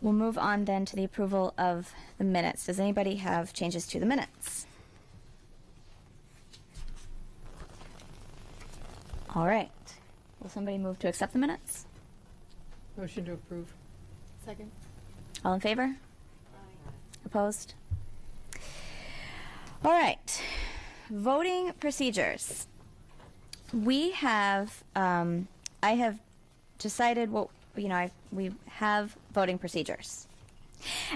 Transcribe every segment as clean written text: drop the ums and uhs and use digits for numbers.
We'll move on then to the approval of the minutes. Does anybody have changes to the minutes? All right. Will somebody move to accept the minutes? Motion to approve. Second. All in favor? Opposed? All right. Voting procedures. We have, I have decided what, we have voting procedures.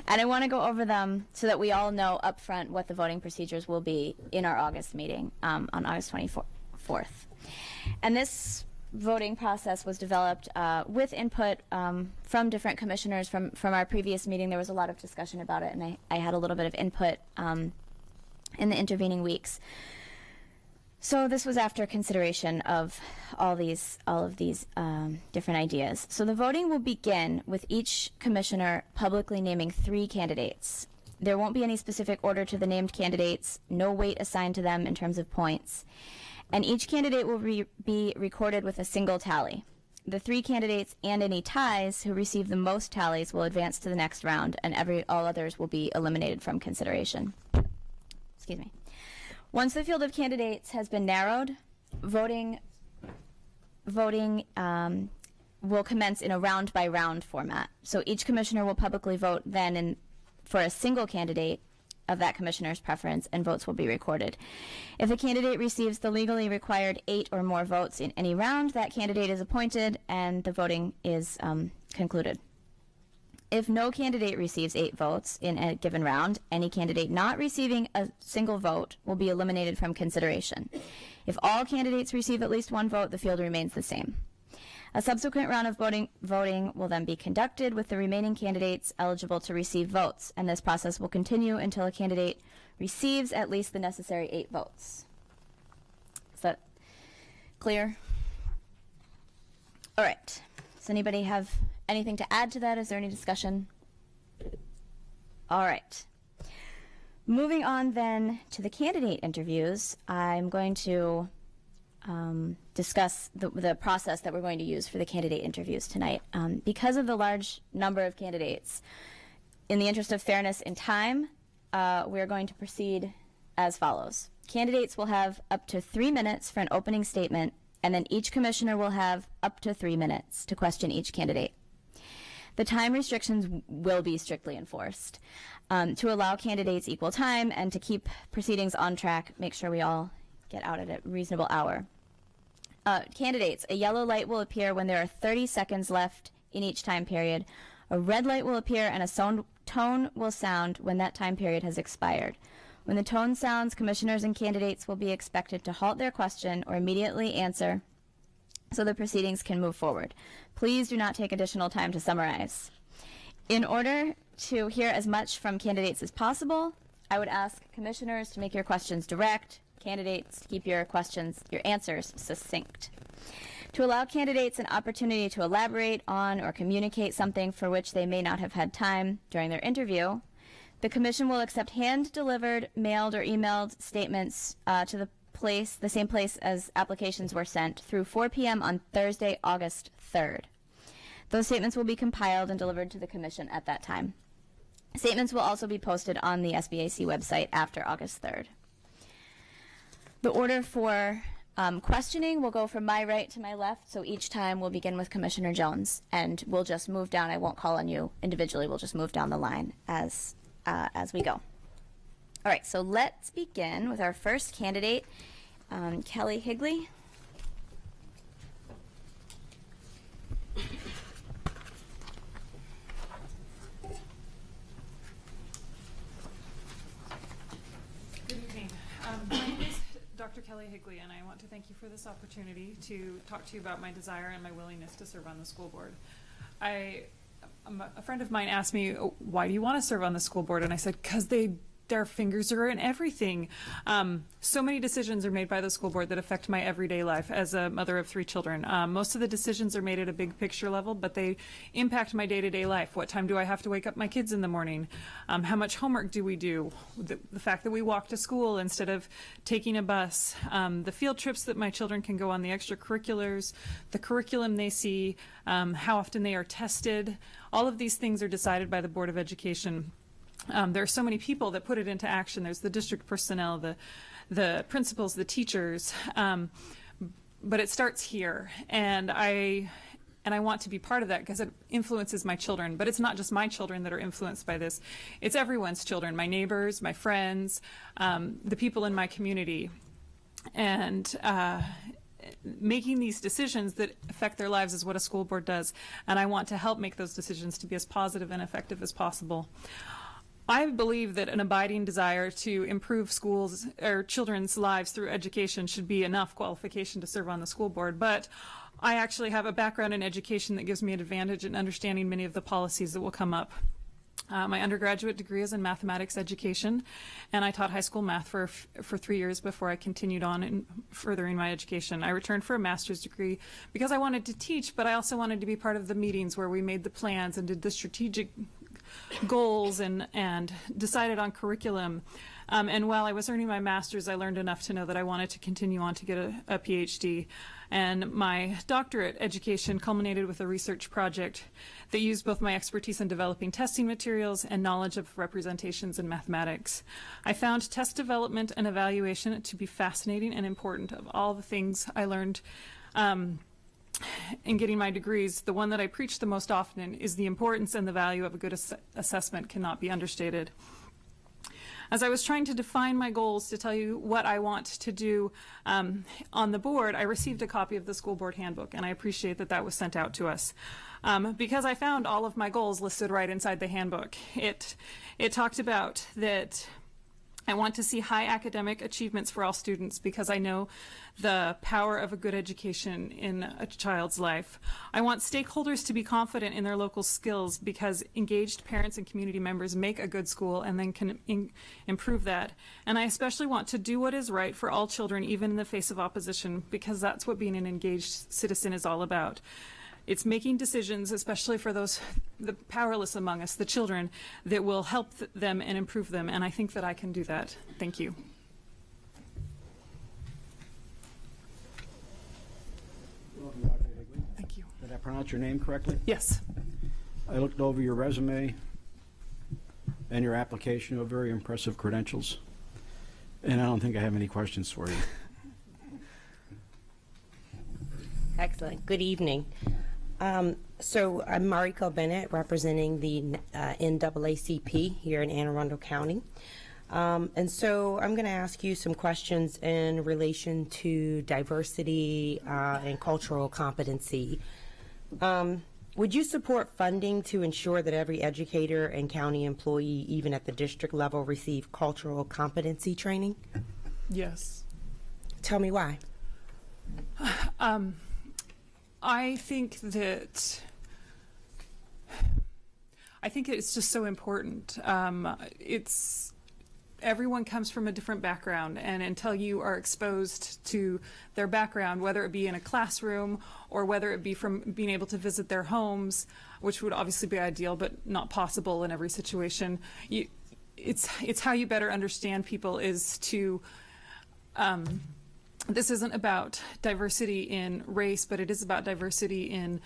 And I want to go over them so that we all know up front what the voting procedures will be in our August meeting on August 24th. And this voting process was developed with input from different commissioners from our previous meeting. There was a lot of discussion about it, and I had a little bit of input in the intervening weeks. So this was after consideration of all of these different ideas. So the voting will begin with each commissioner publicly naming 3 candidates. There won't be any specific order to the named candidates, no weight assigned to them in terms of points, and each candidate will be recorded with a single tally. The 3 candidates and any ties who receive the most tallies will advance to the next round, and all others will be eliminated from consideration. Excuse me. Once the field of candidates has been narrowed, voting will commence in a round-by-round format. So each commissioner will publicly vote then for a single candidate of that commissioner's preference, and votes will be recorded. If a candidate receives the legally required 8 or more votes in any round, that candidate is appointed and the voting is concluded. If no candidate receives 8 votes in a given round, any candidate not receiving a single vote will be eliminated from consideration. If all candidates receive at least 1 vote, the field remains the same. A subsequent round of voting will then be conducted with the remaining candidates eligible to receive votes, and this process will continue until a candidate receives at least the necessary 8 votes. Is that clear? All right. Does anybody have anything to add to that? Is there any discussion? All right. Moving on then to the candidate interviews, I'm going to discuss the process that we're going to use for the candidate interviews tonight. Because of the large number of candidates, in the interest of fairness and time, we're going to proceed as follows. Candidates will have up to 3 minutes for an opening statement, and then each commissioner will have up to 3 minutes to question each candidate. The time restrictions will be strictly enforced. To allow candidates equal time and to keep proceedings on track, make sure we all get out at a reasonable hour. Candidates, a yellow light will appear when there are 30 seconds left in each time period. A red light will appear and a tone will sound when that time period has expired. When the tone sounds, commissioners and candidates will be expected to halt their question or immediately answer so the proceedings can move forward. Please do not take additional time to summarize. In order to hear as much from candidates as possible, I would ask commissioners to make your questions direct, candidates to keep your answers succinct. To allow candidates an opportunity to elaborate on or communicate something for which they may not have had time during their interview, the commission will accept hand-delivered, mailed, or emailed statements to the same place as applications were sent through 4 p.m. on Thursday, August 3rd. Those statements will be compiled and delivered to the commission at that time. Statements will also be posted on the SBAC website after August 3rd. The order for questioning will go from my right to my left, so each time we'll begin with Commissioner Jones, and we'll just move down. I won't call on you individually. We'll just move down the line as we go. All right, so let's begin with our first candidate, Kelly Higley. Good evening. My name is Dr. Kelly Higley, and I want to thank you for this opportunity to talk to you about my desire and my willingness to serve on the school board. A friend of mine asked me, why do you want to serve on the school board? And I said, because they their fingers are in everything. So many decisions are made by the school board that affect my everyday life as a mother of 3 children. Most of the decisions are made at a big picture level, but they impact my day-to-day life. What time do I have to wake up my kids in the morning? How much homework do we do? The fact that we walk to school instead of taking a bus. The field trips that my children can go on, the extracurriculars, the curriculum they see, how often they are tested. All of these things are decided by the Board of Education. There are so many people that put it into action. There's the district personnel, the principals, the teachers, but it starts here, and I want to be part of that because it influences my children. But it's not just my children that are influenced by this. It's everyone's children, my neighbors, my friends, the people in my community. And making these decisions that affect their lives is what a school board does. And I want to help make those decisions to be as positive and effective as possible. I believe that an abiding desire to improve schools or children's lives through education should be enough qualification to serve on the school board, but I actually have a background in education that gives me an advantage in understanding many of the policies that will come up. My undergraduate degree is in mathematics education, and I taught high school math for 3 years before I continued on in furthering my education. I returned for a master's degree because I wanted to teach, but I also wanted to be part of the meetings where we made the plans and did the strategic goals and decided on curriculum. And while I was earning my master's, I learned enough to know that I wanted to continue on to get a PhD. And my doctorate education culminated with a research project that used both my expertise in developing testing materials and knowledge of representations in mathematics. I found test development and evaluation to be fascinating and important. Of all the things I learned in getting my degrees, the one that I preach the most often is the importance and the value of a good assessment cannot be understated. As I was trying to define my goals to tell you what I want to do on the board, I received a copy of the school board handbook, and I appreciate that that was sent out to us. Because I found all of my goals listed right inside the handbook. It talked about that I want to see high academic achievements for all students because I know the power of a good education in a child's life. I want stakeholders to be confident in their local skills because engaged parents and community members make a good school and then can improve that. And I especially want to do what is right for all children, even in the face of opposition, because that's what being an engaged citizen is all about. It's making decisions, especially for the powerless among us, the children, that will help them and improve them, and I think that I can do that. Thank you. Welcome, Dr. Higley. Thank you. Did I pronounce your name correctly? Yes. I looked over your resume and your application. You have very impressive credentials, and I don't think I have any questions for you. Excellent. Good evening. So I'm Mariko Bennett, representing the NAACP here in Anne Arundel County. And so I'm going to ask you some questions in relation to diversity and cultural competency. Would you support funding to ensure that every educator and county employee, even at the district level, receive cultural competency training? Yes. Tell me why. I think it's just so important. Everyone comes from a different background, and until you are exposed to their background, whether it be in a classroom or whether it be from being able to visit their homes, which would obviously be ideal but not possible in every situation, it's how you better understand people is to this isn't about diversity in race, but it is about diversity in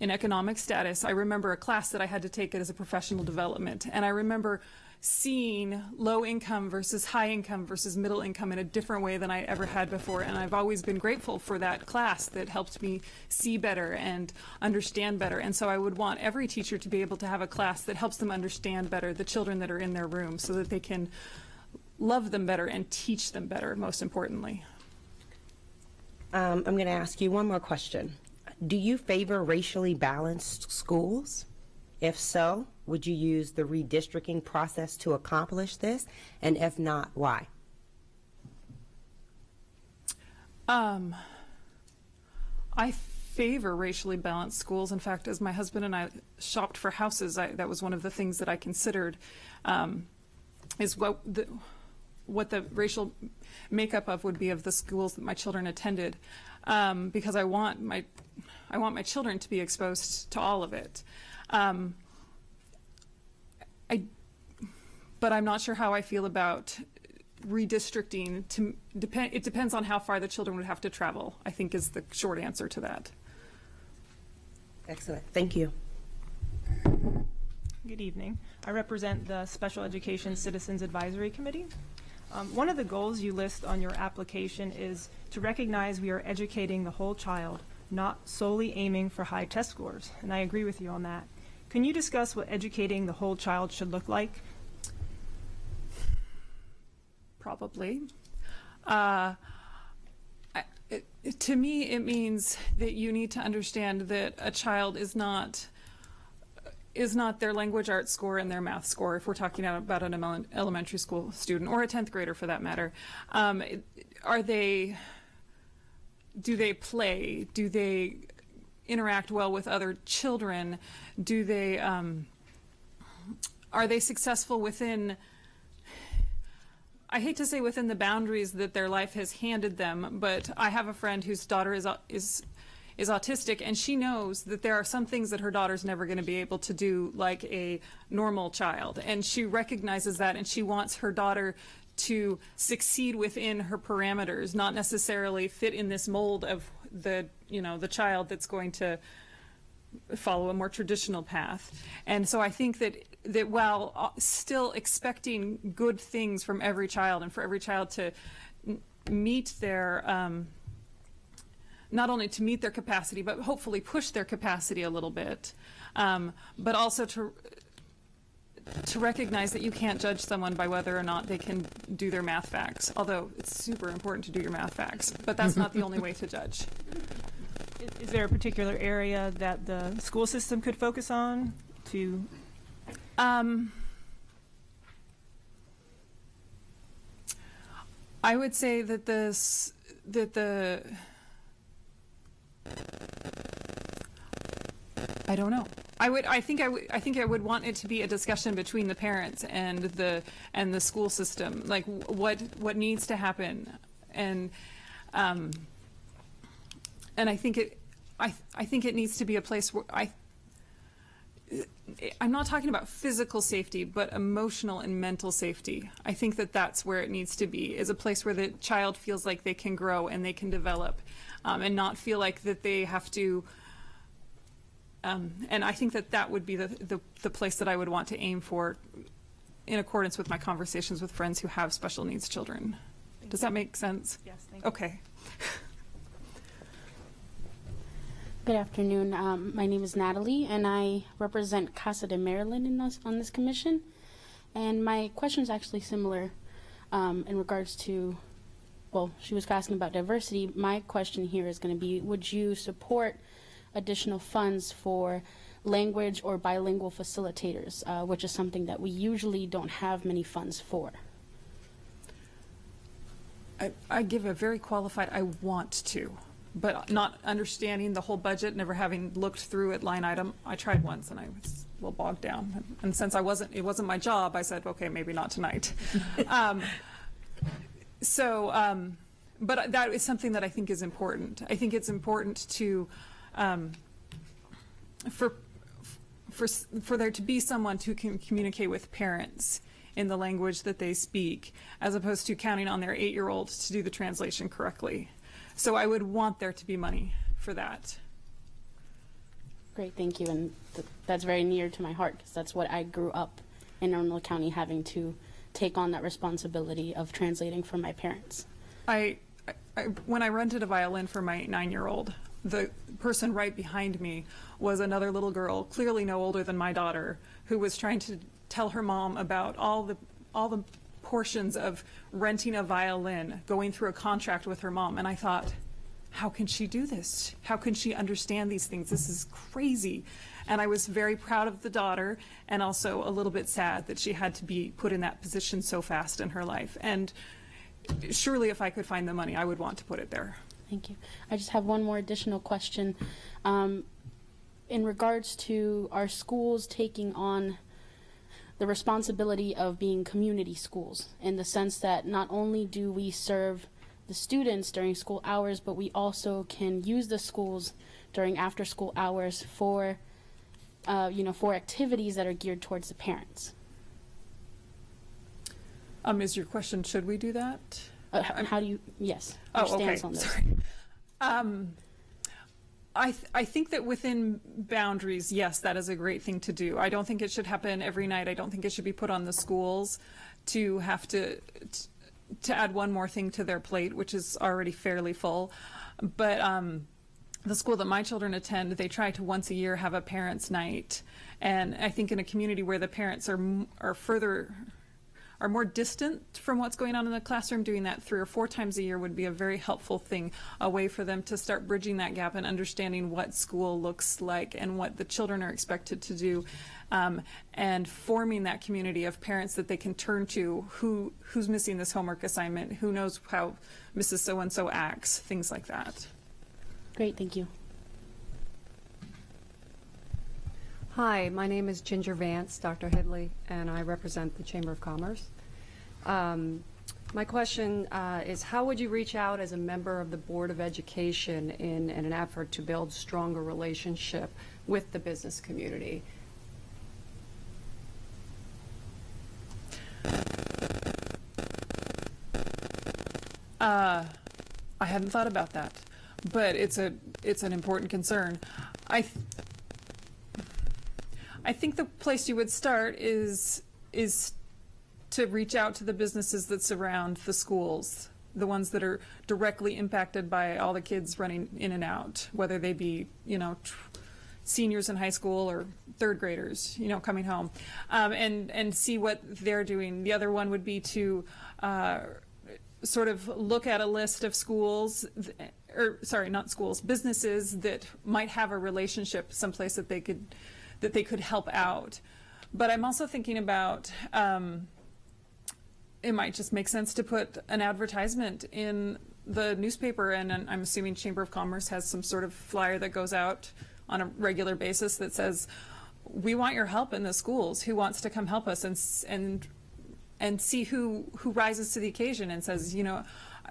economic status. I remember a class that I had to take as a professional development, and I remember seeing low income versus high income versus middle income in a different way than I ever had before, and I've always been grateful for that class that helped me see better and understand better. And so I would want every teacher to be able to have a class that helps them understand better the children that are in their room so that they can love them better and teach them better, most importantly. I'm going to ask you one more question. Do you favor racially balanced schools? If so, would you use the redistricting process to accomplish this? And if not, why? I favor racially balanced schools. In fact, as my husband and I shopped for houses, that was one of the things that I considered. is what the racial makeup of would be of the schools that my children attended, because I want my children to be exposed to all of it. But I'm not sure how I feel about redistricting. It depends on how far the children would have to travel, I think, is the short answer to that. Excellent. Thank you. Good evening. I represent the Special Education Citizens Advisory Committee. One of the goals you list on your application is to recognize we are educating the whole child, not solely aiming for high test scores, and I agree with you on that. Can you discuss what educating the whole child should look like? Probably. To me, it means that you need to understand that a child is not their language arts score and their math score, if we're talking about an elementary school student or a 10th grader for that matter. Do they play? Do they interact well with other children? Are they successful within, I hate to say within the boundaries that their life has handed them, but I have a friend whose daughter is autistic, and she knows that there are some things that her daughter's never going to be able to do like a normal child, and she recognizes that, and she wants her daughter to succeed within her parameters, not necessarily fit in this mold of the child that's going to follow a more traditional path. And so I think that while still expecting good things from every child, and for every child to meet their not only to meet their capacity, but hopefully push their capacity a little bit, but also to recognize that you can't judge someone by whether or not they can do their math facts, although it's super important to do your math facts, but that's not the only way to judge. Is there a particular area that the school system could focus on to? I would say that I don't know. I think I would want it to be a discussion between the parents and the school system, like what needs to happen, and I think it needs to be a place where I'm not talking about physical safety, but emotional and mental safety. I think that's where it needs to be, is a place where the child feels like they can grow and they can develop, and not feel like that they have to. And I think that would be the place that I would want to aim for, in accordance with my conversations with friends who have special needs children. Does that make sense? Yes, thank you. Okay. Good afternoon. My name is Natalie, and I represent Casa de Maryland on this commission. And my question is actually similar in regards to, well, she was asking about diversity. My question here is going to be, would you support additional funds for language or bilingual facilitators, which is something that we usually don't have many funds for? I give a very qualified I want to, but not understanding the whole budget, never having looked through it line item. I tried once and I was a little bogged down. And since it wasn't my job, I said, okay, maybe not tonight. But that is something that I think is important. I think it's important to, for there to be someone who can communicate with parents in the language that they speak, as opposed to counting on their 8-year-old to do the translation correctly. So I would want there to be money for that. Great, thank you. And that's very near to my heart, because that's what I grew up in Arundel County, having to take on that responsibility of translating for my parents. When I rented a violin for my 9-year-old, the person right behind me was another little girl, clearly no older than my daughter, who was trying to tell her mom about all the portions of renting a violin, going through a contract with her mom. And I thought, how can she do this? How can she understand these things? This is crazy. And I was very proud of the daughter, and also a little bit sad that she had to be put in that position so fast in her life. And surely if I could find the money, I would want to put it there. Thank you. I just have one more additional question. In regards to our schools taking on the responsibility of being community schools, in the sense that not only do we serve the students during school hours, but we also can use the schools during after school hours for for activities that are geared towards the parents. Is your question, should we do that? How do you, yes, your Oh, okay, stance on this? sorry. I think that within boundaries, yes, that is a great thing to do. I don't think it should happen every night. I don't think it should be put on the schools to have to add one more thing to their plate, which is already fairly full. But the school that my children attend, they try to once a year have a parents' night. And I think in a community where the parents are more distant from what's going on in the classroom, doing that 3 or 4 times a year would be a very helpful thing, a way for them to start bridging that gap and understanding what school looks like and what the children are expected to do, and forming that community of parents that they can turn to, who's missing this homework assignment, who knows how Mrs. So-and-so acts, things like that. Great, thank you. Hi, my name is Ginger Vance, Dr. Headley, and I represent the Chamber of Commerce. My question is, how would you reach out as a member of the Board of Education in an effort to build stronger relationship with the business community? I hadn't thought about that, but it's an important concern. I think the place you would start is to reach out to the businesses that surround the schools, the ones that are directly impacted by all the kids running in and out, whether they be, seniors in high school or third graders, coming home, and see what they're doing. The other one would be to sort of look at a list of schools, businesses that might have a relationship someplace that they could help out. But I'm also thinking about, it might just make sense to put an advertisement in the newspaper, and I'm assuming Chamber of Commerce has some sort of flyer that goes out on a regular basis that says, we want your help in the schools. Who wants to come help us? And see who rises to the occasion and says,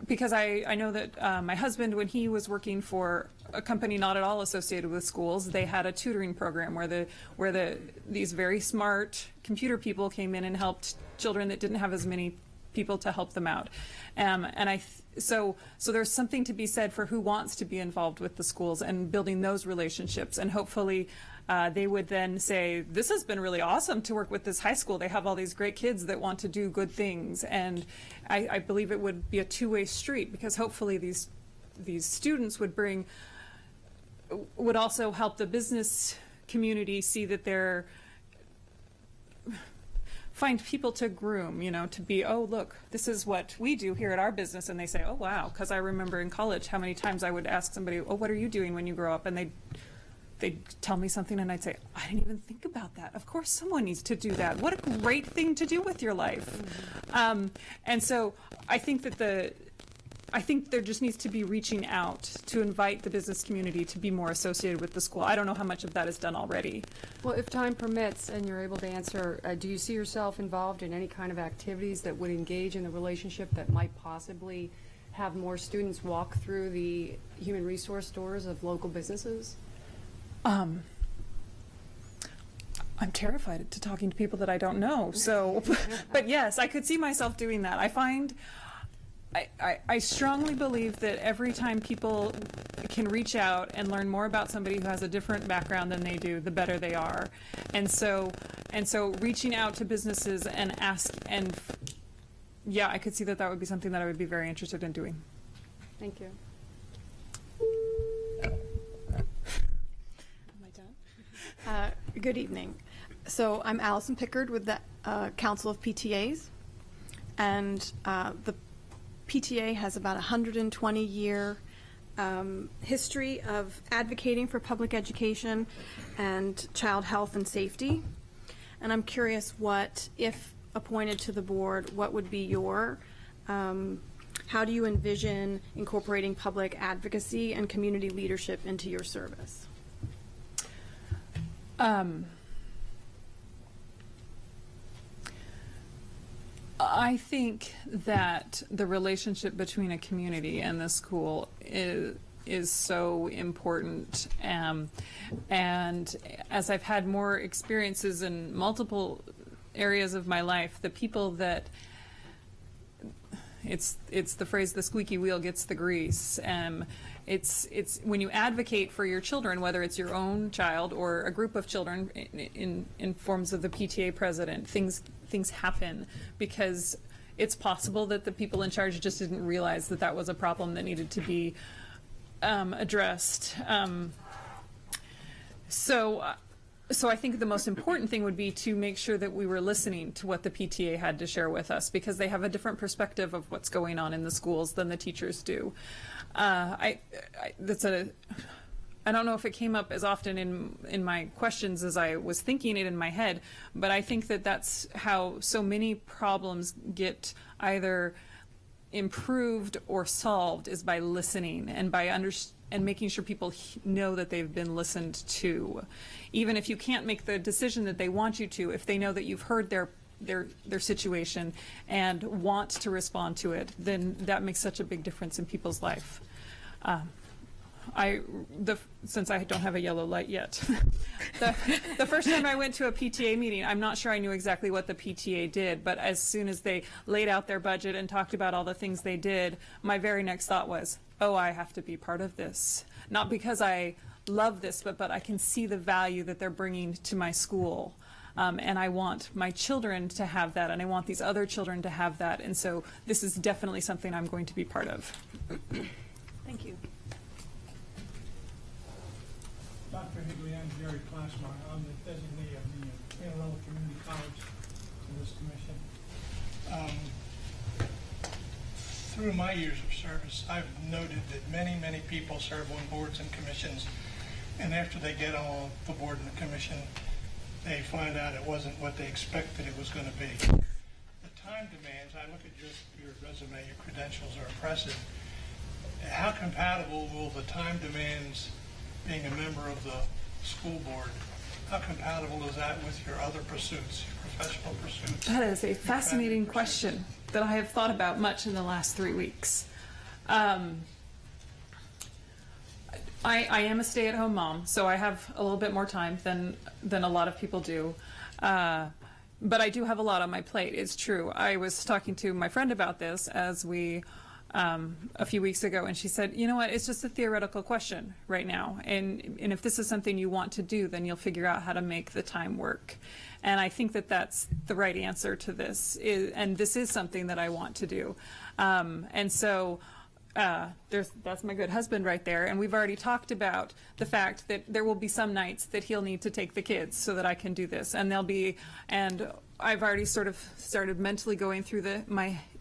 because I know that my husband, when he was working for a company not at all associated with schools, they had a tutoring program where these very smart computer people came in and helped children that didn't have as many people to help them out. So there's something to be said for who wants to be involved with the schools and building those relationships, and hopefully they would then say, this has been really awesome to work with this high school. They have all these great kids that want to do good things. And I believe it would be a two-way street, because hopefully these students would also help the business community see that they're find people to groom, to be, oh, look, this is what we do here at our business. And they say, oh, wow, because I remember in college how many times I would ask somebody, oh, what are you doing when you grow up? And they'd tell me something and I'd say, I didn't even think about that. Of course someone needs to do that. What a great thing to do with your life. Mm-hmm. And so I think that I think there just needs to be reaching out to invite the business community to be more associated with the school. I don't know how much of that is done already. Well, if time permits and you're able to answer, do you see yourself involved in any kind of activities that would engage in the relationship that might possibly have more students walk through the human resource doors of local businesses? I'm terrified to talking to people that I don't know. So, but yes, I could see myself doing that. I strongly believe that every time people can reach out and learn more about somebody who has a different background than they do, the better they are. And so reaching out to businesses and I could see that would be something that I would be very interested in doing. Thank you. Good evening. So I'm Allison Pickard with the Council of PTAs, and the PTA has about a 120-year history of advocating for public education and child health and safety. And I'm curious what, if appointed to the board, what would be your, how do you envision incorporating public advocacy and community leadership into your service? I think that the relationship between a community and the school is so important. And as I've had more experiences in multiple areas of my life, the people that it's the phrase, the squeaky wheel gets the grease. It's when you advocate for your children, whether it's your own child or a group of children in forms of the PTA president, things happen because it's possible that the people in charge just didn't realize that that was a problem that needed to be addressed. So I think the most important thing would be to make sure that we were listening to what the PTA had to share with us, because they have a different perspective of what's going on in the schools than the teachers do. I don't know if it came up as often in my questions as I was thinking it in my head, but I think that that's how so many problems get either improved or solved, is by listening and by and making sure people know that they've been listened to. Even if you can't make the decision that they want you to, if they know that you've heard their situation and want to respond to it, then that makes such a big difference in people's life. Since I don't have a yellow light yet, the first time I went to a PTA meeting, I'm not sure I knew exactly what the PTA did, but as soon as they laid out their budget and talked about all the things they did, my very next thought was, oh, I have to be part of this. Not because I love this, but I can see the value that they're bringing to my school. And I want my children to have that, and I want these other children to have that. And so this is definitely something I'm going to be part of. Thank you. Dr. Higley, I'm Jerry Klassmeyer. I'm the designee of the Anne Arundel Community College in this commission. Through my years of service, I've noted that many people serve on boards and commissions, and after they get on the board and the commission, they find out it wasn't what they expected it was going to be. The time demands, I look at your resume, your credentials are impressive. How compatible will the time demands, being a member of the school board, how compatible is that with your other pursuits, your professional pursuits? That is a fascinating question that I have thought about much in the last 3 weeks. I am a stay-at-home mom, so I have a little bit more time than a lot of people do. But I do have a lot on my plate, it's true. I was talking to my friend about this as we a few weeks ago, and she said, you know what, it's just a theoretical question right now, and if this is something you want to do, then you'll figure out how to make the time work. And I think that that's the right answer to this, and this is something that I want to do. And so that's my good husband right there, and we've already talked about the fact that there will be some nights that he'll need to take the kids so that I can do this, and I've already sort of started mentally going through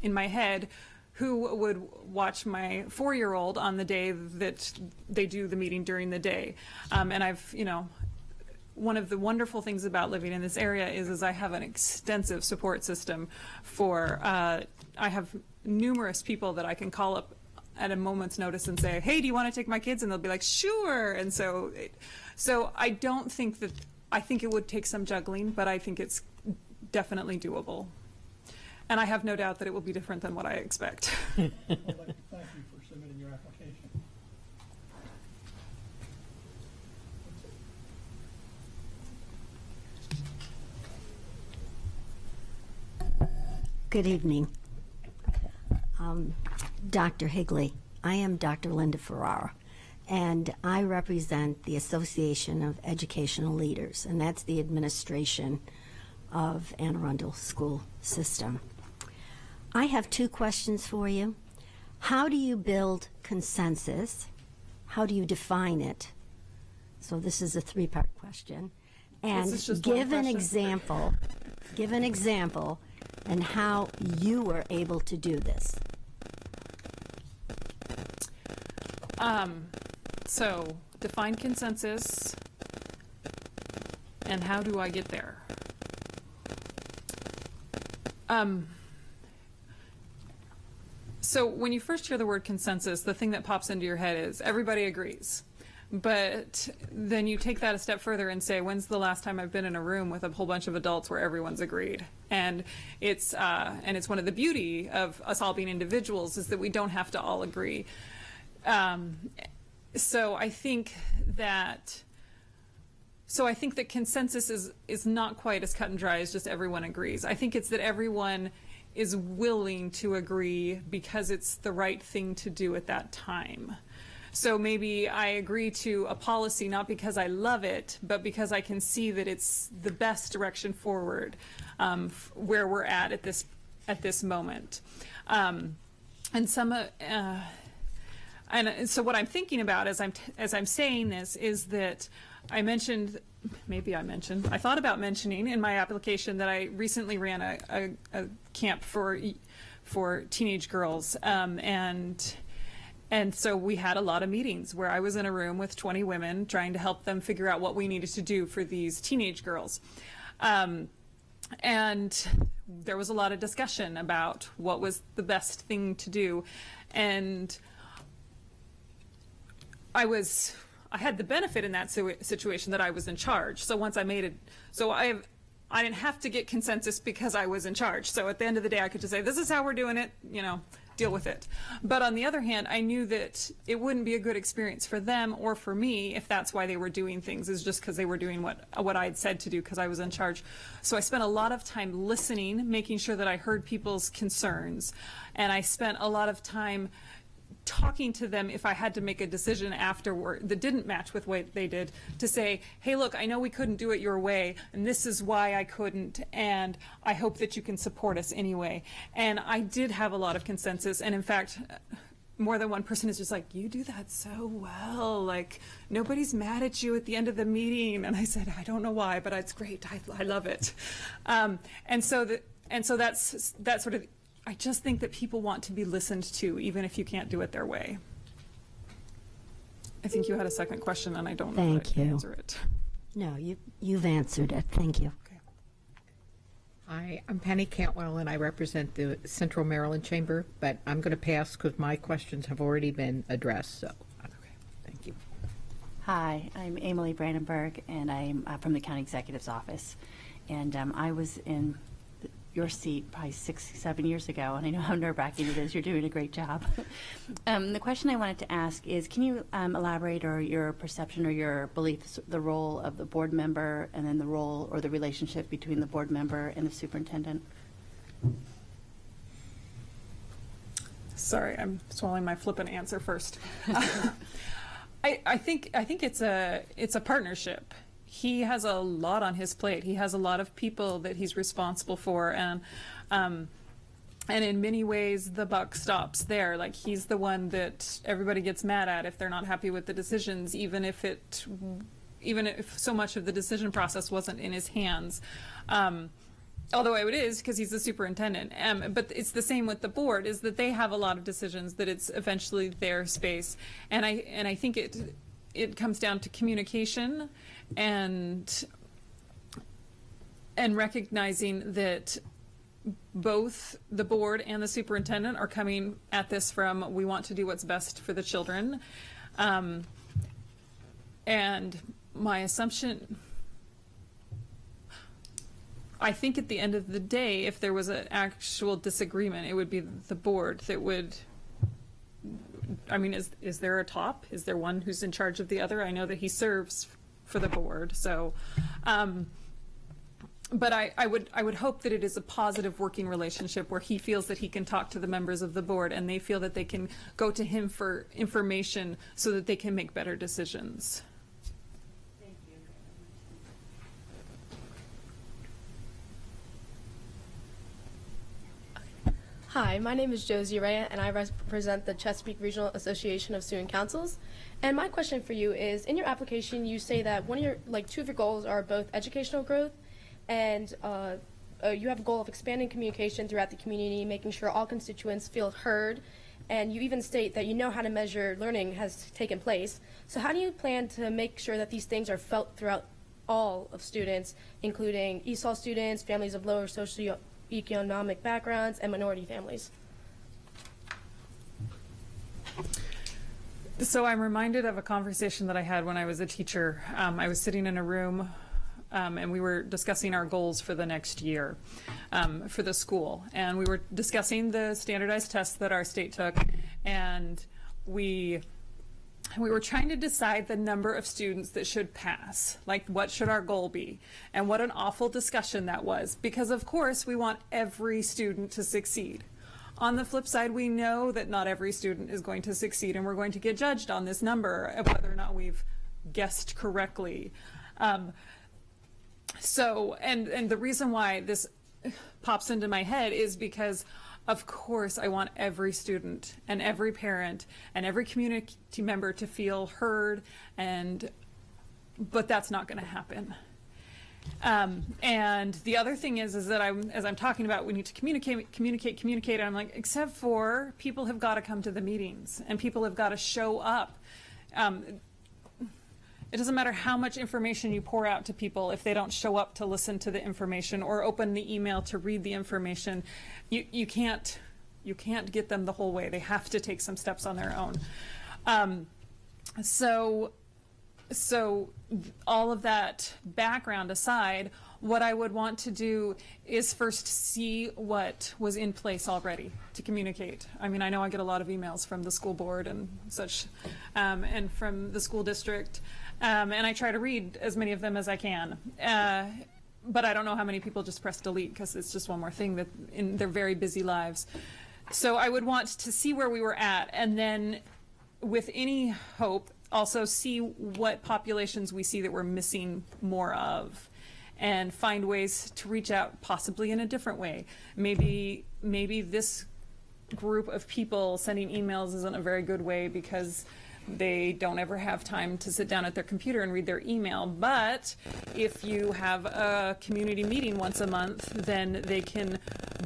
in my head who would watch my 4-year-old on the day that they do the meeting during the day. And I've, one of the wonderful things about living in this area is I have an extensive support system for, I have numerous people that I can call up at a moment's notice and say, hey, do you want to take my kids? And they'll be like, sure. And so I don't think that, I think it would take some juggling, but I think it's definitely doable. And I have no doubt that it will be different than what I expect. I'd like to thank you for submitting your application. Good evening. Dr. Higley, I am Dr. Linda Ferrara, and I represent the Association of Educational Leaders, and that's the administration of Anne Arundel School System. I have 2 questions for you. How do you build consensus? How do you define it? So this is a 3-part question. And give an example and how you were able to do this. So define consensus, and how do I get there? So when you first hear the word consensus, the thing that pops into your head is everybody agrees. But then you take that a step further and say, when's the last time I've been in a room with a whole bunch of adults where everyone's agreed? And it's one of the beauty of us all being individuals is that we don't have to all agree. So I think that consensus is not quite as cut and dry as just everyone agrees. I think it's that everyone is willing to agree because it's the right thing to do at that time. So maybe I agree to a policy not because I love it, but because I can see that it's the best direction forward where we're at this moment. And so what I'm thinking about as I'm saying this is that I thought about mentioning in my application that I recently ran a camp for teenage girls, and so we had a lot of meetings where I was in a room with 20 women trying to help them figure out what we needed to do for these teenage girls. And there was a lot of discussion about what was the best thing to do. And I had the benefit in that situation that I was in charge. So once I made it, I didn't have to get consensus because I was in charge. So at the end of the day, I could just say, this is how we're doing it, deal with it. But on the other hand, I knew that it wouldn't be a good experience for them or for me if that's why they were doing things, is just because they were doing what I had said to do because I was in charge. So I spent a lot of time listening, making sure that I heard people's concerns. And I spent a lot of time talking to them if I had to make a decision afterward that didn't match with what they did, to say, hey, look, I know we couldn't do it your way, and this is why I couldn't, and I hope that you can support us anyway. And I did have a lot of consensus, and in fact, more than one person is just like, you do that so well, like nobody's mad at you at the end of the meeting. And I said, I don't know why, but it's great, I love it. And so that's sort of, I just think that people want to be listened to, even if you can't do it their way. I think you had a second question, and I don't know how to answer it. No, you've answered it. Thank you. Okay. Hi, I'm Penny Cantwell, and I represent the Central Maryland Chamber, but I'm going to pass because my questions have already been addressed, so thank you. Hi, I'm Emily Brandenburg, and I'm from the County Executive's Office. And I was in your seat probably 6-7 years ago, and I know how nerve-wracking it is. You're doing a great job. The question I wanted to ask is, can you elaborate or your perception or your beliefs, the role of the board member, and then the role or the relationship between the board member and the superintendent? Sorry, I'm swallowing my flippant answer first. I think it's a partnership. He has a lot on his plate. He has a lot of people that he's responsible for, and in many ways the buck stops there. Like, he's the one that everybody gets mad at if they're not happy with the decisions, even if so much of the decision process wasn't in his hands. Although it is, because he's the superintendent. But it's the same with the board, is that they have a lot of decisions that it's eventually their space, and I think it comes down to communication and recognizing that both the board and the superintendent are coming at this from, we want to do what's best for the children. And my assumption, I think at the end of the day, if there was an actual disagreement, it would be the board that would, I mean, is there a top? Is there one who's in charge of the other? I know that he serves for the board, so, but I would hope that it is a positive working relationship where he feels that he can talk to the members of the board and they feel that they can go to him for information so that they can make better decisions. Thank you. Hi, my name is Josie Rea, and I represent the Chesapeake Regional Association of Student Councils. And my question for you is, in your application, you say that two of your goals are both educational growth and you have a goal of expanding communication throughout the community, making sure all constituents feel heard, and you even state that you know how to measure learning has taken place. So how do you plan to make sure that these things are felt throughout all of students, including ESOL students, families of lower socioeconomic backgrounds, and minority families? So I'm reminded of a conversation that I had when I was a teacher. I was sitting in a room and we were discussing our goals for the next year for the school. And we were discussing the standardized tests that our state took, and we were trying to decide the number of students that should pass. Like, what should our goal be? And what an awful discussion that was, because of course we want every student to succeed. On the flip side, we know that not every student is going to succeed, and we're going to get judged on this number of whether or not we've guessed correctly. So the reason why this pops into my head is because, of course, I want every student and every parent and every community member to feel heard, but that's not going to happen. And the other thing is that as I'm talking about, we need to communicate. And I'm like, except for people have got to come to the meetings and people have got to show up. It doesn't matter how much information you pour out to people if they don't show up to listen to the information or open the email to read the information. You can't get them the whole way. They have to take some steps on their own. So all of that background aside, what I would want to do is first see what was in place already to communicate. I mean, I know I get a lot of emails from the school board and such, and from the school district, and I try to read as many of them as I can. But I don't know how many people just press delete because it's just one more thing that in their very busy lives. So I would want to see where we were at, and then with any hope, also see what populations we see that we're missing more of, and find ways to reach out possibly in a different way. Maybe this group of people sending emails isn't a very good way because they don't ever have time to sit down at their computer and read their email. But if you have a community meeting once a month, then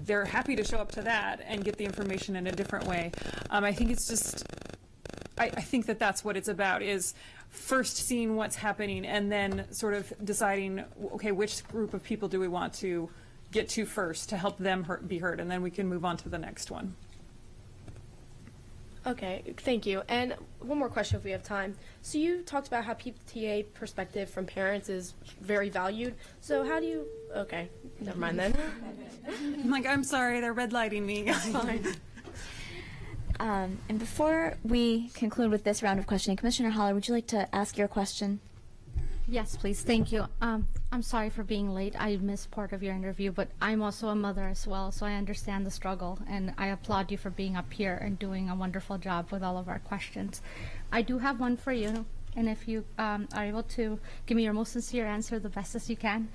they're happy to show up to that and get the information in a different way. I think it's just, I think that that's what it's about, is first seeing what's happening and then sort of deciding, okay, which group of people do we want to get to first to help them be heard, and then we can move on to the next one. Okay, thank you. And one more question if we have time. So you talked about how PTA perspective from parents is very valued. So how do you, okay, never mind then. I'm like, I'm sorry, they're red lighting me. That's fine. And before we conclude with this round of questioning, Commissioner Holler, would you like to ask your question? Yes, please. Thank you. I'm sorry for being late. I missed part of your interview, but I'm also a mother as well, so I understand the struggle, and I applaud you for being up here and doing a wonderful job with all of our questions. I do have one for you, and if you are able to give me your most sincere answer the best as you can.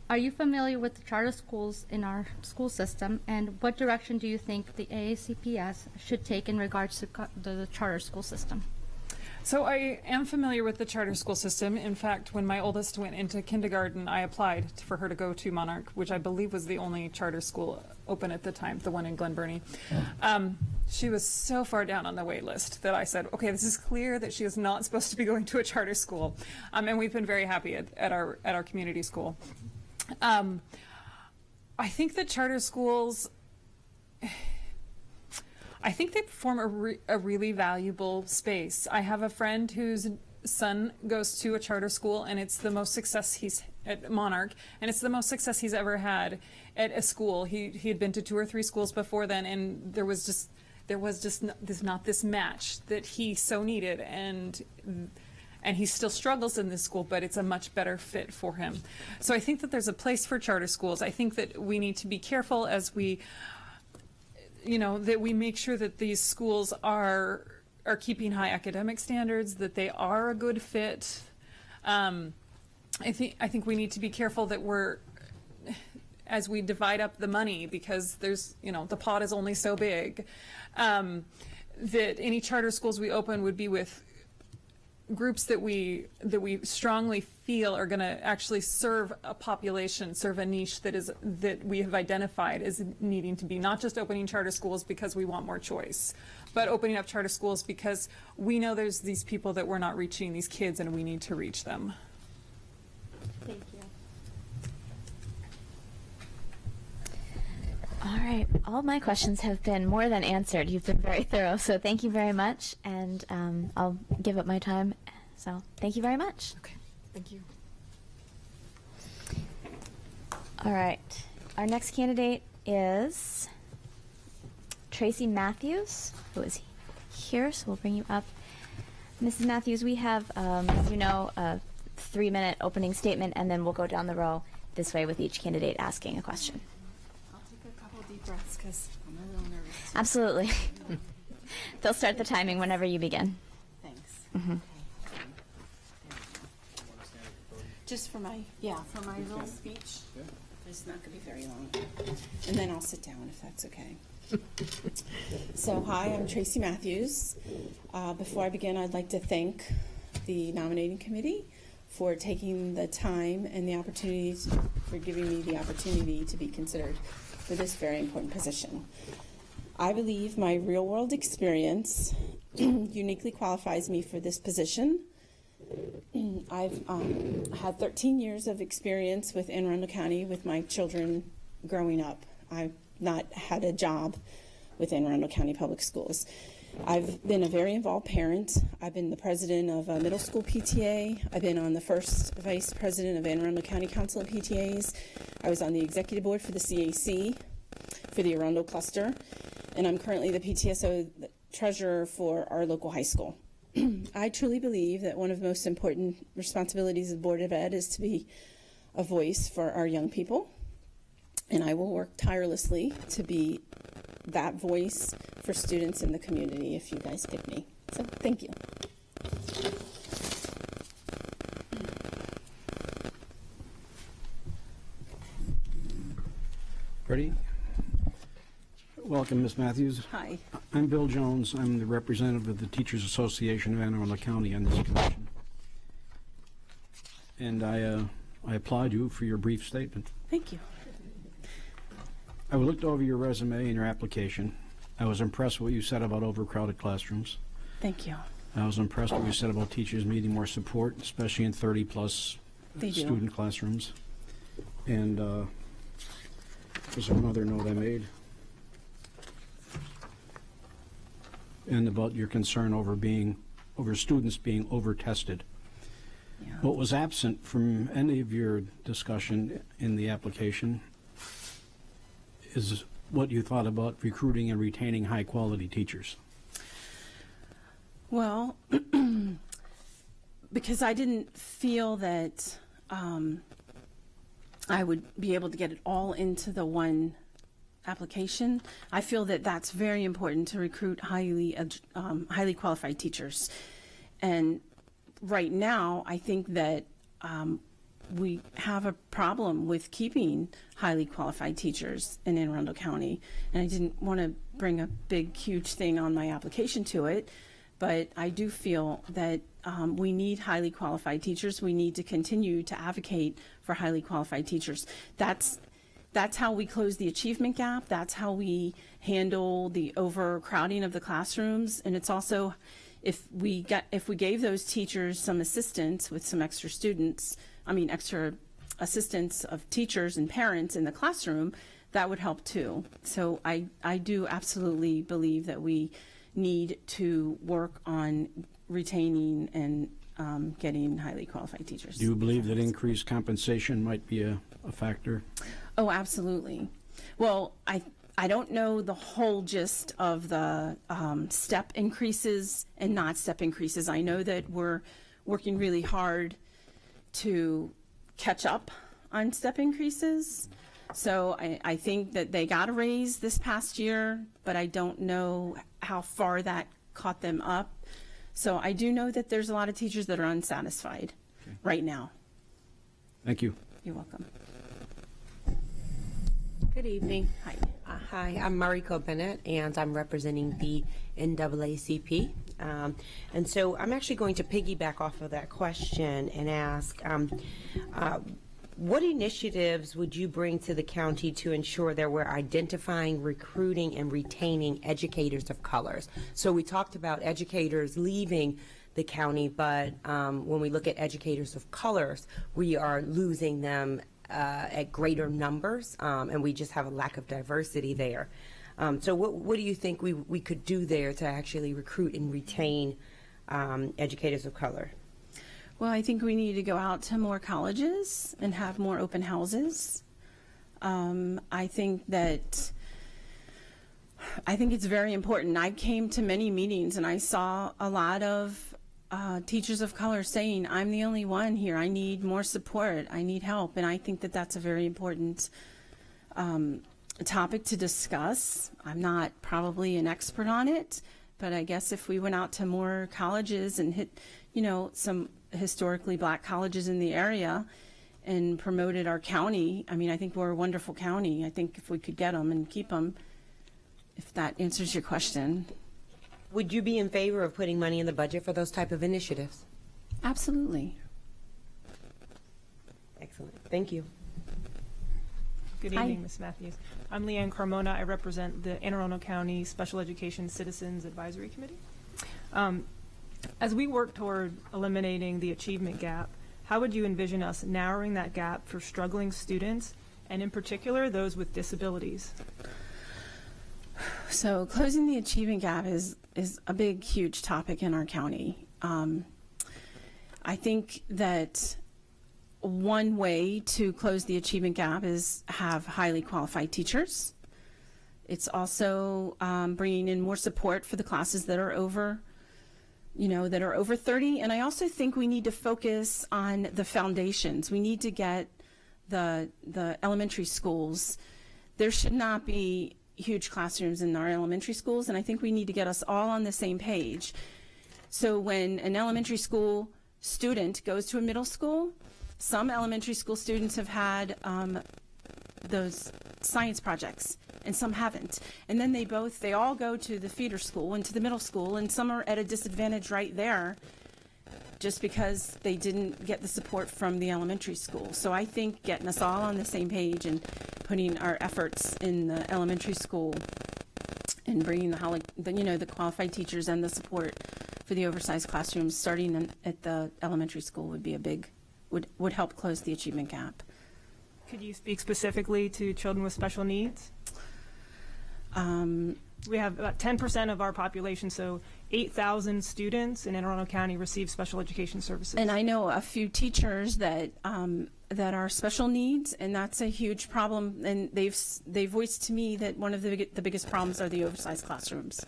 Are you familiar with the charter schools in our school system, and what direction do you think the AACPS should take in regards to the charter school system? So I am familiar with the charter school system. In fact, when my oldest went into kindergarten, I applied for her to go to Monarch, which I believe was the only charter school open at the time, the one in Glen Burnie. She was so far down on the wait list that I said, okay, this is clear that she is not supposed to be going to a charter school. And we've been very happy at our community school. I think that charter schools, I think they form a really valuable space. I have a friend whose son goes to a charter school, and it's the most success he's at Monarch, and it's the most success he's ever had at a school. He had been to 2 or 3 schools before then, and there was just not this match that he so needed, and he still struggles in this school, but it's a much better fit for him. So I think that there's a place for charter schools. I think that we need to be careful as we, that we make sure that these schools are keeping high academic standards, that they are a good fit. I think we need to be careful that as we divide up the money, because there's, the pot is only so big, that any charter schools we open would be with groups that we strongly feel are going to actually serve a population, serve a niche that we have identified as needing to be, not just opening charter schools because we want more choice, but opening up charter schools because we know there's these people that we're not reaching, these kids, and we need to reach them. Thank you. All All right. All my questions have been more than answered. You've been very thorough, so thank you very much. And I'll give up my time. So thank you very much. Okay, thank you. All right. Our next candidate is Tracy Matthews, who is here, so we'll bring you up. Mrs. Matthews, we have, as you know, a 3-minute opening statement, and then we'll go down the row this way with each candidate asking a question. I'll take a couple deep breaths because I'm a little nervous. Absolutely. They'll start the timing whenever you begin. Thanks. Mm-hmm. Just for my little speech. It's not going to be very long. And then I'll sit down if that's okay. So, hi, I'm Tracy Matthews. Before I begin, I'd like to thank the nominating committee for taking the time and the opportunities, for giving me the opportunity to be considered for this very important position. I believe my real-world experience uniquely qualifies me for this position. I've had 13 years of experience with Anne Arundel County with my children growing up. I've not had a job with Anne Arundel County Public Schools. I've been a very involved parent. I've been the president of a middle school PTA. I've been on the first vice president of Anne Arundel County Council of PTAs. I was on the executive board for the CAC for the Arundel cluster, and I'm currently the PTSO treasurer for our local high school. I truly believe that one of the most important responsibilities of the Board of Ed is to be a voice for our young people, and I will work tirelessly to be that voice for students in the community if you guys pick me. So thank you. Ready? Welcome, Ms. Matthews. Hi. I'm Bill Jones. I'm the representative of the Teachers Association of Anne Arundel County on this commission. And I applaud you for your brief statement. Thank you. I looked over your resume and your application. I was impressed with what you said about overcrowded classrooms. Thank you. I was impressed with what you said about teachers needing more support, especially in 30-plus student classrooms. And there's another note I made. And about your concern over students being over-tested. Yeah. What was absent from any of your discussion in the application is what you thought about recruiting and retaining high-quality teachers. Well, because I didn't feel that I would be able to get it all into the one application. I feel that that's very important to recruit highly qualified teachers. And right now, I think that we have a problem with keeping highly qualified teachers in Anne Arundel County. And I didn't want to bring a big, huge thing on my application to it, but I do feel that we need highly qualified teachers. We need to continue to advocate for highly qualified teachers. That's how we close the achievement gap. That's how we handle the overcrowding of the classrooms. And it's also, if we gave those teachers some assistance with some extra assistance of teachers and parents in the classroom, that would help too. So I do absolutely believe that we need to work on retaining and getting highly qualified teachers. Do you believe that increased compensation might be a factor? Oh, absolutely. Well, I don't know the whole gist of the step increases and not step increases. I know that we're working really hard to catch up on step increases. So I think that they got a raise this past year, but I don't know how far that caught them up. So I do know that there's a lot of teachers that are unsatisfied right now. Thank you. You're welcome. Good evening. Hi. Hi, I'm Mariko Bennett, and I'm representing the NAACP. And so I'm actually going to piggyback off of that question and ask, what initiatives would you bring to the county to ensure that we're identifying, recruiting, and retaining educators of colors? So we talked about educators leaving the county, but when we look at educators of colors, we are losing them at greater numbers, and we just have a lack of diversity there. So what do you think we could do there to actually recruit and retain educators of color? Well, I think we need to go out to more colleges and have more open houses. I think it's very important. I came to many meetings and I saw a lot of teachers of color saying, I'm the only one here. I need more support. I need help. And I think that that's a very important topic to discuss. I'm not probably an expert on it, but I guess if we went out to more colleges and hit, some historically black colleges in the area and promoted our county, I mean, I think we're a wonderful county. I think if we could get them and keep them, if that answers your question. Would you be in favor of putting money in the budget for those type of initiatives? Absolutely. Excellent. Thank you. Good evening, Ms. Matthews. I'm Leanne Carmona. I represent the Anne Arundel County Special Education Citizens Advisory Committee. As we work toward eliminating the achievement gap, how would you envision us narrowing that gap for struggling students, and in particular, those with disabilities? So closing the achievement gap is a big, huge topic in our county. I think that one way to close the achievement gap is have highly qualified teachers. It's also bringing in more support for the classes that are over, that are over 30. And I also think we need to focus on the foundations. We need to get the elementary schools. There should not be huge classrooms in our elementary schools, and I think we need to get us all on the same page. So when an elementary school student goes to a middle school, some elementary school students have had those science projects, and some haven't. And then they all go to the feeder school and to the middle school, and some are at a disadvantage right there just because they didn't get the support from the elementary school. So I think getting us all on the same page and putting our efforts in the elementary school and bringing the qualified teachers and the support for the oversized classrooms starting at the elementary school would be would help close the achievement gap. Could you speak specifically to children with special needs? We have about 10% of our population, so 8,000 students in Anne Arundel County receive special education services. And I know a few teachers that are special needs, and that's a huge problem. And they've voiced to me that one of the biggest problems are the oversized classrooms.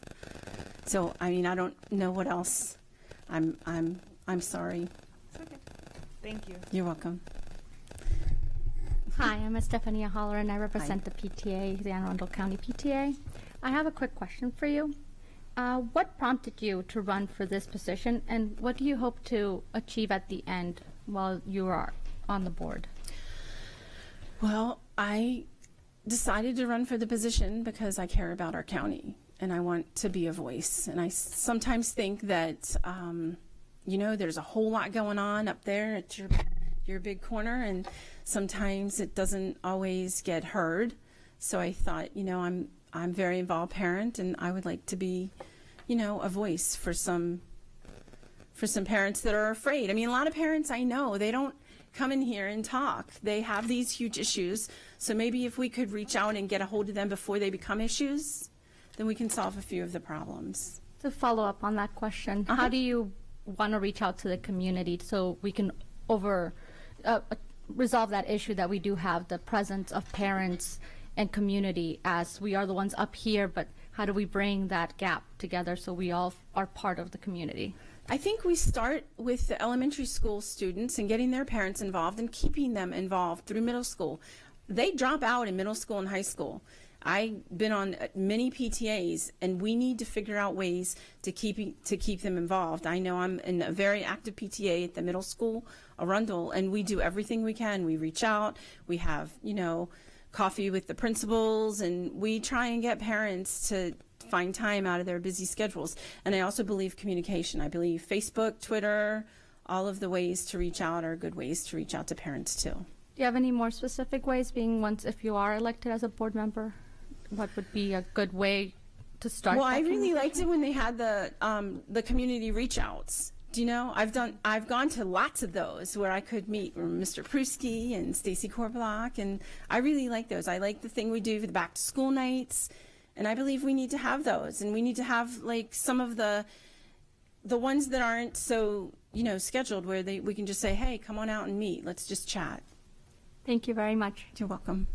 So I mean, I don't know what else. I'm sorry. It's okay. Thank you. You're welcome. Hi, I'm Estefania Holler, and I represent the PTA, the Anne Arundel County PTA. I have a quick question for you. What prompted you to run for this position, and what do you hope to achieve at the end while you are on the board? Well, I decided to run for the position because I care about our county, and I want to be a voice. And I sometimes think that, there's a whole lot going on up there at your big corner, and sometimes it doesn't always get heard. So I thought, I'm a very involved parent, and I would like to be, a voice for some parents that are afraid. I mean, a lot of parents I know, they don't come in here and talk. They have these huge issues. So maybe if we could reach out and get a hold of them before they become issues, then we can solve a few of the problems. To follow up on that question, how do you want to reach out to the community so we can resolve that issue that we do have, the presence of parents and community, as we are the ones up here, but how do we bring that gap together so we all are part of the community? I think we start with the elementary school students and getting their parents involved and keeping them involved through middle school. They drop out in middle school and high school. I've been on many PTAs, and we need to figure out ways to keep them involved. I know I'm in a very active PTA at the middle school, Arundel, and we do everything we can. We reach out, we have, coffee with the principals, and we try and get parents to find time out of their busy schedules. And I also believe communication. I believe Facebook, Twitter, all of the ways to reach out are good ways to reach out to parents too. Do you have any more specific ways, if you are elected as a board member? What would be a good way to start? Well, I really liked it when they had the community reach outs Do you know, I've gone to lots of those where I could meet Mr. Prusky and Stacy Korblock, and I really like those. I like the thing we do for the back to school nights, and I believe we need to have those, and we need to have like some of the ones that aren't so, you know, scheduled, where we can just say, hey, come on out and meet. Let's just chat. Thank you very much. You're welcome.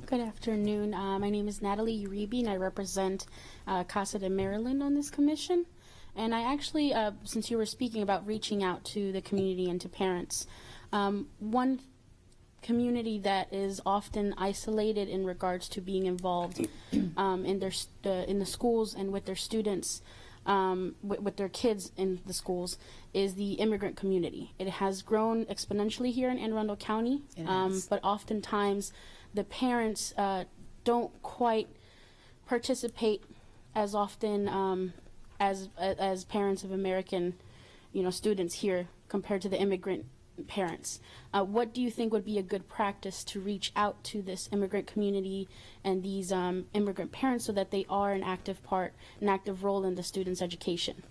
Good afternoon. My name is Natalie Uribe, and I represent Casa de Maryland on this commission. And I actually, since you were speaking about reaching out to the community and to parents, one community that is often isolated in regards to being involved in the schools and with their students, with their kids in the schools, is the immigrant community. It has grown exponentially here in Anne Arundel County, but oftentimes the parents don't quite participate as often as parents of American, students here compared to the immigrant parents. What do you think would be a good practice to reach out to this immigrant community and these immigrant parents so that they are an active role in the students' education?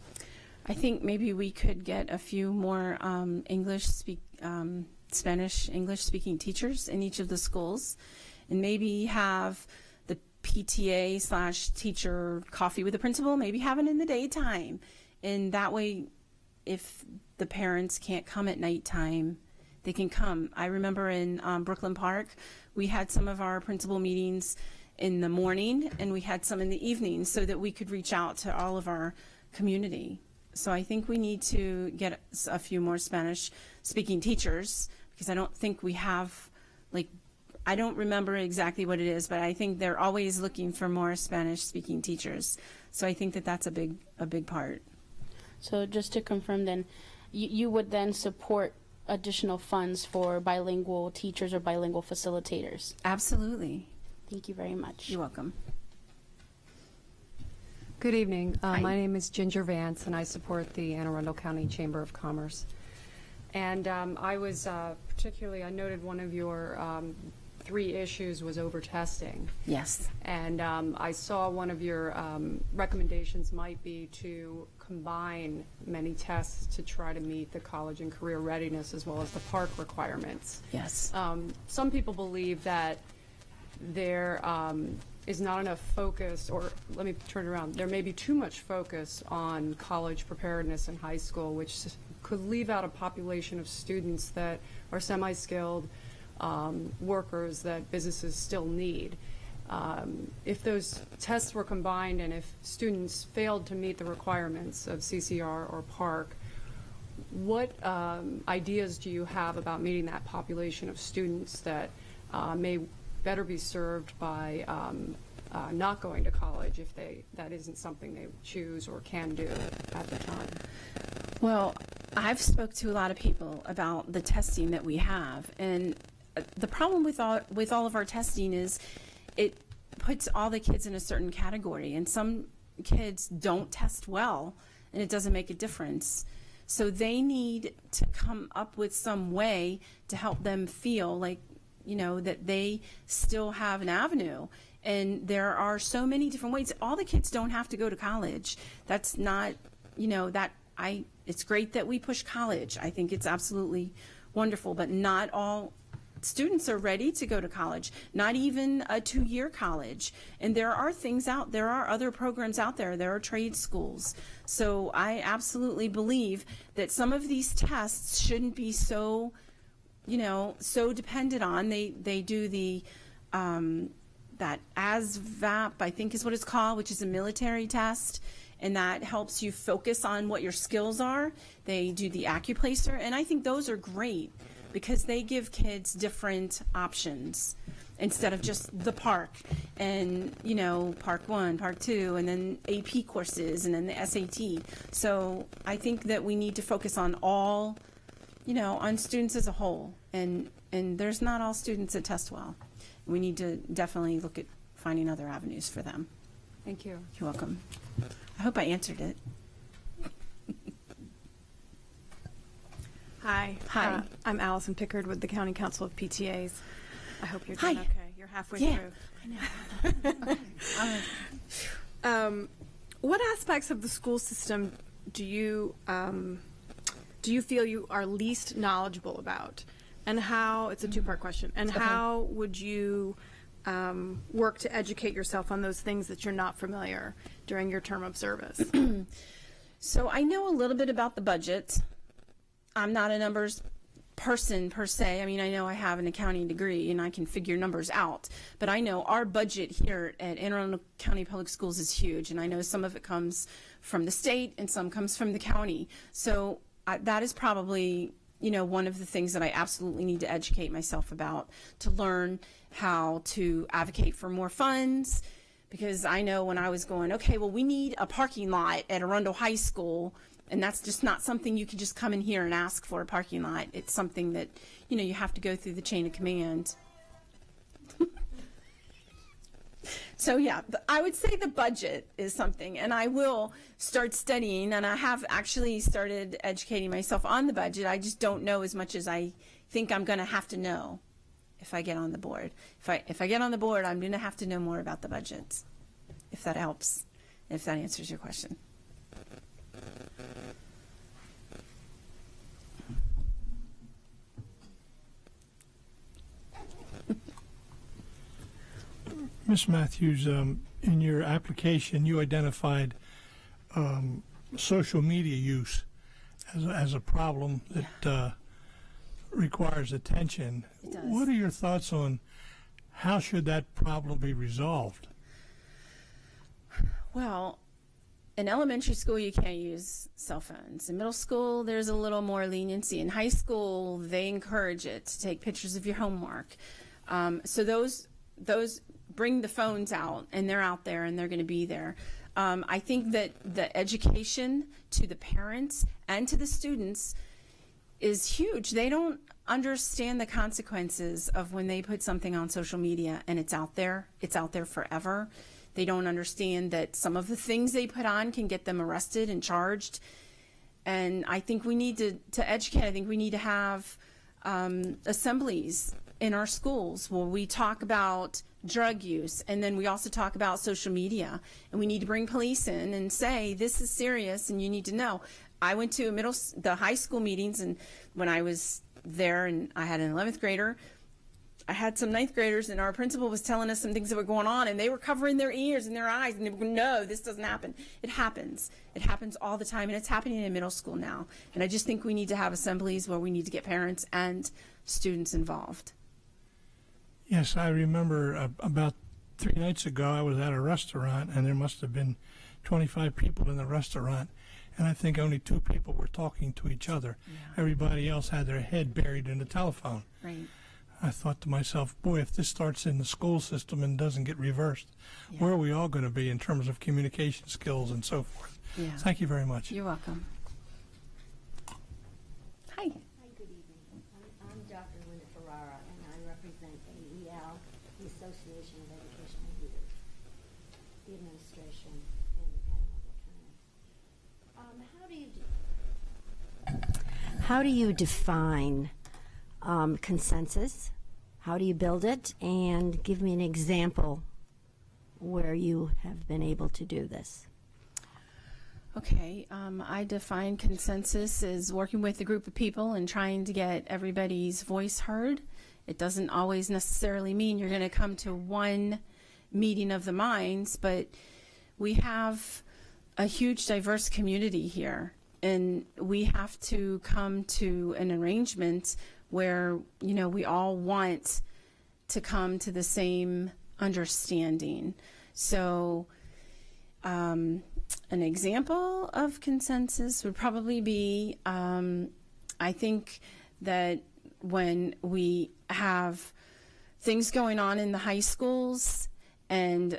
I think maybe we could get a few more Spanish English-speaking teachers in each of the schools, and maybe have the PTA/teacher coffee with the principal, maybe have it in the daytime. And that way, if the parents can't come at nighttime, they can come. I remember in Brooklyn Park, we had some of our principal meetings in the morning, and we had some in the evening, so that we could reach out to all of our community. So I think we need to get a few more Spanish-speaking teachers, because I don't think we have, I don't remember exactly what it is, but I think they're always looking for more Spanish-speaking teachers. So I think that that's a big part. So just to confirm then, you would then support additional funds for bilingual teachers or bilingual facilitators? Absolutely. Thank you very much. You're welcome. Good evening. My name is Ginger Vance, and I support the Anne Arundel County Chamber of Commerce. And I was I noted one of your 3 issues was over-testing. Yes. And I saw one of your recommendations might be to combine many tests to try to meet the college and career readiness as well as the park requirements. Yes. Some people believe that there is not enough focus, or let me turn it around, there may be too much focus on college preparedness in high school, which could leave out a population of students that are semi-skilled workers that businesses still need. If those tests were combined and if students failed to meet the requirements of CCR or PARC, what ideas do you have about meeting that population of students that may better be served by not going to college if that isn't something they choose or can do at the time? Well, I've spoke to a lot of people about the testing that we have, and the problem with all of our testing is it puts all the kids in a certain category, and some kids don't test well, and it doesn't make a difference. So they need to come up with some way to help them feel like, that they still have an avenue. And there are so many different ways. All the kids don't have to go to college. That's not, it's great that we push college. I think it's absolutely wonderful, but not all students are ready to go to college, not even a 2-year college. And there are other programs out there. There are trade schools. So I absolutely believe that some of these tests shouldn't be so dependent on. They do the, that ASVAP, I think is what it's called, which is a military test, and that helps you focus on what your skills are. They do the AccuPlacer, and I think those are great because they give kids different options instead of just the PARC and, PARC 1, PARC 2, and then AP courses, and then the SAT. So I think that we need to focus on all, on students as a whole, and there's not all students that test well. We need to definitely look at finding other avenues for them. Thank you. You're welcome. I hope I answered it. Hi. Hi. I'm Allison Pickard with the County Council of PTAs. I hope you're doing Hi. okay. You're halfway through. I know. What aspects of the school system do you feel you are least knowledgeable about? And how, it's a two-part question, and how would you work to educate yourself on those things that you're not familiar during your term of service? So I know a little bit about the budget. I'm not a numbers person per se. I mean, I know I have an accounting degree and I can figure numbers out, but I know our budget here at Anne Arundel County Public Schools is huge, and I know some of it comes from the state and some comes from the county. So that is probably, you know, one of the things that I absolutely need to educate myself about, to learn how to advocate for more funds, because I know when I was going, okay, well, we need a parking lot at Arundel High School, and that's just not something you can just come in here and ask for a parking lot. It's something that, you know, you have to go through the chain of command. So yeah, I would say the budget is something, and I will start studying, and I have actually started educating myself on the budget. I just don't know as much as I think I'm going to have to know if I get on the board. If I get on the board, I'm going to have to know more about the budgets, if that helps, if that answers your question. Ms. Matthews, in your application, you identified social media use as a problem that requires attention. It does. What are your thoughts on how should that problem be resolved? Well, in elementary school, you can't use cell phones. In middle school, there's a little more leniency. In high school, they encourage it to take pictures of your homework. So those bring the phones out, and they're out there, and they're going to be there. I think that the education to the parents and to the students is huge. They don't understand the consequences of when they put something on social media and it's out there forever. They don't understand that some of the things they put on can get them arrested and charged. And I think we need to educate. I think we need to have assemblies in our schools where we talk about drug use, and then we also talk about social media, and we need to bring police in and say, this is serious and you need to know. I went to the high school meetings, and when I was there and I had an 11th grader, I had some 9th graders, and our principal was telling us some things that were going on, and they were covering their ears and their eyes, and they were going, no, this doesn't happen. It happens. It happens all the time, and it's happening in middle school now. And I just think we need to have assemblies where we need to get parents and students involved. Yes, I remember about 3 nights ago, I was at a restaurant, and there must have been 25 people in the restaurant, and I think only 2 people were talking to each other. Yeah. Everybody else had their head buried in the telephone. Right. I thought to myself, boy, if this starts in the school system and doesn't get reversed, where are we all going to be in terms of communication skills and so forth? Yeah. Thank you very much. You're welcome. Hi. Hi, good evening. I'm Dr. Linda Ferrara, and I represent AEL, the Association of Educational Leaders, the administration in Anne Arundel County. How do you define consensus? How do you build it? And give me an example where you have been able to do this. Okay, I define consensus as working with a group of people and trying to get everybody's voice heard. It doesn't always necessarily mean you're going to come to one meeting of the minds, but we have a huge diverse community here, and we have to come to an arrangement where, you know, we all want to come to the same understanding. So an example of consensus would probably be, I think that when we have things going on in the high schools and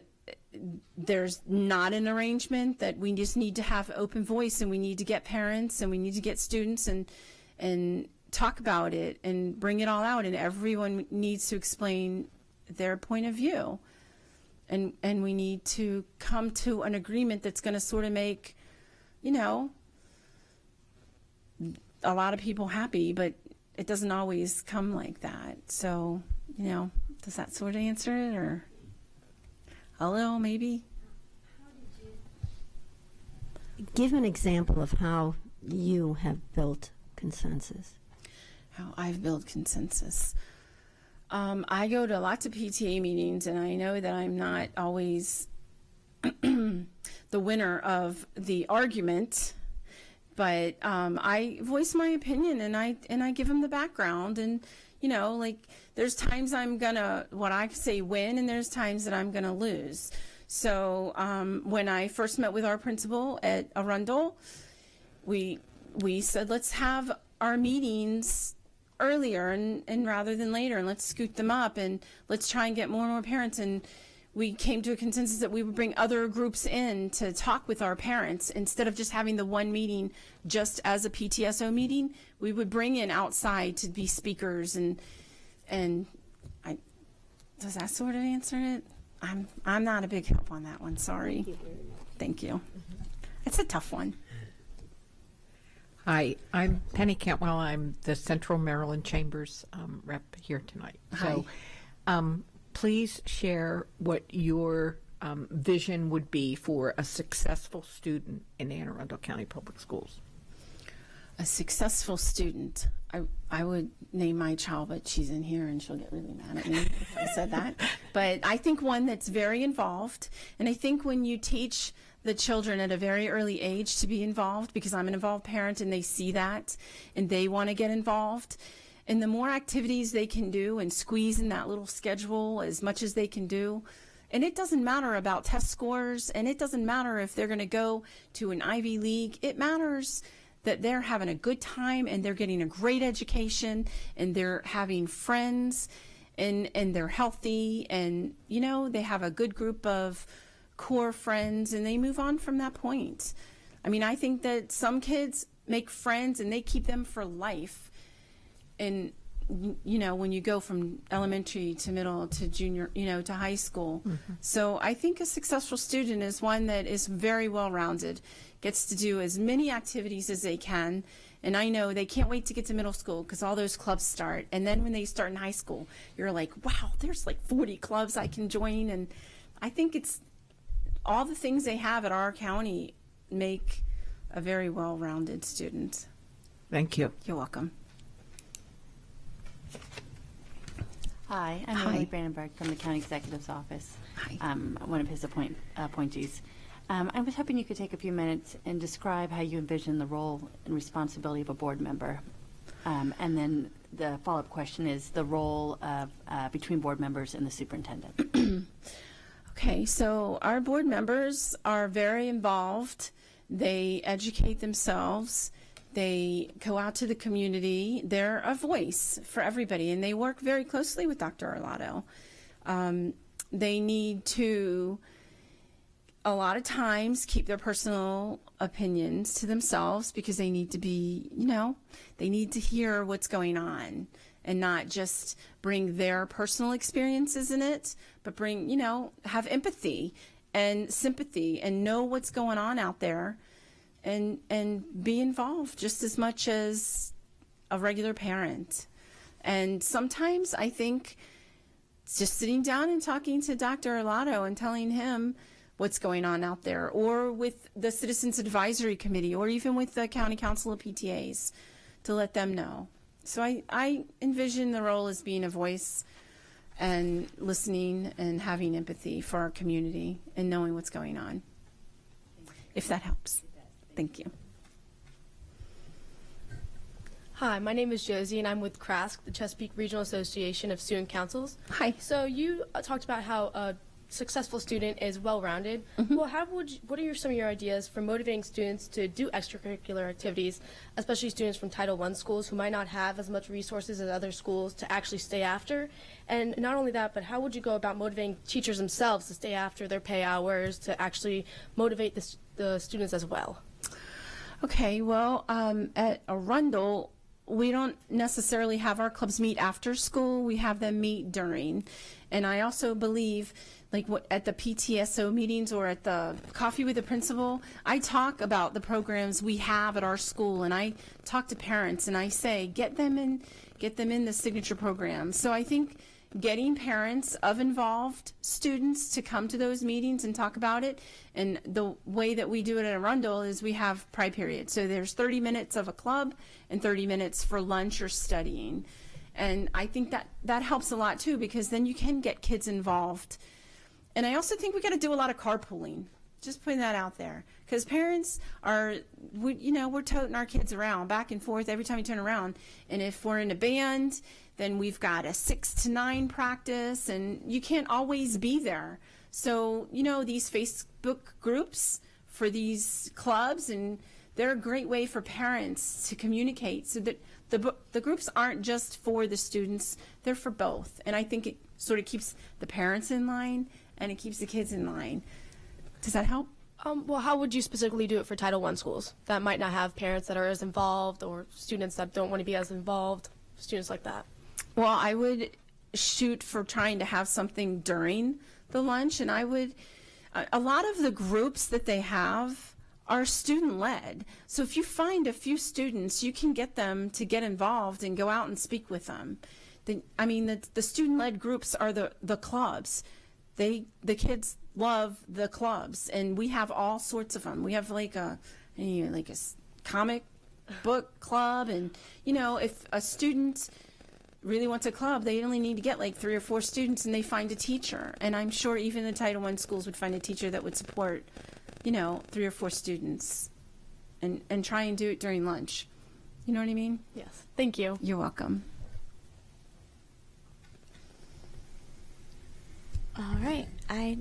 there's not an arrangement, that we just need to have open voice, and we need to get parents and we need to get students and talk about it and bring it all out, and everyone needs to explain their point of view, and we need to come to an agreement that's going to sort of make, you know, a lot of people happy, but it doesn't always come like that. So, you know, does that sort of answer it, or a little maybe? give an example of how you have built consensus. How I've built consensus. I go to lots of PTA meetings, and I know that I'm not always the winner of the argument, but I voice my opinion, and I give them the background, and like there's times I'm gonna what I say win, and there's times that I'm gonna lose. So when I first met with our principal at Arundel, we said let's have our meetings earlier and rather than later, and let's scoot them up, and let's try and get more and more parents. And we came to a consensus that we would bring other groups in to talk with our parents instead of just having the one meeting just as a PTSO meeting. We would bring in outside to be speakers, and does that sort of answer it? I'm not a big help on that one. Sorry. Thank you. It's a tough one. Hi, I'm Penny Cantwell. I'm the Central Maryland Chambers rep here tonight. Hi. So please share what your vision would be for a successful student in Anne Arundel County Public Schools. A successful student. I would name my child, but she's in here and she'll get really mad at me if I said that. But I think one that's very involved. And I think when you teach the children at a very early age to be involved, because I'm an involved parent and they see that and they want to get involved, and the more activities they can do and squeeze in that little schedule as much as they can do, and it doesn't matter about test scores, and it doesn't matter if they're going to go to an Ivy League. It matters that they're having a good time and they're getting a great education and they're having friends and they're healthy, and they have a good group of core friends, and they move on from that point. I mean, I think that some kids make friends and they keep them for life. And when you go from elementary to middle to junior, to high school. Mm-hmm. So I think a successful student is one that is very well-rounded, gets to do as many activities as they can. And I know they can't wait to get to middle school because all those clubs start. And then when they start in high school, you're like, wow, there's like 40 clubs I can join. And I think it's all the things they have at our county make a very well-rounded student. Thank you. You're welcome. Hi, I'm Emily Brandenburg from the County Executive's Office. Hi. One of his appointees. I was hoping you could take a few minutes and describe how you envision the role and responsibility of a board member. And then the follow-up question is the role of between board members and the superintendent. Okay, so our board members are very involved. They educate themselves. They go out to the community. They're a voice for everybody, and they work very closely with Dr. Arlotto. They need to, a lot of times, keep their personal opinions to themselves because they need to be, they need to hear what's going on and not just bring their personal experiences in it, but bring, have empathy and sympathy and know what's going on out there. And be involved just as much as a regular parent. And sometimes I think it's just sitting down and talking to Dr. Arlotto and telling him what's going on out there, or with the Citizens Advisory Committee, or even with the County Council of PTAs, to let them know. So I envision the role as being a voice and listening and having empathy for our community and knowing what's going on, if that helps. Thank you. Hi, my name is Josie, and I'm with CRASC, the Chesapeake Regional Association of Student Councils. Hi. So you talked about how a successful student is well-rounded. Mm-hmm. Well, what are some of your ideas for motivating students to do extracurricular activities, especially students from Title I schools who might not have as much resources as other schools to actually stay after? And not only that, but how would you go about motivating teachers themselves to stay after their pay hours to actually motivate the students as well? Okay, well, at Arundel, we don't necessarily have our clubs meet after school. We have them meet during. And I also believe, like at the PTSO meetings or at the coffee with the principal, I talk about the programs we have at our school, and I talk to parents and I say, get them in the signature program. So I think getting parents of involved students to come to those meetings and talk about it. And the way that we do it at Arundel is we have pride period. So there's 30 minutes of a club and 30 minutes for lunch or studying. And I think that helps a lot too, because then you can get kids involved. And I also think we got to do a lot of carpooling. Just putting that out there, because parents are, we're toting our kids around back and forth every time you turn around. And if we're in a band, then we've got a 6 to 9 practice, and you can't always be there. So, these Facebook groups for these clubs, and they're a great way for parents to communicate, so that the groups aren't just for the students, they're for both. And I think it sort of keeps the parents in line, and it keeps the kids in line. Does that help? Well, how would you specifically do it for Title I schools that might not have parents that are as involved, or students that don't want to be as involved, students like that? Well, I would shoot for trying to have something during the lunch, and a lot of the groups that they have are student-led. So if you find a few students, you can get them to get involved and go out and speak with them. The student-led groups are the clubs. The kids love the clubs, and we have all sorts of them. We have like a comic book club, and if a student really wants a club, they only need to get like 3 or 4 students, and they find a teacher. And I'm sure even the Title I schools would find a teacher that would support 3 or 4 students, and try and do it during lunch. You know what I mean? Yes. Thank you. You're welcome. All right. Hi.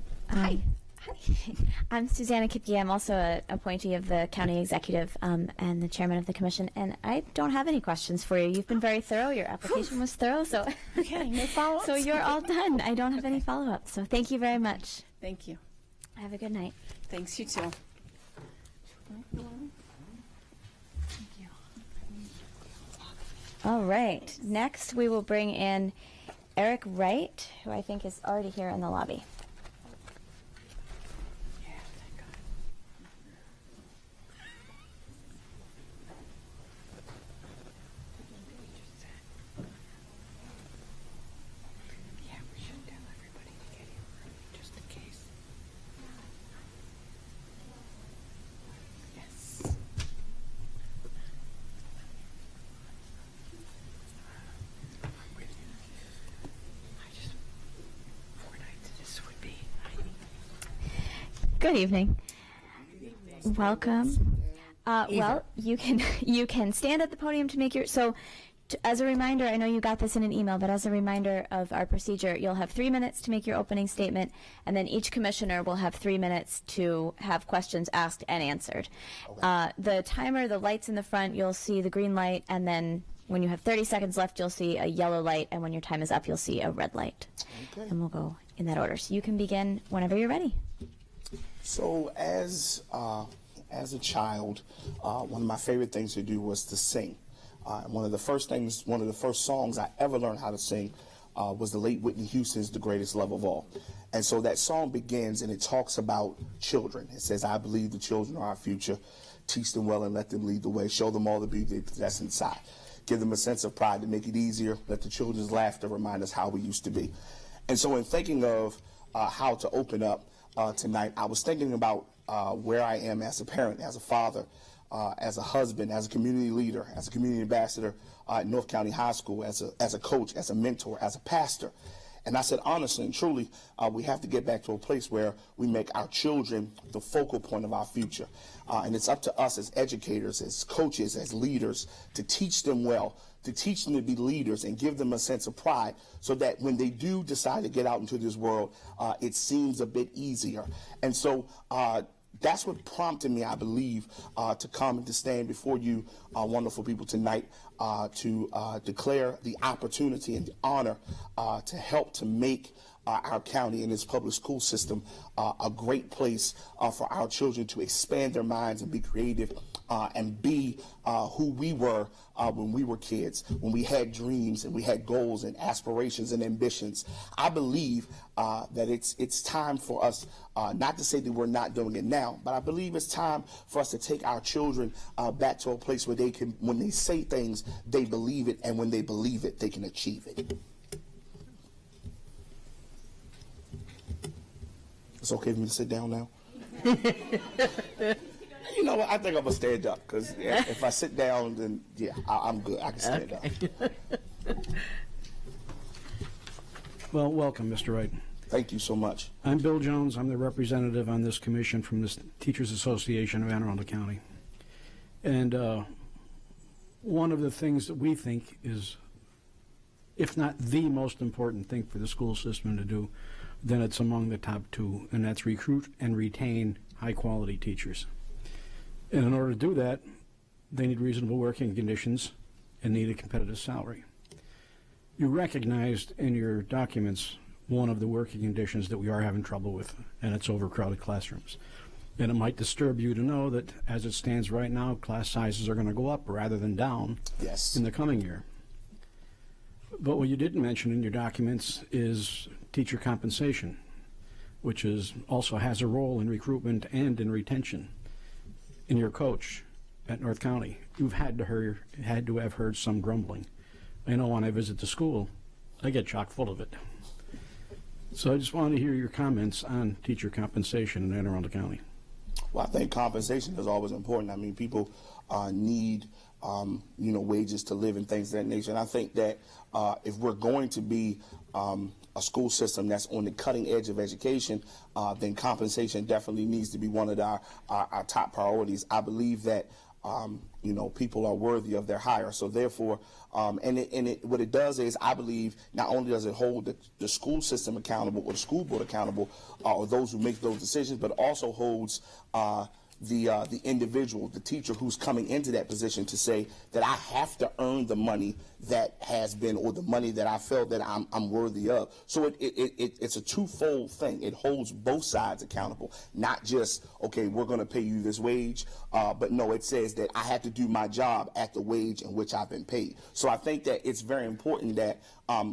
I'm Susanna Kipke. I'm also an appointee of the county executive and the chairman of the commission. And I don't have any questions for you. You've been very thorough. Your application was thorough. So okay, no follow-ups. So you're all done. I don't have any follow-ups. So thank you very much. Thank you. Have a good night. Thanks, you too. All right. Next, we will bring in Eric Wright, who I think is already here in the lobby. Good evening. Welcome. Well, you can stand at the podium to make your as a reminder, I know you got this in an email, but as a reminder of our procedure, you'll have 3 minutes to make your opening statement, and then each commissioner will have 3 minutes to have questions asked and answered. Okay. The timer, the lights in the front, you'll see the green light, and then when you have 30 seconds left, you'll see a yellow light, and when your time is up, you'll see a red light. Okay. And we'll go in that order. So you can begin whenever you're ready. So as a child, one of my favorite things to do was to sing. One of the first songs I ever learned how to sing was the late Whitney Houston's "The Greatest Love of All." And so that song begins, and it talks about children. It says, "I believe the children are our future. Teach them well and let them lead the way. Show them all the beauty they possess inside. Give them a sense of pride to make it easier. Let the children's laughter remind us how we used to be." And so in thinking of how to open up tonight, I was thinking about where I am as a parent, as a father, as a husband, as a community leader, as a community ambassador at North County High School, as a coach, as a mentor, as a pastor. And I said, honestly and truly, we have to get back to a place where we make our children the focal point of our future. And it's up to us as educators, as coaches, as leaders, to teach them well, to teach them to be leaders and give them a sense of pride so that when they do decide to get out into this world, it seems a bit easier. And so that's what prompted me, I believe, to come and to stand before you wonderful people tonight to declare the opportunity and the honor to help to make our county and its public school system a great place for our children to expand their minds and be creative and be who we were when we were kids, when we had dreams and we had goals and aspirations and ambitions. I believe that it's time for us, not to say that we're not doing it now, but I believe it's time for us to take our children back to a place where they can, when they say things, they believe it, and when they believe it, they can achieve it. It's okay for me to sit down now? You know what? I think I'm gonna stand up because if I sit down, then yeah, I'm good. I can stand up. Well, welcome, Mr. Wright. Thank you so much. I'm Bill Jones. I'm the representative on this commission from the Teachers Association of Anne Arundel County. And one of the things that we think is, if not the most important thing for the school system to do, then it's among the top two, and that's recruit and retain high-quality teachers. And in order to do that, they need reasonable working conditions and need a competitive salary. You recognized in your documents one of the working conditions that we are having trouble with, and it's overcrowded classrooms. And it might disturb you to know that as it stands right now, class sizes are going to go up rather than down in the coming year. But what you didn't mention in your documents is teacher compensation, which also has a role in recruitment and in retention. In your coach at North County, you've had to have heard some grumbling. I know when I visit the school, I get chock full of it. So I just wanted to hear your comments on teacher compensation in Anne Arundel County. Well, I think compensation is always important. I mean, people need, wages to live and things of that nature. And I think that if we're going to be a school system that's on the cutting edge of education, then compensation definitely needs to be one of our top priorities. I believe that people are worthy of their hire. So therefore, what it does is, I believe, not only does it hold the school system accountable or the school board accountable, or those who make those decisions, but also holds the individual, the teacher who's coming into that position to say that I have to earn the money that has been, or the money that I felt that I'm worthy of. So it's a twofold thing. It holds both sides accountable, not just, okay, we're going to pay you this wage, but no, it says that I have to do my job at the wage in which I've been paid. So I think that it's very important that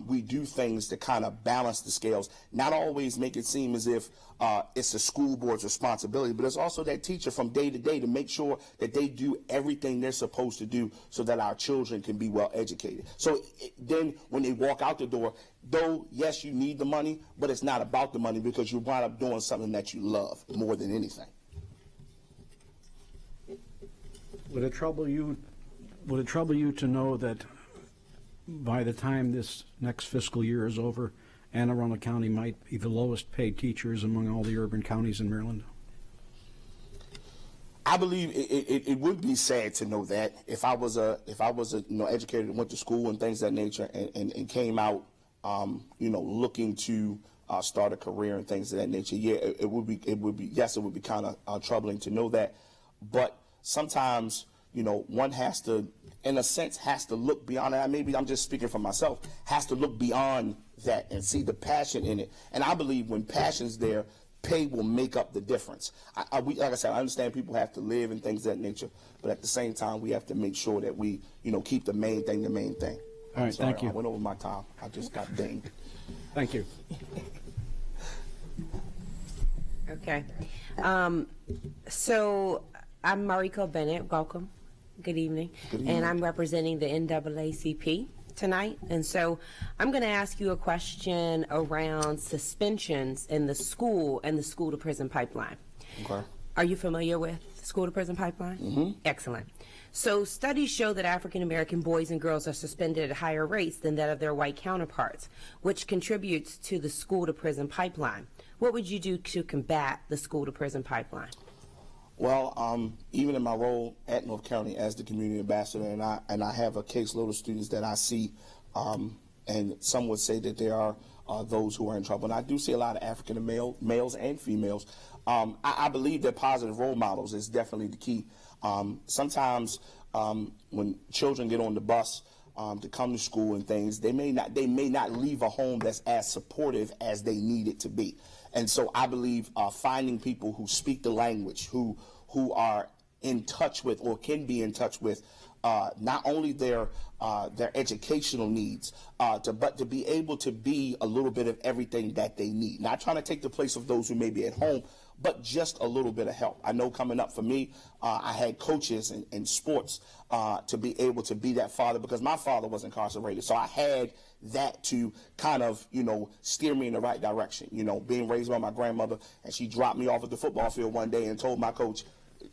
we do things to kind of balance the scales, not always make it seem as if it's the school board's responsibility, but it's also that teacher from day to day to make sure that they do everything they're supposed to do so that our children can be well educated. So then when they walk out the door, though, yes, you need the money, but it's not about the money, because you wind up doing something that you love more than anything. Would it trouble you to know that by the time this next fiscal year is over, Anne Arundel County might be the lowest paid teachers among all the urban counties in Maryland? I believe it would be sad to know that if I was a educator that went to school and things of that nature and came out looking to start a career and things of that nature. Yeah, it would be kind of troubling to know that, but sometimes one has to, in a sense, has to look beyond that. Maybe I'm just speaking for myself, has to look beyond that and see the passion in it. And I believe when passion's there, pay will make up the difference. Like I said, I understand people have to live and things of that nature, but at the same time, we have to make sure that we, keep the main thing the main thing. All right, thank you. I went over my time. I just got dinged. Thank you. Okay. So I'm Mariko Bennett. Welcome. Good evening. Good evening. And I'm representing the NAACP tonight. And so I'm going to ask you a question around suspensions in the school and the school to prison pipeline. Okay. Are you familiar with the school to prison pipeline? Mm-hmm. Excellent. So studies show that African American boys and girls are suspended at higher rates than that of their white counterparts, which contributes to the school to prison pipeline. What would you do to combat the school to prison pipeline? Well, even in my role at North County as the community ambassador, and I have a caseload of students that I see, and some would say that there are those who are in trouble. And I do see a lot of African males and females. I believe that positive role models is definitely the key. Sometimes when children get on the bus to come to school and things, they may not leave a home that's as supportive as they need it to be. And so I believe finding people who speak the language, who are in touch with or can be in touch with not only their educational needs, but to be able to be a little bit of everything that they need. Not trying to take the place of those who may be at home, but just a little bit of help. I know coming up for me, I had coaches in sports to be able to be that father, because my father was incarcerated. So I had that to kind of, steer me in the right direction. Being raised by my grandmother, and she dropped me off at the football field one day and told my coach,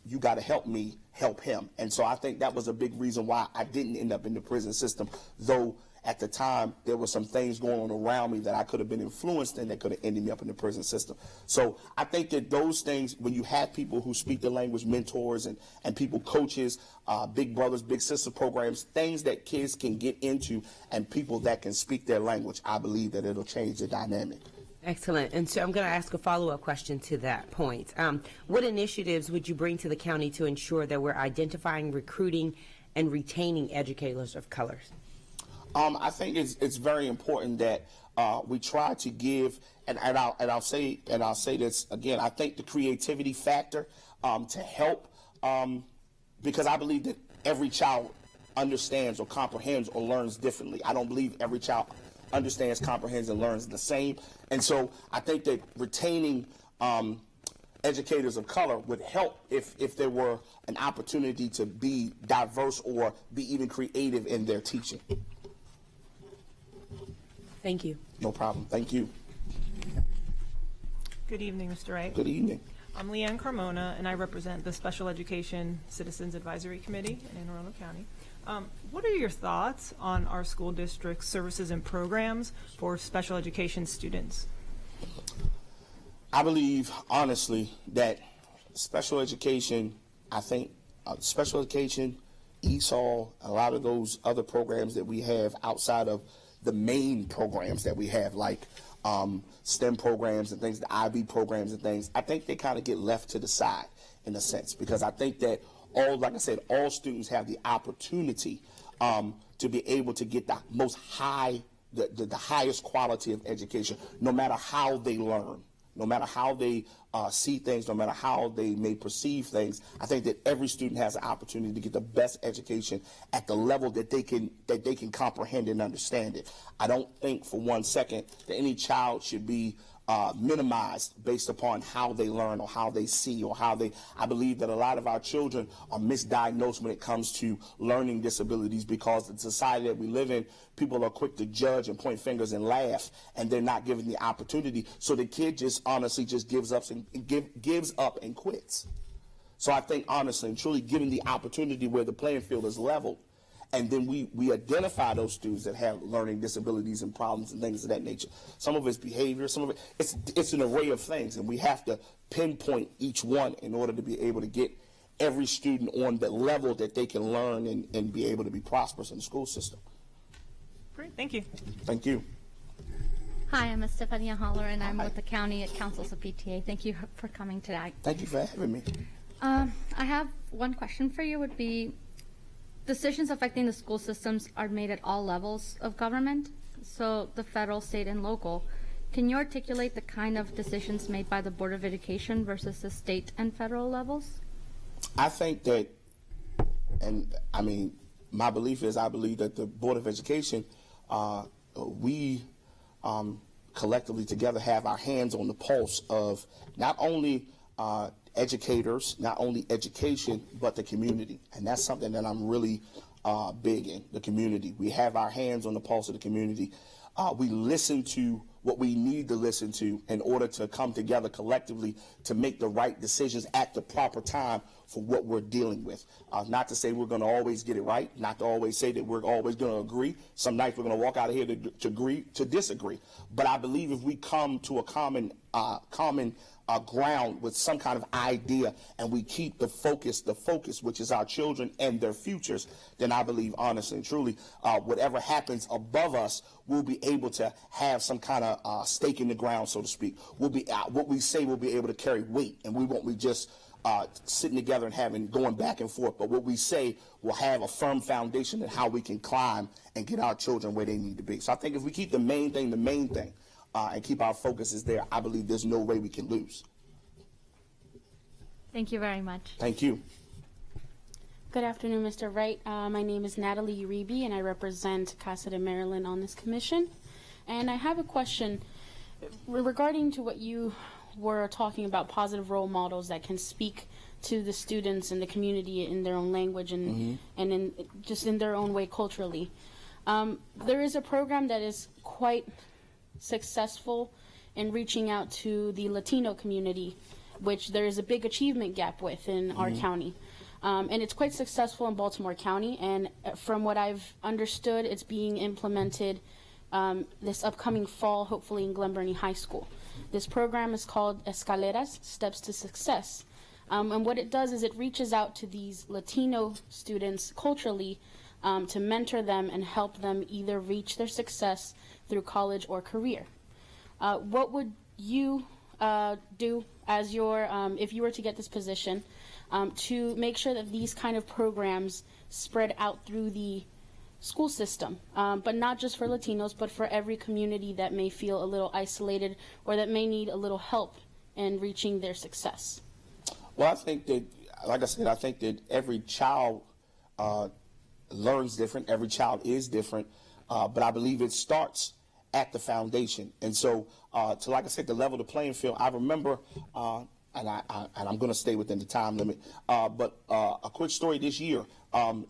you got to help me help him. And so I think that was a big reason why I didn't end up in the prison system, though at the time there were some things going on around me that I could have been influenced in that could have ended me up in the prison system. So I think that those things, when you have people who speak the language, mentors and people, coaches, big brothers, big sister programs, things that kids can get into, and people that can speak their language, I believe that it'll change the dynamic. Excellent. And so I'm going to ask a follow-up question to that point. What initiatives would you bring to the county to ensure that we're identifying, recruiting, and retaining educators of color? I think it's very important that we try to give, and I'll say this again. I think the creativity factor to help, because I believe that every child understands or comprehends or learns differently. I don't believe every child understands, comprehends, and learns the same. And so I think that retaining educators of color would help if there were an opportunity to be diverse or be even creative in their teaching. Thank you. No problem. Thank you. Good evening, Mr. Wright. Good evening. I'm Leanne Carmona, and I represent the Special Education Citizens Advisory Committee in Anne Arundel County. What are your thoughts on our school district's services and programs for special education students? I believe, honestly, that special education, special education, ESOL, a lot of those other programs that we have outside of the main programs that we have, like STEM programs and things, the IB programs and things, I think they kind of get left to the side in a sense, because I think that like I said, all students have the opportunity to be able to get the most the highest quality of education, no matter how they learn, no matter how they see things, no matter how they may perceive things. I think that every student has an opportunity to get the best education at the level that they can comprehend and understand it. I don't think for one second that any child should be minimized based upon how they learn or how they see or I believe that a lot of our children are misdiagnosed when it comes to learning disabilities, because the society that we live in, people are quick to judge and point fingers and laugh, and they're not given the opportunity. So the kid just honestly just gives up and quits. So I think honestly and truly giving the opportunity where the playing field is leveled, and then we identify those students that have learning disabilities and problems and things of that nature. Some of it's behavior, some of it's an array of things, and we have to pinpoint each one in order to be able to get every student on the level that they can learn and be able to be prosperous in the school system. Great, thank you. Thank you. Hi, I'm Estefania Holler, and I'm with the county at Councils of PTA. Thank you for coming today. Thank you for having me. I have one question for you. Would be, decisions affecting the school systems are made at all levels of government, so the federal, state, and local. Can you articulate the kind of decisions made by the Board of Education versus the state and federal levels? I think that, and I mean, my belief is I believe that the Board of Education, we collectively together have our hands on the pulse of not only educators, not only education, but the community. And that's something that I'm really big in, the community. We have our hands on the pulse of the community. We listen to what we need to listen to in order to come together collectively to make the right decisions at the proper time for what we're dealing with. Not to say we're going to always get it right, not to always say that we're always going to agree. Some nights we're going to walk out of here to agree, to disagree. But I believe if we come to a common ground with some kind of idea, and we keep the focus, which is our children and their futures, then I believe honestly and truly, whatever happens above us, we'll be able to have some kind of stake in the ground, so to speak. We'll be what we say will be able to carry weight, and we won't be just sitting together and going back and forth. But what we say will have a firm foundation in how we can climb and get our children where they need to be. So I think if we keep the main thing, and keep our focuses there, I believe there's no way we can lose. Thank you very much. Thank you. Good afternoon, Mr. Wright. My name is Natalie Uribe, and I represent Casa de Maryland on this commission. And I have a question regarding to what you were talking about, positive role models that can speak to the students and the community in their own language and in just in their own way culturally. There is a program that is quite successful in reaching out to the Latino community, which there is a big achievement gap with in our county. And it's quite successful in Baltimore County, and from what I've understood, it's being implemented this upcoming fall, hopefully in Glen Burnie High School. This program is called Escaleras, Steps to Success. And what it does is it reaches out to these Latino students culturally to mentor them and help them either reach their success through college or career. What would you do as your, if you were to get this position, to make sure that these kind of programs spread out through the school system, but not just for Latinos, but for every community that may feel a little isolated or that may need a little help in reaching their success? Well, I think that, like I said, I think that every child learns different. Every child is different, but I believe it starts at the foundation. And so, to, like I said, to level the playing field, I remember, and I'm going to stay within the time limit, but a quick story this year,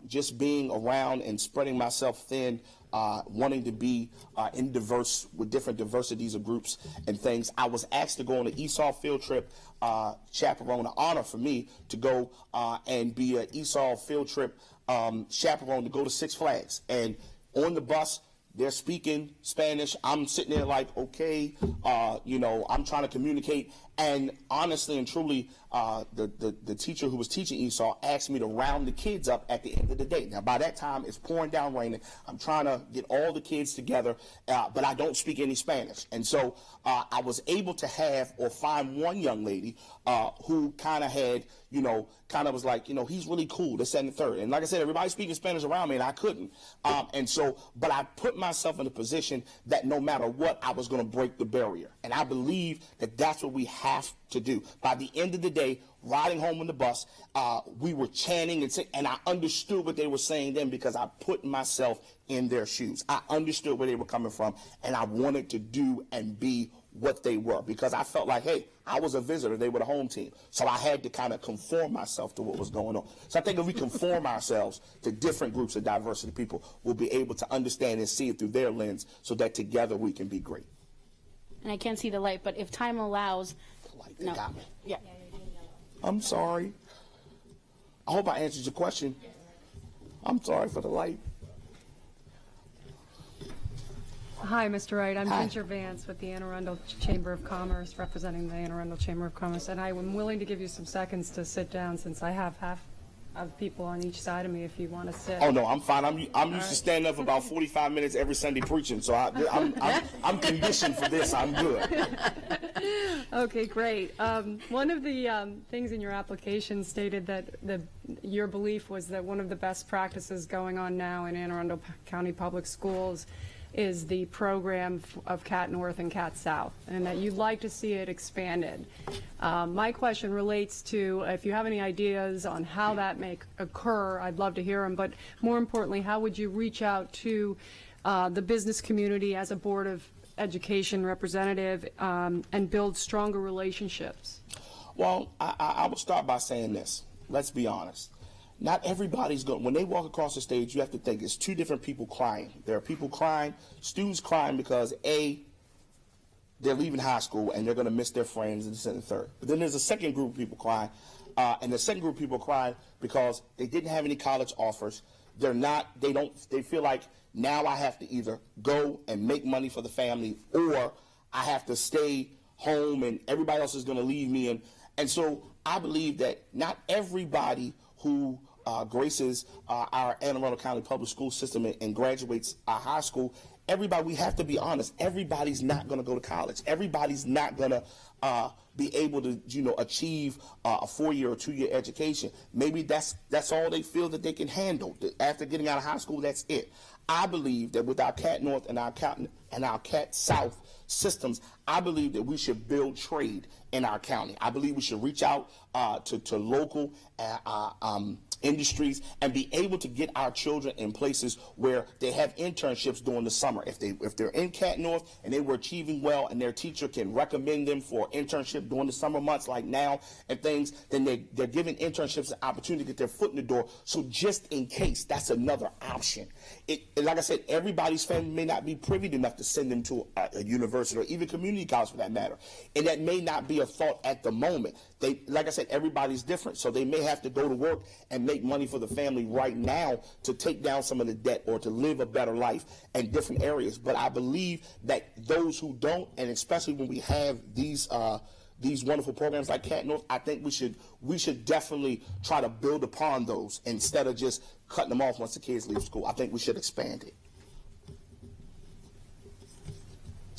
just being around and spreading myself thin, wanting to be with different diversities of groups and things. I was asked to go on an ESOL field trip, chaperone, an honor for me to go and be an ESOL field trip chaperone to go to Six Flags. And on the bus, they're speaking Spanish. I'm sitting there like, okay, I'm trying to communicate. And honestly and truly, the teacher who was teaching ESOL asked me to round the kids up at the end of the day. Now, by that time, it's pouring down raining. I'm trying to get all the kids together, but I don't speak any Spanish. And so I was able to find one young lady who kind of had, was like, he's really cool, this, and the third. And like I said, everybody's speaking Spanish around me, and I couldn't. But I put myself in a position that no matter what, I was going to break the barrier. And I believe that that's what we have to do. By the end of the day, riding home on the bus, we were chanting and I understood what they were saying then because I put myself in their shoes. I understood where they were coming from, and I wanted to do and be what they were because I felt like, hey, I was a visitor, they were the home team. So I had to kind of conform myself to what was going on. So I think if we conform ourselves to different groups of diversity people, we'll be able to understand and see it through their lens so that together we can be great. And I can't see the light, but if time allows, They got me. Yeah. I'm sorry. I hope I answered your question. I'm sorry for the light. Hi, Mr. Wright. I'm Hi. Ginger Vance with the Anne Arundel Chamber of Commerce, representing the Anne Arundel Chamber of Commerce, and I am willing to give you some seconds to sit down since I have half of people on each side of me if you want to sit. Oh no, I'm fine. I'm used to standing up for about 45 minutes every Sunday preaching, so I'm conditioned for this. I'm good. Okay, great. One of the things in your application stated that your belief was that one of the best practices going on now in Anne Arundel County Public Schools is the program of Cat North and Cat South, and that you'd like to see it expanded. My question relates to if you have any ideas on how that may occur, I'd love to hear them, but more importantly, how would you reach out to the business community as a Board of Education representative and build stronger relationships? Well, I will start by saying this. Let's be honest. Not everybody's going. When they walk across the stage, you have to think it's two different people crying. There are people crying, students crying because A, they're leaving high school and they're going to miss their friends and this and the third. But then there's a second group of people crying, and the second group of people crying because they didn't have any college offers. They feel like now I have to either go and make money for the family or I have to stay home and everybody else is going to leave me. And so I believe that not everybody who graces our Anne Arundel County Public School System and graduates our high school, everybody, we have to be honest, everybody's not going to go to college. Everybody's not going to be able to, achieve a 4-year or 2-year education. Maybe that's all they feel that they can handle. After getting out of high school, that's it. I believe that with our Cat North and our and our CAT South systems, I believe that we should build trade in our county. I believe we should reach out to local industries and be able to get our children in places where they have internships during the summer. If they're in CAT North and they were achieving well and their teacher can recommend them for internship during the summer months like now and things, then they're giving internships an opportunity to get their foot in the door. So just in case, that's another option. Like I said, everybody's family may not be privy enough to send them to a university or even community college for that matter. And that may not be a thought at the moment. Like I said, everybody's different. So they may have to go to work and make money for the family right now to take down some of the debt or to live a better life in different areas. But I believe that those who don't, and especially when we have these wonderful programs like CAT North, I think we should definitely try to build upon those instead of just cutting them off once the kids leave school. I think we should expand it.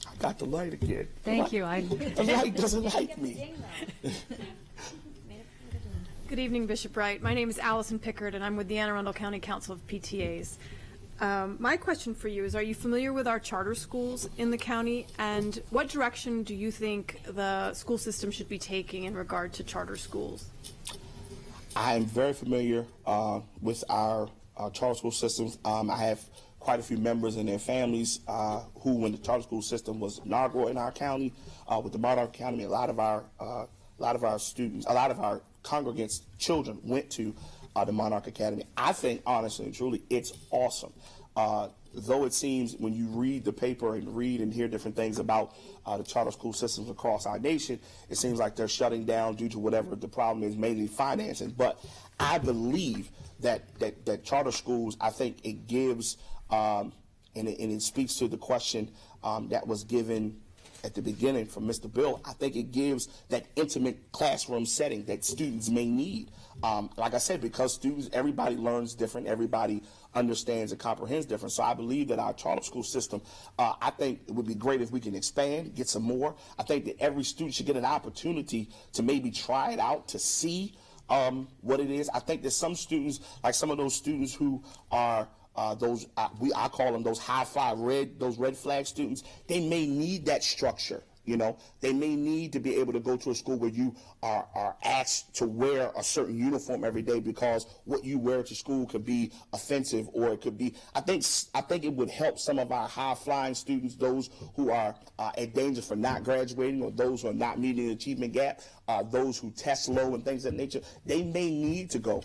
I got the light again. Thank you. The light doesn't like me. Good evening, Bishop Wright. My name is Allison Pickard, and I'm with the Anne Arundel County Council of PTAs. My question for you is, are you familiar with our charter schools in the county, and what direction do you think the school system should be taking in regard to charter schools? I am very familiar with our charter school systems. I have quite a few members and their families who, when the charter school system was inaugural in our county, with the Monarch Academy, a lot of our students, a lot of our congregants' children went to the Monarch Academy. I think, honestly and truly, it's awesome. Though it seems when you read the paper and read and hear different things about the charter school systems across our nation, it seems like they're shutting down due to whatever the problem is, mainly financing. But I believe that charter schools, I think it gives, and it speaks to the question that was given at the beginning from Mr. Bill. I think it gives that intimate classroom setting that students may need. Like I said, because students, everybody learns different, everybody understands and comprehends different. So I believe that our charter school system, I think it would be great if we can expand, get some more. I think that every student should get an opportunity to maybe try it out, to see what it is. I think that some students, like some of those students who are I call them those high-fly those red flag students, they may need that structure. You know, they may need to be able to go to a school where you are asked to wear a certain uniform every day because what you wear to school could be offensive, or it could be. I think it would help some of our high-flying students, those who are at danger for not graduating, or those who are not meeting the achievement gap, those who test low and things of that nature. They may need to go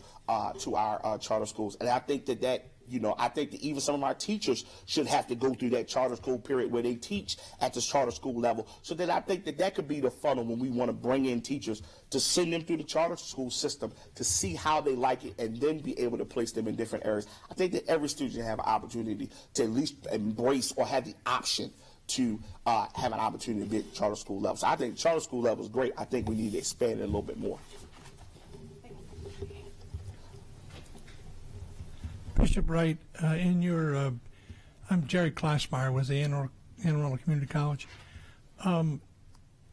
to our charter schools, and I think that. I think that even some of our teachers should have to go through that charter school period where they teach at the charter school level. So that I think that could be the funnel when we want to bring in teachers to send them through the charter school system to see how they like it and then be able to place them in different areas. I think that every student should have an opportunity to at least embrace or have the option to have an opportunity to be at charter school level. So I think charter school level is great. I think we need to expand it a little bit more. Bishop Wright, I'm Jerry Klassmeyer with the Anne Arundel Community College. In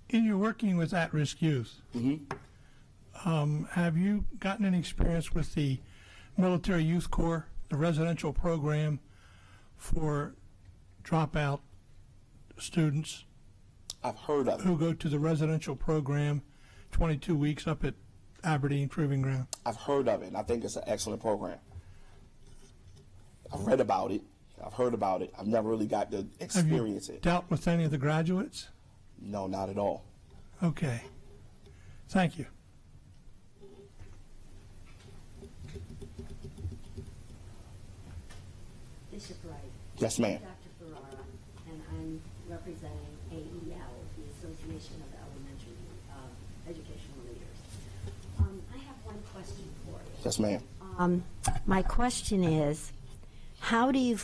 your working with at-risk youth, have you gotten any experience with the Military Youth Corps, the residential program for dropout students? I've heard of it. Who go to the residential program 22 weeks up at Aberdeen Proving Ground? I've heard of it, and I think it's an excellent program. I've read about it. I've heard about it. I've never really got to experience it. Dealt with any of the graduates? No, not at all. Okay. Thank you. Bishop Wright. Yes, ma'am. Dr. Ferrara, and I'm representing AEL, the Association of Elementary Educational Leaders. I have one question for you. Yes, ma'am. My question is, how do you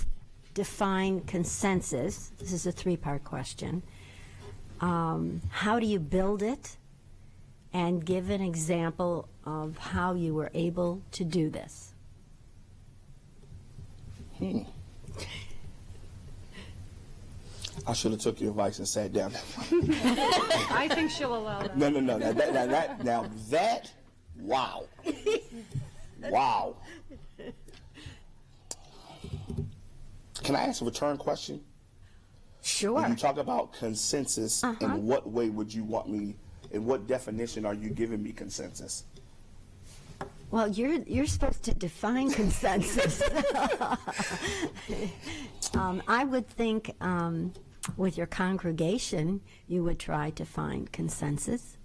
define consensus? This is a three-part question. How do you build it? And give an example of how you were able to do this. I should have took your advice and sat down. I think she'll allow that. No. Now that, wow. Wow. Can I ask a return question? Sure. When you talk about consensus, in what way would you want me, in what definition are you giving me consensus? Well, you're supposed to define consensus. I would think with your congregation, you would try to find consensus.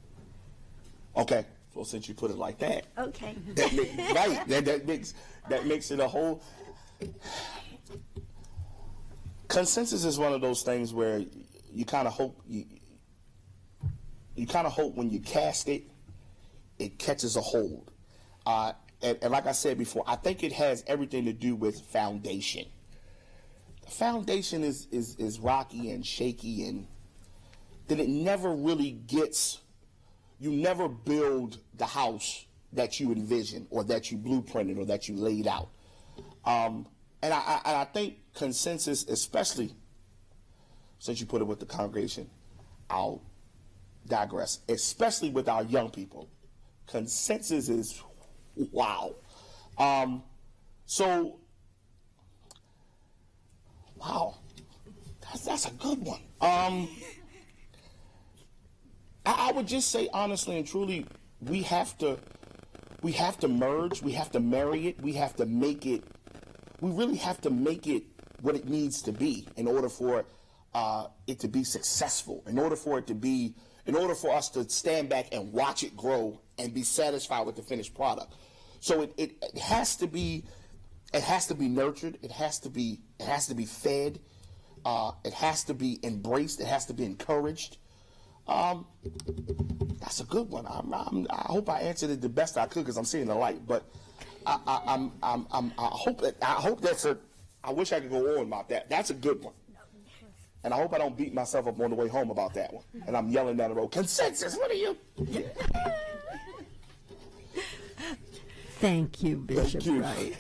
Okay. Well, since you put it like that. Okay. Right. That makes it a whole. Consensus is one of those things where you kind of hope you kind of hope when you cast it, it catches a hold. And like I said before, I think it has everything to do with foundation. The foundation is rocky and shaky, and then it never really gets. You never build the house that you envision, or that you blueprinted, or that you laid out. And I think consensus, especially since you put it with the congregation, I'll digress, especially with our young people. Consensus is wow. So, wow, that's a good one. I would just say honestly and truly, we have to merge, we have to marry it, we have to make it, we really have to make it what it needs to be in order for it to be successful, in order for us to stand back and watch it grow and be satisfied with the finished product. So it has to be nurtured, it has to be fed, it has to be embraced, it has to be encouraged. That's a good one. I hope I answered it the best I could because I'm seeing the light. But I hope that's a. I wish I could go on about that. That's a good one. And I hope I don't beat myself up on the way home about that one. And I'm yelling down the road, consensus. What are you? Thank you, Bishop Wright.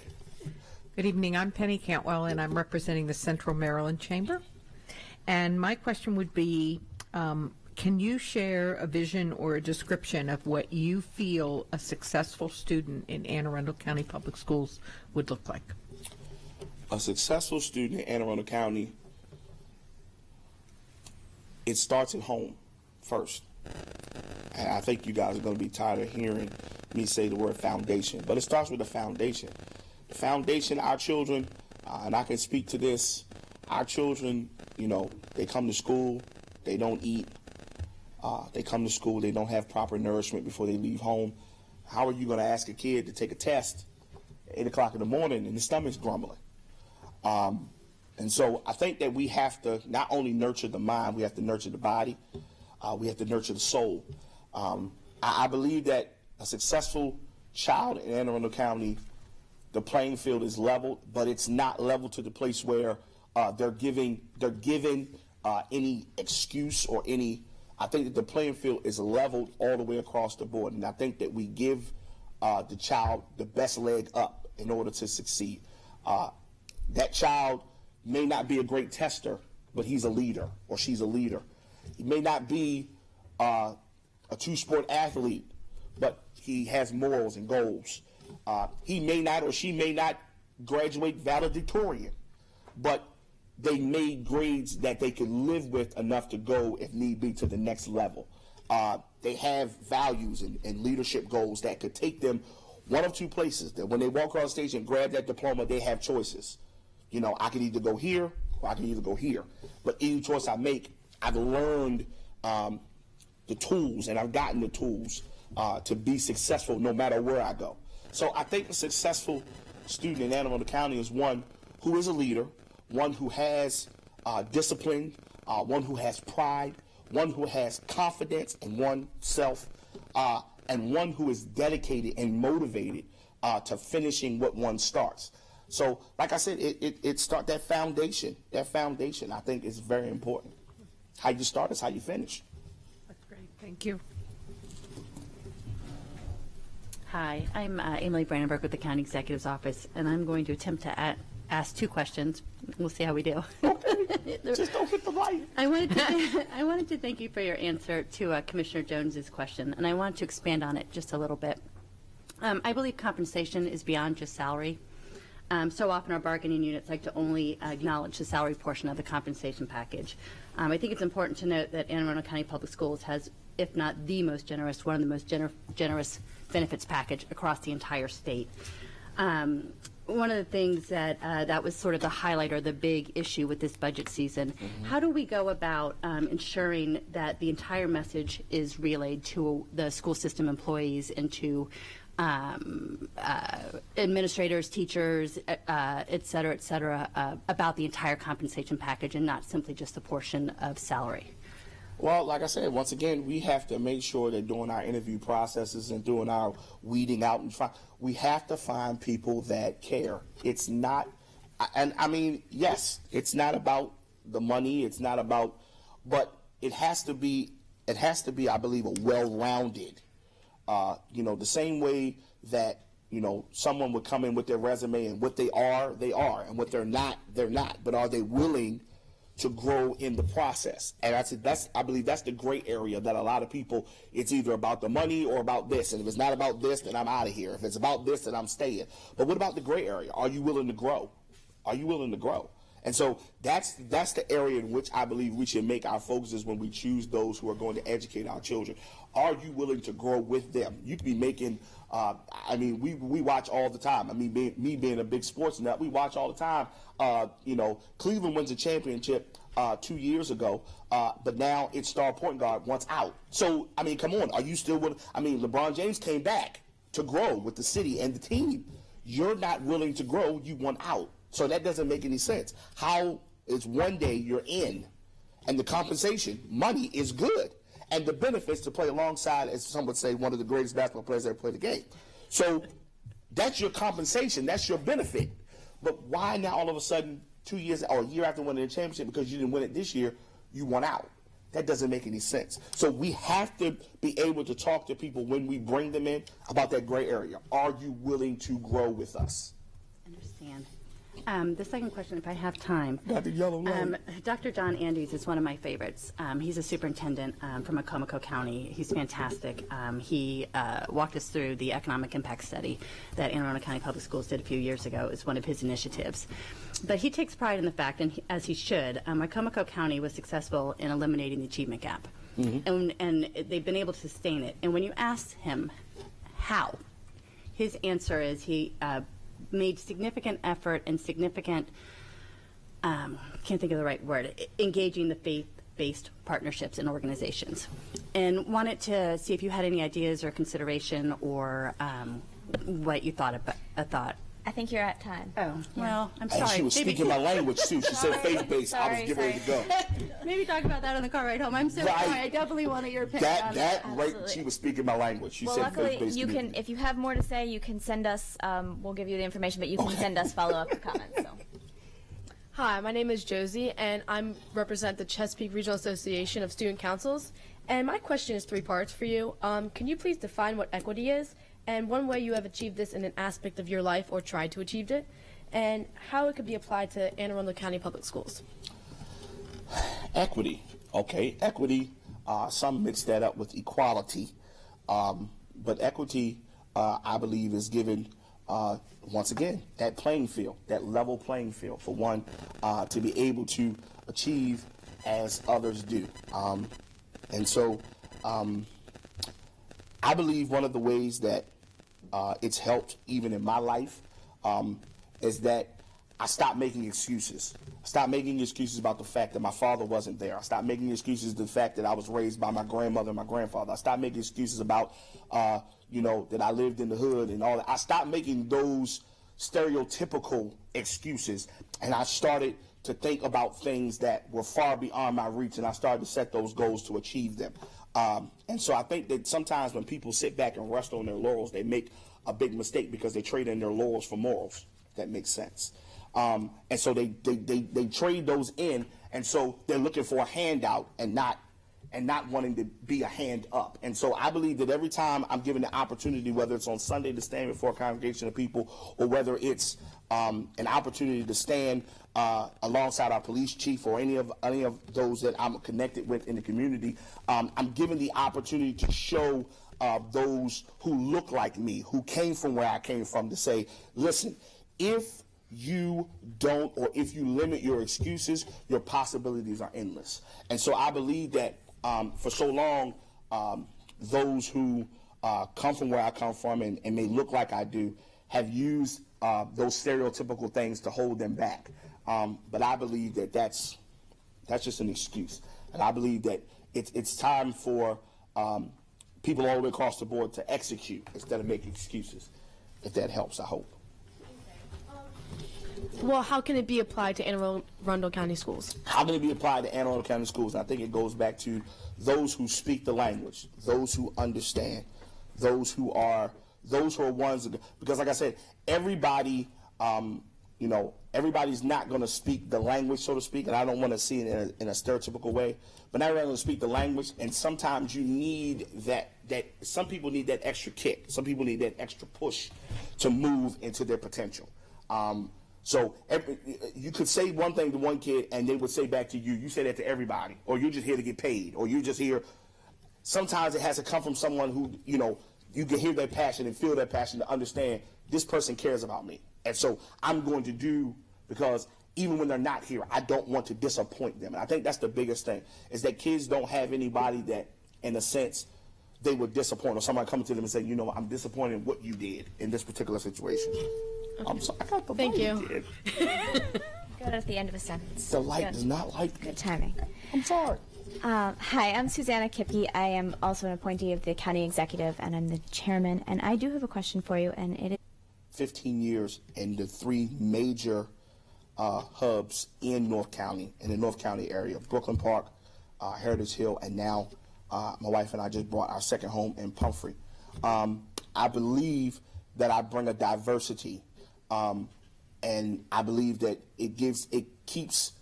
Good evening. I'm Penny Cantwell, and I'm representing the Central Maryland Chamber. And my question would be, can you share a vision or a description of what you feel a successful student in Anne Arundel County Public Schools would look like? A successful student in Anne Arundel County, it starts at home first. And I think you guys are going to be tired of hearing me say the word foundation, but it starts with the foundation. The foundation, our children, and I can speak to this, our children, they come to school, they don't eat. They come to school, they don't have proper nourishment before they leave home. How are you going to ask a kid to take a test at 8 o'clock in the morning and the stomach's grumbling? And so I think that we have to not only nurture the mind, we have to nurture the body, we have to nurture the soul. I believe that a successful child in Anne Arundel County, the playing field is leveled, but it's not leveled to the place where they're given any excuse or any. I think that the playing field is leveled all the way across the board, and I think that we give the child the best leg up in order to succeed. That child may not be a great tester, but he's a leader or she's a leader. He may not be a two-sport athlete, but he has morals and goals. He may not or she may not graduate valedictorian, but they made grades that they could live with enough to go, if need be, to the next level. They have values and leadership goals that could take them one of two places. That when they walk across the stage and grab that diploma, they have choices. I can either go here or I can either go here. But any choice I make, I've learned the tools, and I've gotten the tools to be successful no matter where I go. So I think a successful student in Anne Arundel County is one who is a leader, one who has discipline, one who has pride, one who has confidence in oneself, and one who is dedicated and motivated to finishing what one starts. So, like I said, it start that foundation. That foundation, I think, is very important. How you start is how you finish. That's great. Thank you. Hi, I'm Emily Brandenburg with the County Executive's Office, and I'm going to attempt to ask two questions. We'll see how we do. Just don't hit the light. I wanted to thank you for your answer to Commissioner Jones's question, and I wanted to expand on it just a little bit. I believe compensation is beyond just salary. So often our bargaining units like to only acknowledge the salary portion of the compensation package. I think it's important to note that Anne Arundel County Public Schools has, if not the most generous, one of the most generous benefits package across the entire state. One of the things that that was sort of the highlight or the big issue with this budget season. How do we go about ensuring that the entire message is relayed to the school system employees and to administrators, teachers, et cetera, about the entire compensation package and not simply just the portion of salary? Well, like I said, once again, we have to make sure that during our interview processes and doing our weeding out, we have to find people that care. It's not, and I mean, yes, it's not about the money. It's not about, but it has to be, I believe, a well-rounded, the same way that, someone would come in with their resume and what they are, and what they're not. But are they willing to grow in the process? And I believe that's the gray area that a lot of people, it's either about the money or about this. And if it's not about this, then I'm out of here. If it's about this, then I'm staying. But what about the gray area? Are you willing to grow? Are you willing to grow? And so that's the area in which I believe we should make our focuses when we choose those who are going to educate our children. Are you willing to grow with them? You could be making, we watch all the time. Me being a big sports nut, we watch all the time. Cleveland wins a championship 2 years ago, but now its star point guard wants out. So, come on. Are you still willing? LeBron James came back to grow with the city and the team. You're not willing to grow. You want out. So that doesn't make any sense. How is one day you're in, and the compensation, money is good, and the benefits to play alongside, as some would say, one of the greatest basketball players that ever played the game. So that's your compensation. That's your benefit. But why now all of a sudden, 2 years or a year after winning the championship, because you didn't win it this year, you want out? That doesn't make any sense. So we have to be able to talk to people when we bring them in about that gray area. Are you willing to grow with us? Understand. The second question, if I have time. Got the yellow light. Dr. John Andes is one of my favorites. He's a superintendent from Acomoco County. He's fantastic. He walked us through the economic impact study that Anne Arundel County Public Schools did a few years ago. It was one of his initiatives. But he takes pride in the fact, and as he should, Acomoco County was successful in eliminating the achievement gap. And they've been able to sustain it. And when you ask him how, his answer is he made significant effort and significant, can't think of the right word, engaging the faith-based partnerships and organizations. And wanted to see if you had any ideas or consideration or what you thought about. I think you're at time. Oh, well, I'm sorry. And she was speaking my language, too. She said faith-based. I was getting ready to go. Maybe talk about that on the car ride home. I'm so sorry. I definitely wanted your opinion on that. Right, she was speaking my language. She said luckily, faith-based. you can, if you have more to say, you can send us, we'll give you the information, but you can send us follow-up comments. So. Hi, my name is Josie, and I represent the Chesapeake Regional Association of Student Councils. And my question is 3 parts for you. Can you please define what equity is, and one way you have achieved this in an aspect of your life or tried to achieve it, and how it could be applied to Anne Arundel County Public Schools? Equity. Okay, equity, some mix that up with equality, but equity, I believe, is given, once again, that playing field, that level playing field for one to be able to achieve as others do. And so I believe one of the ways that it's helped even in my life is that I stopped making excuses. I stopped making excuses about the fact that my father wasn't there. I stopped making excuses the fact that I was raised by my grandmother and my grandfather. I stopped making excuses about, that I lived in the hood and all that. I stopped making those stereotypical excuses, and I started to think about things that were far beyond my reach, and I started to set those goals to achieve them. And so I think that sometimes when people sit back and rest on their laurels, they make a big mistake because they trade in their laurels for morals. That makes sense. And so they trade those in, and so they're looking for a handout and not wanting to be a hand up. And so I believe that every time I'm given the opportunity, whether it's on Sunday to stand before a congregation of people, or whether it's an opportunity to stand alongside our police chief or any of those that I'm connected with in the community, I'm given the opportunity to show those who look like me, who came from where I came from, to say, listen, if you don't, or if you limit your excuses, your possibilities are endless. And so I believe that for so long, those who come from where I come from and may look like I do have used those stereotypical things to hold them back. But I believe that that's just an excuse. And I believe that it's time for people all the way across the board to execute instead of make excuses. If that helps, I hope. Well, how can it be applied to Anne Arundel County schools? How can it be applied to Anne Arundel County schools? And I think it goes back to those who speak the language, those who understand, those who are ones, because like I said, everybody, everybody's not going to speak the language, so to speak, and I don't want to see it in a stereotypical way, but not everyone's going to speak the language, and sometimes you need that some people need that extra kick, some people need that extra push to move into their potential. So you could say one thing to one kid and they would say back to you, you say that to everybody, or you're just here to get paid, or you're just here. Sometimes it has to come from someone who, you can hear their passion and feel their passion to understand this person cares about me. And so I'm going to do, because even when they're not here, I don't want to disappoint them. And I think that's the biggest thing, is that kids don't have anybody that, in a sense, they would disappoint, or somebody coming to them and say, I'm disappointed in what you did in this particular situation. I'm sorry, I got the Thank light you. again. Got it at the end of a sentence. The light Good. does not like me. Good timing. I'm sorry. Hi, I'm Susanna Kippke. I am also an appointee of the county executive, and I'm the chairman. And I do have a question for you, and it is 15 years in the three major hubs in North County, in the North County area, Brooklyn Park, Heritage Hill, and now my wife and I just bought our second home in Pumphrey. I believe that I bring a diversity, and I believe that it keeps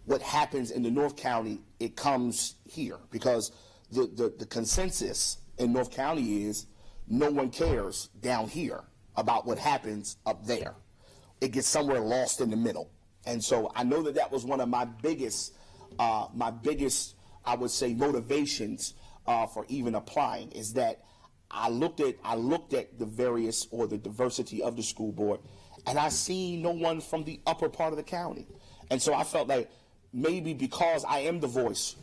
what happens in the North County, it comes here, because the consensus in North County is no one cares down here about what happens up there. It gets somewhere lost in the middle. And so I know that was one of my biggest, I would say, motivations for even applying, is that I looked at the various, or the diversity of the school board, and I see no one from the upper part of the county. And so I felt like maybe because I am the voice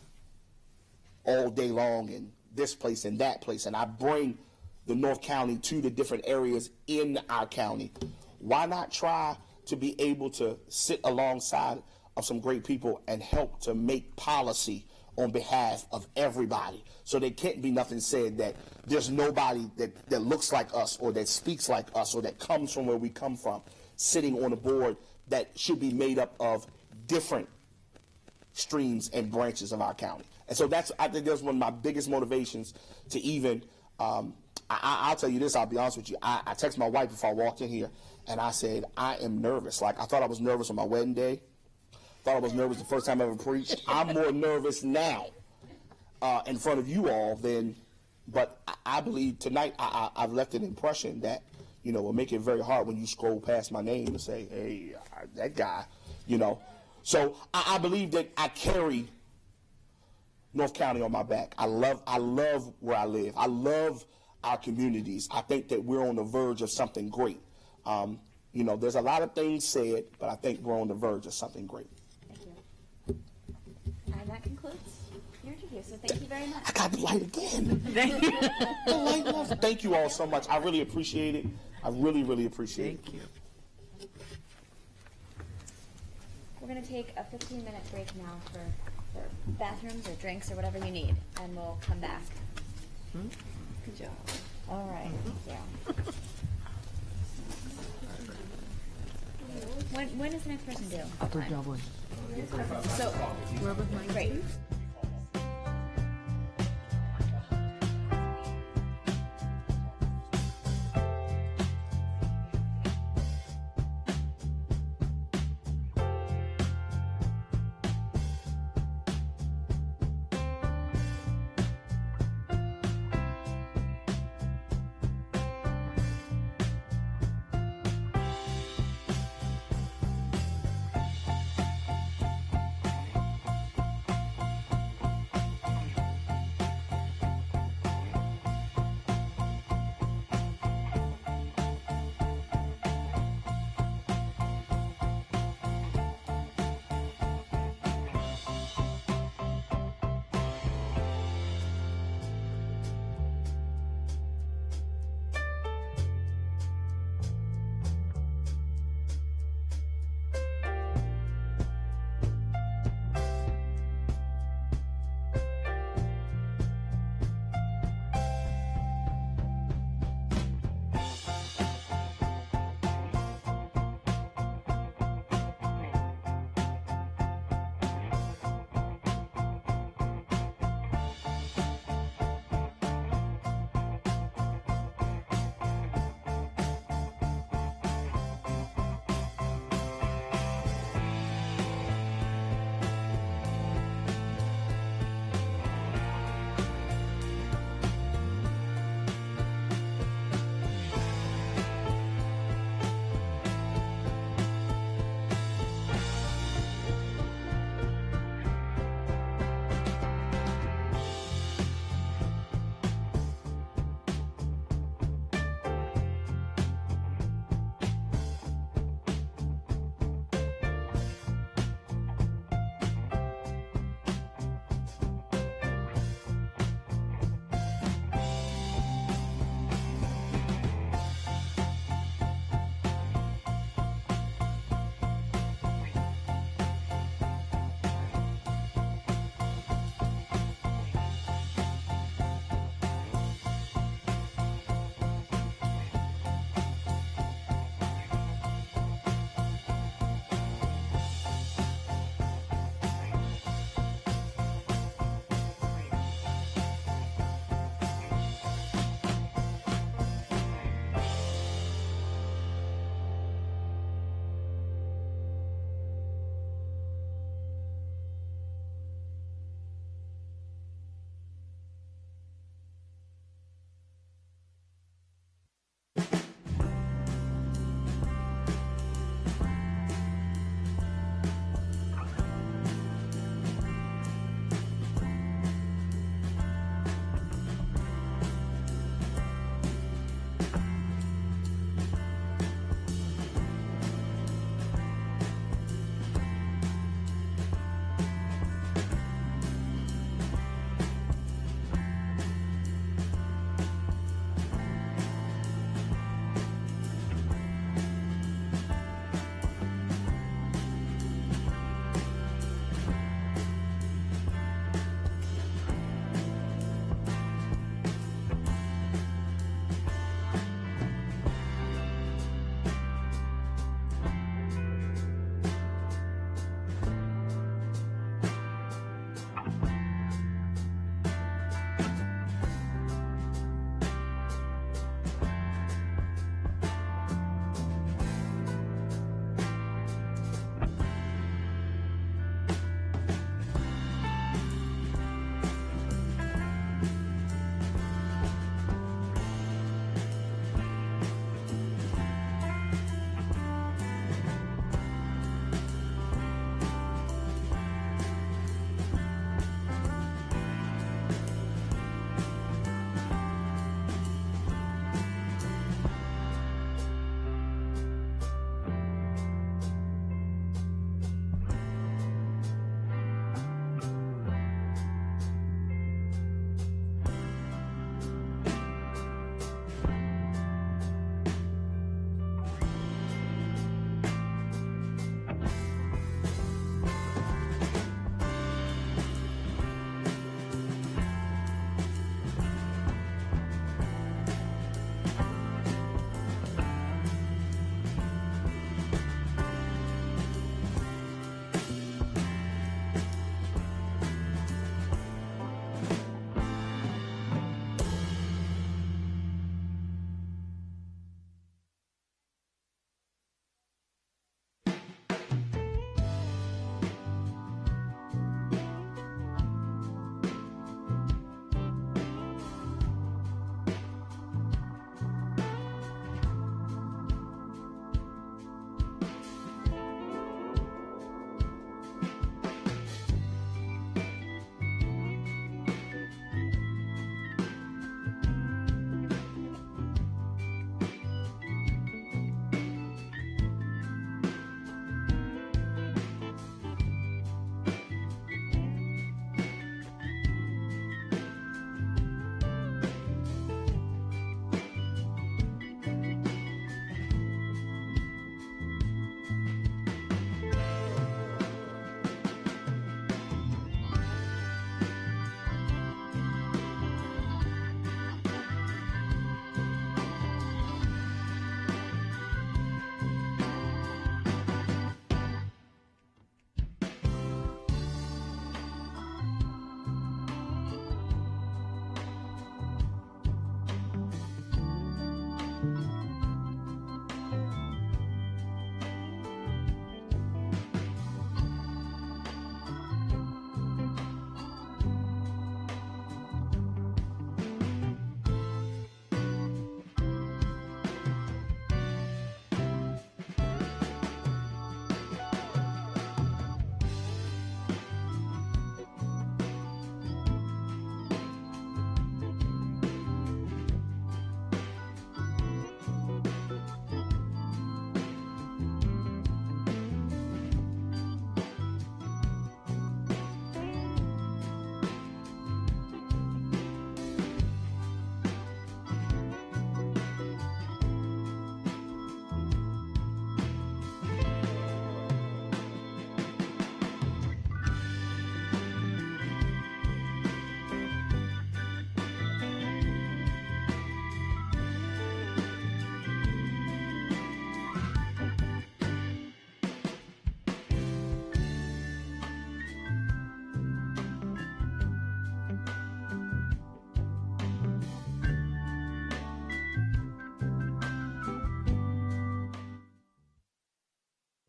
all day long in this place and that place, and I bring the North County to the different areas in our county, why not try to be able to sit alongside of some great people and help to make policy on behalf of everybody, so there can't be nothing said that there's nobody that looks like us, or that speaks like us, or that comes from where we come from, sitting on a board that should be made up of different streams and branches of our county. And so I think that's one of my biggest motivations to even, I'll tell you this, I'll be honest with you, I texted my wife before I walked in here, and I said, I am nervous. Like, I thought I was nervous on my wedding day. Thought I was nervous the first time I ever preached. I'm more nervous now in front of you all but I believe tonight I've left an impression that, will make it very hard when you scroll past my name and say, hey, that guy, So I believe that I carry North County on my back. I love where I live. I love our communities. I think that we're on the verge of something great. There's a lot of things said, but I think we're on the verge of something great. and that concludes your interview. So thank you very much. I got the light again. Thank you. The light was. Thank you all so much. I really appreciate it. I really, really appreciate it. Thank you. We're going to take a 15-minute break now for bathrooms or drinks or whatever you need, and we'll come back. Good job. All right. Thank you. When does the next person do? Upper Dublin. So, great.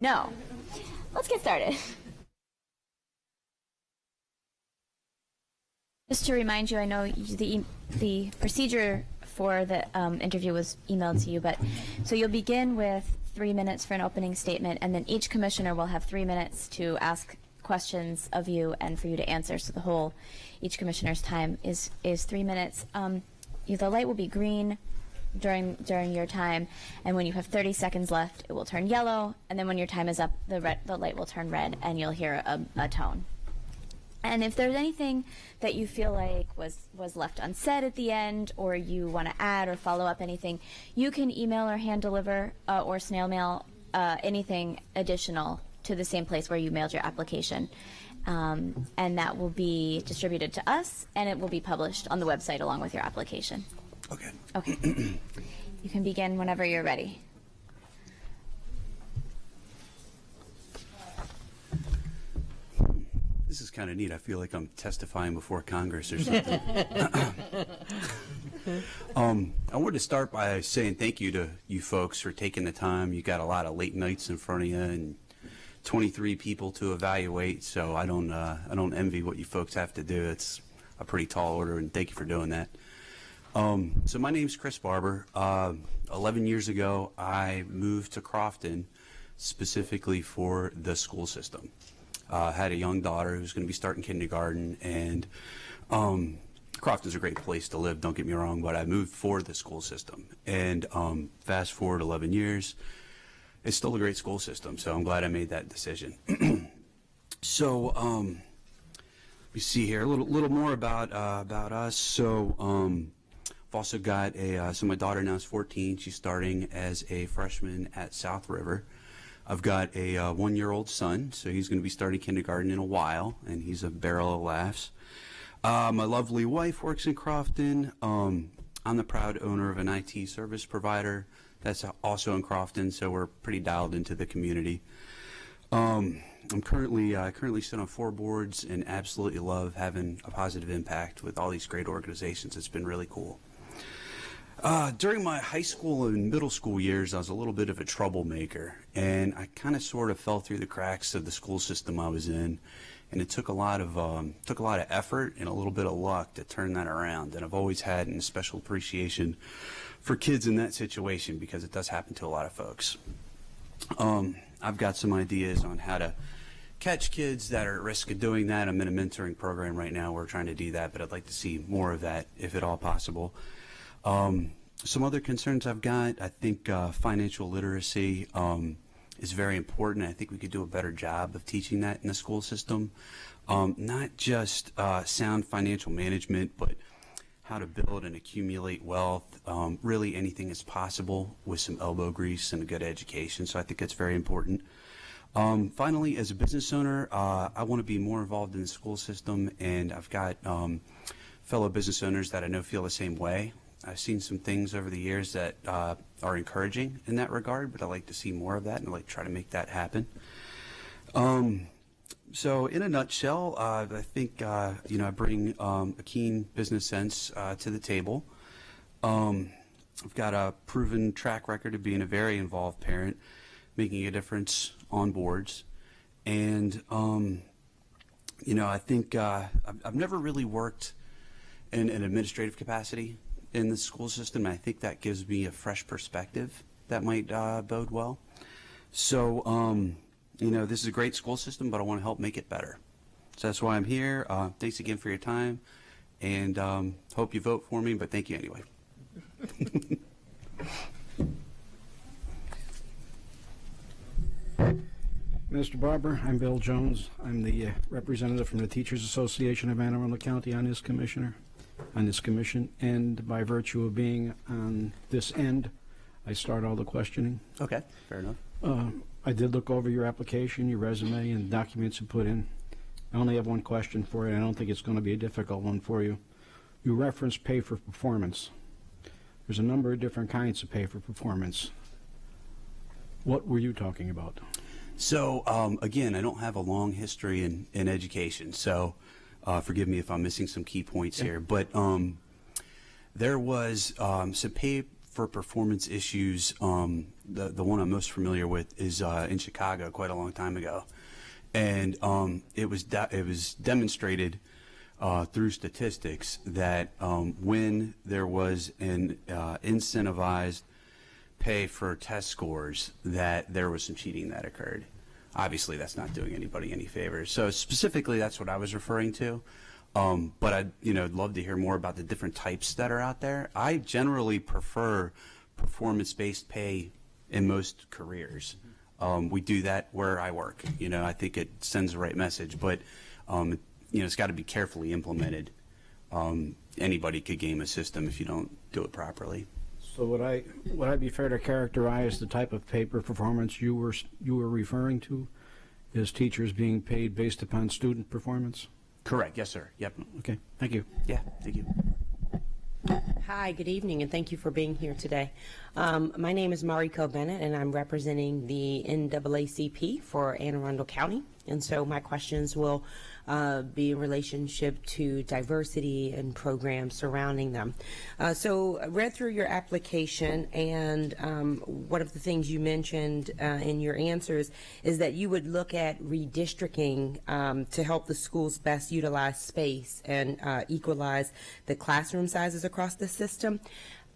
No. Let's get started. Just to remind you, I know the procedure for the interview was emailed to you, but so you'll begin with 3 minutes for an opening statement, and then each commissioner will have 3 minutes to ask questions of you and for you to answer. So each commissioner's time is 3 minutes. The light will be green during your time, and when you have 30 seconds left, it will turn yellow, and then when your time is up, the light will turn red, and you'll hear a tone. And if there's anything that you feel like was left unsaid at the end, or you want to add or follow up anything, you can email or hand deliver or snail mail anything additional to the same place where you mailed your application. And that will be distributed to us, and it will be published on the website along with your application. Okay. Okay. You can begin whenever you're ready. This is kind of neat. I feel like I'm testifying before Congress or something. I wanted to start by saying thank you to you folks for taking the time. You got a lot of late nights in front of you and 23 people to evaluate, so I don't envy what you folks have to do. It's a pretty tall order, and thank you for doing that. So my name's Chris Barber. 11 years ago, I moved to Crofton specifically for the school system. Had a young daughter who's going to be starting kindergarten, and Crofton's a great place to live, don't get me wrong, but I moved for the school system. And fast forward 11 years, it's still a great school system, so I'm glad I made that decision. So let me see here, a little more about us. So I've also got so my daughter now is 14. She's starting as a freshman at South River. I've got a 1-year-old son, so he's going to be starting kindergarten in a while, and he's a barrel of laughs. My lovely wife works in Crofton. I'm the proud owner of an IT service provider that's also in Crofton, so we're pretty dialed into the community. I'm currently sit on 4 boards and absolutely love having a positive impact with all these great organizations. It's been really cool. During my high school and middle school years, I was a little bit of a troublemaker, and I kind of sort of fell through the cracks of the school system I was in, and it took a lot of effort and a little bit of luck to turn that around. And I've always had a special appreciation for kids in that situation because it does happen to a lot of folks. I've got some ideas on how to catch kids that are at risk of doing that. I'm in a mentoring program right now. We're trying to do that, but I'd like to see more of that if at all possible. Some other concerns I've got, I think financial literacy is very important. I think we could do a better job of teaching that in the school system. Not just sound financial management, but how to build and accumulate wealth. Really anything is possible with some elbow grease and a good education, so I think that's very important. Finally, as a business owner, I want to be more involved in the school system, and I've got fellow business owners that I know feel the same way. I've seen some things over the years that are encouraging in that regard, but I'd like to see more of that, and I'd like to try to make that happen. So in a nutshell, I think I bring a keen business sense to the table. I've got a proven track record of being a very involved parent, making a difference on boards, and I think I've never really worked in an administrative capacity in the school system. I think that gives me a fresh perspective that might bode well. So, this is a great school system, but I want to help make it better. So that's why I'm here. Thanks again for your time, and hope you vote for me, but thank you anyway. Mr. Barber, I'm Bill Jones. I'm the representative from the Teachers Association of Anne Arundel County on this commission, and by virtue of being on this end, I start all the questioning. Okay, fair enough. I did look over your application, your resume, and documents you put in. I only have one question for you, and I don't think it's going to be a difficult one for you. You referenced pay for performance. There's a number of different kinds of pay for performance. What were you talking about? So, again, I don't have a long history in education, so forgive me if I'm missing some key points here. But there was some pay for performance issues, the one I'm most familiar with is in Chicago quite a long time ago. And it was demonstrated through statistics that when there was an incentivized pay for test scores, that there was some cheating that occurred. Obviously, that's not doing anybody any favors. So specifically, that's what I was referring to. But I'd love to hear more about the different types that are out there. I generally prefer performance-based pay in most careers. We do that where I work. I think it sends the right message, but it's got to be carefully implemented. Anybody could game a system if you don't do it properly. So would I be fair to characterize the type of pay for performance you were referring to as teachers being paid based upon student performance? Correct. Yes, sir. Yep. Okay. Thank you. Yeah. Thank you. Hi, good evening, and thank you for being here today. My name is Mariko Bennett, and I'm representing the NAACP for Anne Arundel County. And so my questions will be in relationship to diversity and programs surrounding them. So I read through your application, and one of the things you mentioned in your answers is that you would look at redistricting to help the schools best utilize space and equalize the classroom sizes across the system.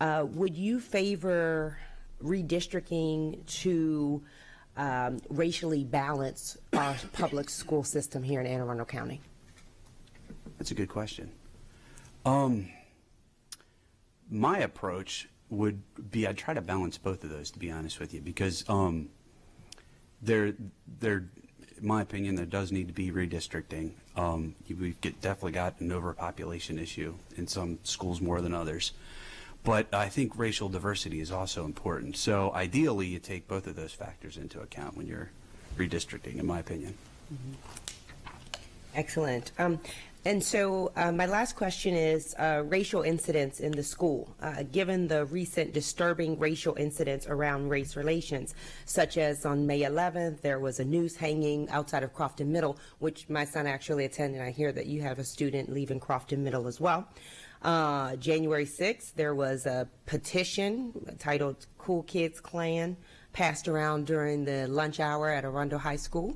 Would you favor redistricting to racially balance our public school system here in Anne Arundel County? That's a good question. My approach would be I'd try to balance both of those, to be honest with you, because in my opinion, there does need to be redistricting. We've definitely got an overpopulation issue in some schools more than others. But I think racial diversity is also important. So ideally, you take both of those factors into account when you're redistricting, in my opinion. Mm-hmm. Excellent. And so my last question is racial incidents in the school. Given the recent disturbing racial incidents around race relations, such as on May 11th, there was a noose hanging outside of Crofton Middle, which my son actually attended. I hear that you have a student leaving Crofton Middle as well. January 6th, there was a petition titled Cool Kids Klan passed around during the lunch hour at Arundel High School.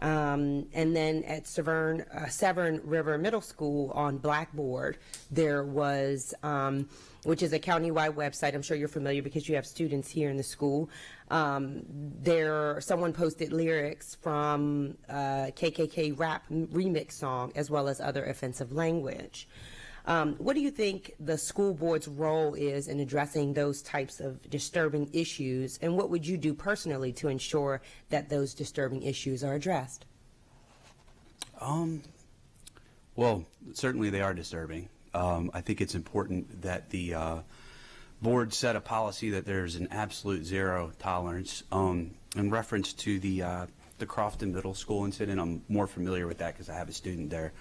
And then at Severn River Middle School on Blackboard, there was, which is a countywide website. I'm sure you're familiar because you have students here in the school. Someone posted lyrics from KKK rap remix song as well as other offensive language. What do you think the school board's role is in addressing those types of disturbing issues, and what would you do personally to ensure that those disturbing issues are addressed? Well, certainly they are disturbing. I think it's important that the board set a policy that there's an absolute zero tolerance. In reference to the Crofton Middle School incident, I'm more familiar with that because I have a student there.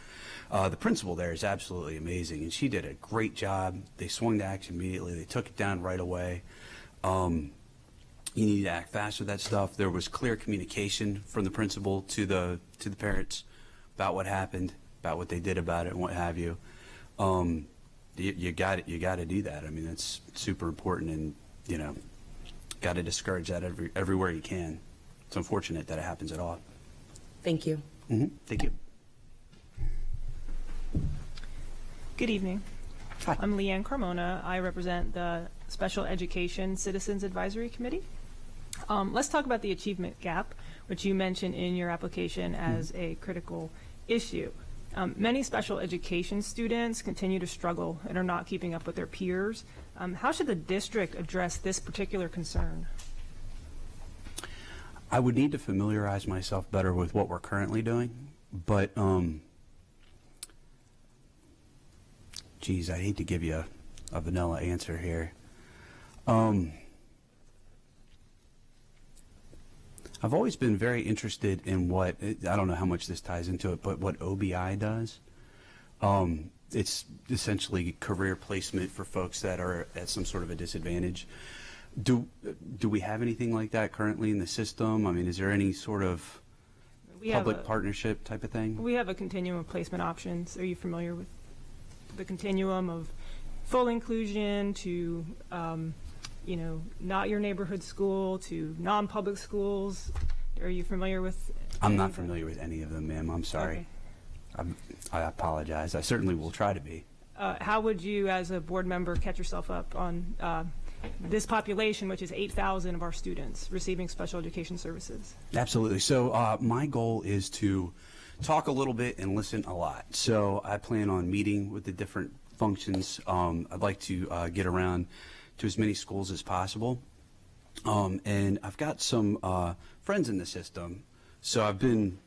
The principal there is absolutely amazing, and she did a great job. They swung to action immediately. They took it down right away. You need to act fast with that stuff. There was clear communication from the principal to the parents about what happened, about what they did about it, and what have you. You got to do that. I mean, that's super important, and got to discourage that everywhere you can. It's unfortunate that it happens at all. Thank you. Mm-hmm. Thank you. Good evening. Hi. I'm Leanne Carmona. I represent the Special Education Citizens Advisory Committee. Let's talk about the achievement gap, which you mentioned in your application as a critical issue. Many special education students continue to struggle and are not keeping up with their peers. How should the district address this particular concern? I would need to familiarize myself better with what we're currently doing, but geez, I hate to give you a vanilla answer here. I've always been very interested in what, I don't know how much this ties into it, but what OBI does. It's essentially career placement for folks that are at some sort of a disadvantage. Do we have anything like that currently in the system? I mean, is there any sort of public partnership type of thing? We have a continuum of placement options. Are you familiar with the continuum of full inclusion to not your neighborhood school to non-public schools? Are you familiar with? I'm not familiar with any of them, ma'am. I'm sorry. Okay. I apologize. I certainly will try to be. How would you, as a board member, catch yourself up on this population, which is 8,000 of our students receiving special education services? Absolutely. So my goal is to talk a little bit and listen a lot. So I plan on meeting with the different functions. I'd like to get around to as many schools as possible. And I've got some friends in the system. So I've been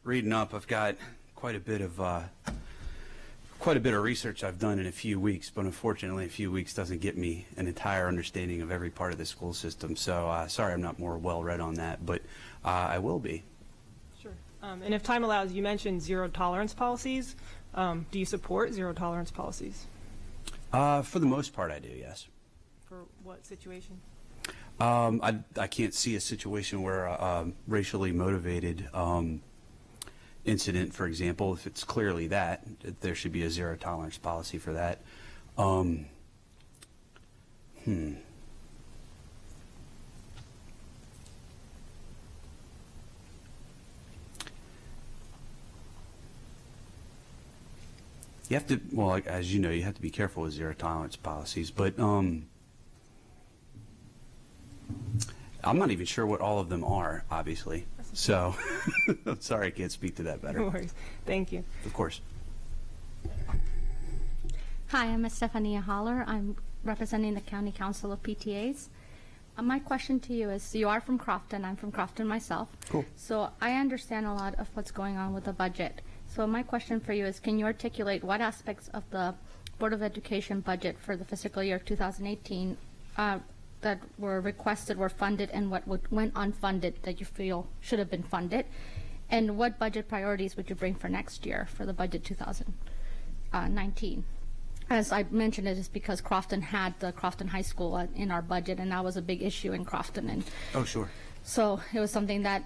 reading up. I've got quite a bit of research I've done in a few weeks, but unfortunately a few weeks doesn't get me an entire understanding of every part of the school system. So sorry I'm not more well read on that, but I will be. Sure. And if time allows, you mentioned zero tolerance policies. Do you support zero tolerance policies? For the most part I do, yes. For what situation? I can't see a situation where a racially motivated incident, for example, if it's clearly that, there should be a zero tolerance policy for that. You have to, well, as you know, you have to be careful with zero tolerance policies, but I'm not even sure what all of them are, obviously. So I'm sorry I can't speak to that better. No worries. Thank you. Of course. Hi, I'm Estefania Holler. I'm representing the County Council of PTAs. My question to you is, you are from Crofton. I'm from Crofton myself. Cool. So I understand a lot of what's going on with the budget. So my question for you is, can you articulate what aspects of the Board of Education budget for the fiscal year 2018 that were requested were funded, and what went unfunded that you feel should have been funded? And what budget priorities would you bring for next year for the budget 2019? As I mentioned, it is because Crofton had the Crofton High School in our budget, and that was a big issue in Crofton. And oh, sure. so it was something that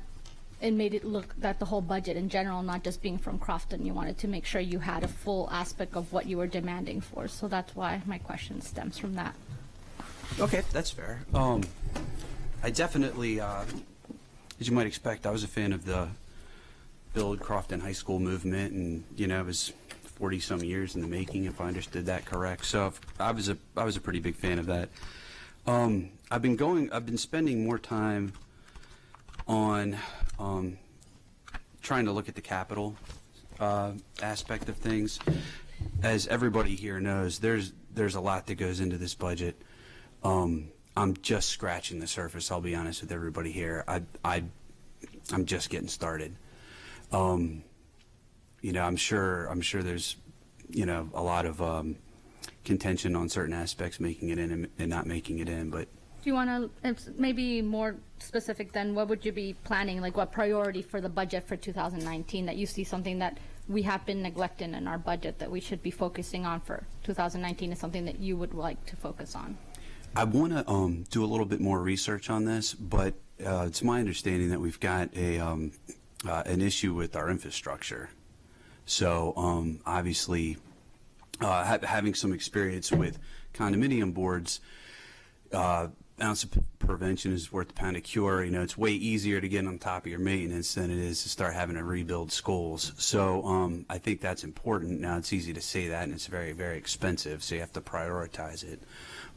it made it look that the whole budget in general, not just being from Crofton, you wanted to make sure you had a full aspect of what you were demanding for. So that's why my question stems from that. Okay, that's fair. I definitely, as you might expect, I was a fan of the Build Crofton High School movement, and it was 40-some years in the making, if I understood that correct. So I was a pretty big fan of that. I've been spending more time on trying to look at the capital aspect of things. As everybody here knows, there's a lot that goes into this budget. I'm just scratching the surface, I'll be honest with everybody here. I'm just getting started. I'm sure there's, a lot of contention on certain aspects, making it in and not making it in, but. Do you want to maybe more specific then, what would you be planning, like what priority for the budget for 2019 that you see something that we have been neglecting in our budget that we should be focusing on for 2019 is something that you would like to focus on? I want to do a little bit more research on this, but it's my understanding that we've got an issue with our infrastructure. So obviously, having some experience with condominium boards, ounce of prevention is worth a pound of cure. It's way easier to get on top of your maintenance than it is to start having to rebuild schools. So I think that's important. Now, it's easy to say that, and it's very, very expensive, so you have to prioritize it.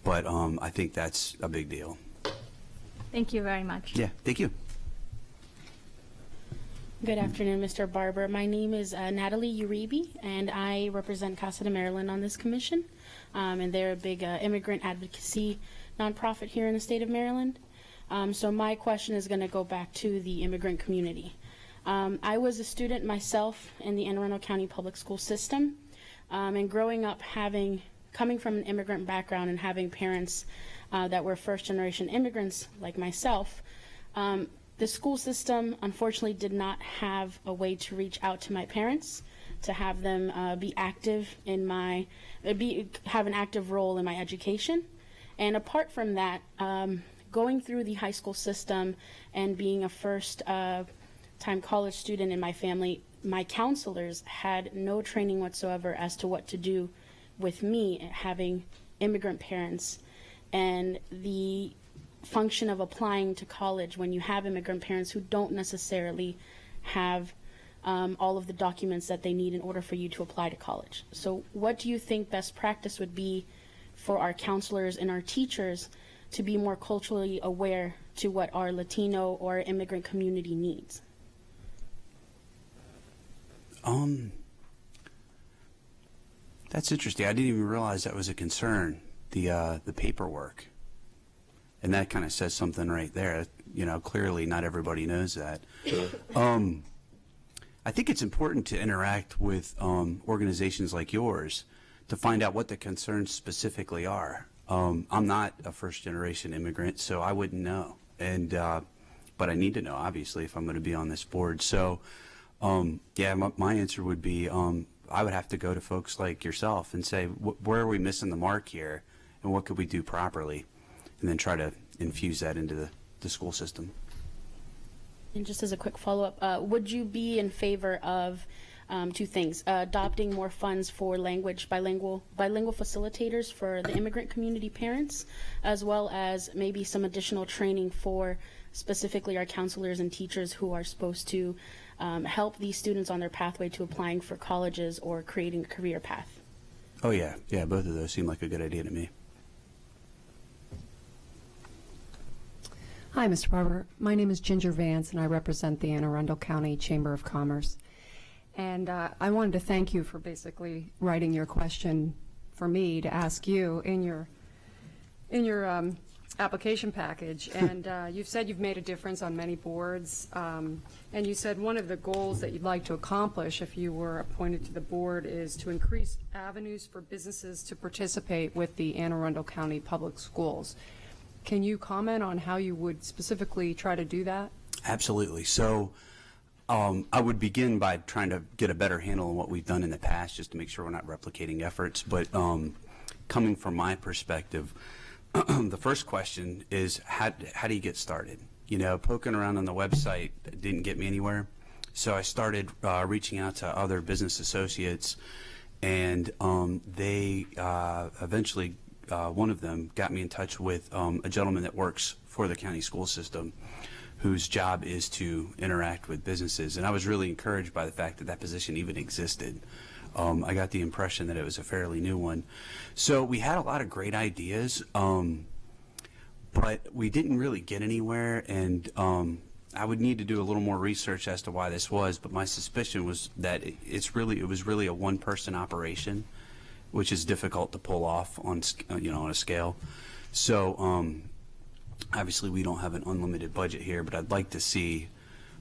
But I think that's a big deal. Thank you very much. Yeah, thank you. Good afternoon, Mr. Barber. My name is Natalie Uribe, and I represent Casa de Maryland on this commission. And they're a big immigrant advocacy nonprofit here in the state of Maryland. So my question is going to go back to the immigrant community. I was a student myself in the Anne Arundel County public school system, and growing up coming from an immigrant background and having parents that were first-generation immigrants like myself, the school system unfortunately did not have a way to reach out to my parents to have them be active in have an active role in my education. And apart from that, going through the high school system and being a first-time college student in my family, my counselors had no training whatsoever as to what to do with me having immigrant parents. and the function of applying to college when you have immigrant parents who don't necessarily have all of the documents that they need in order for you to apply to college. So what do you think best practice would be for our counselors and our teachers to be more culturally aware to what our Latino or immigrant community needs? That's interesting. I didn't even realize that was a concern, the paperwork. And that kind of says something right there. You know, clearly not everybody knows that. I think it's important to interact with organizations like yours to find out what the concerns specifically are. I'm not a first-generation immigrant, so I wouldn't know. And but I need to know, obviously, if I'm going to be on this board. So, yeah, my answer would be I would have to go to folks like yourself and say, where are we missing the mark here, and what could we do properly, and then try to infuse that into the school system. And just as a quick follow-up, would you be in favor of two things: adopting more funds for bilingual facilitators for the immigrant community parents, as well as maybe some additional training for specifically our counselors and teachers who are supposed to help these students on their pathway to applying for colleges or creating a career path? Oh yeah, both of those seem like a good idea to me. Hi, Mr. Barber. My name is Ginger Vance, and I represent the Anne Arundel County Chamber of Commerce. And I wanted to thank you for basically writing your question for me to ask you in your application package. And you've said you've made a difference on many boards. And you said one of the goals that you'd like to accomplish if you were appointed to the board is to increase avenues for businesses to participate with the Anne Arundel County Public Schools. Can you comment on how you would specifically try to do that? Absolutely. So I would begin by trying to get a better handle on what we've done in the past, just to make sure we're not replicating efforts. But coming from my perspective, the first question is how do you get started? You know, poking around on the website didn't get me anywhere. So I started reaching out to other business associates, and they eventually one of them got me in touch with a gentleman that works for the county school system, whose job is to interact with businesses. And I was really encouraged by the fact that that position even existed. I got the impression that it was a fairly new one. So we had a lot of great ideas, but we didn't really get anywhere. And I would need to do a little more research as to why this was. But my suspicion was that it was really a one-person operation, which is difficult to pull off on on a scale. So obviously we don't have an unlimited budget here, but I'd like to see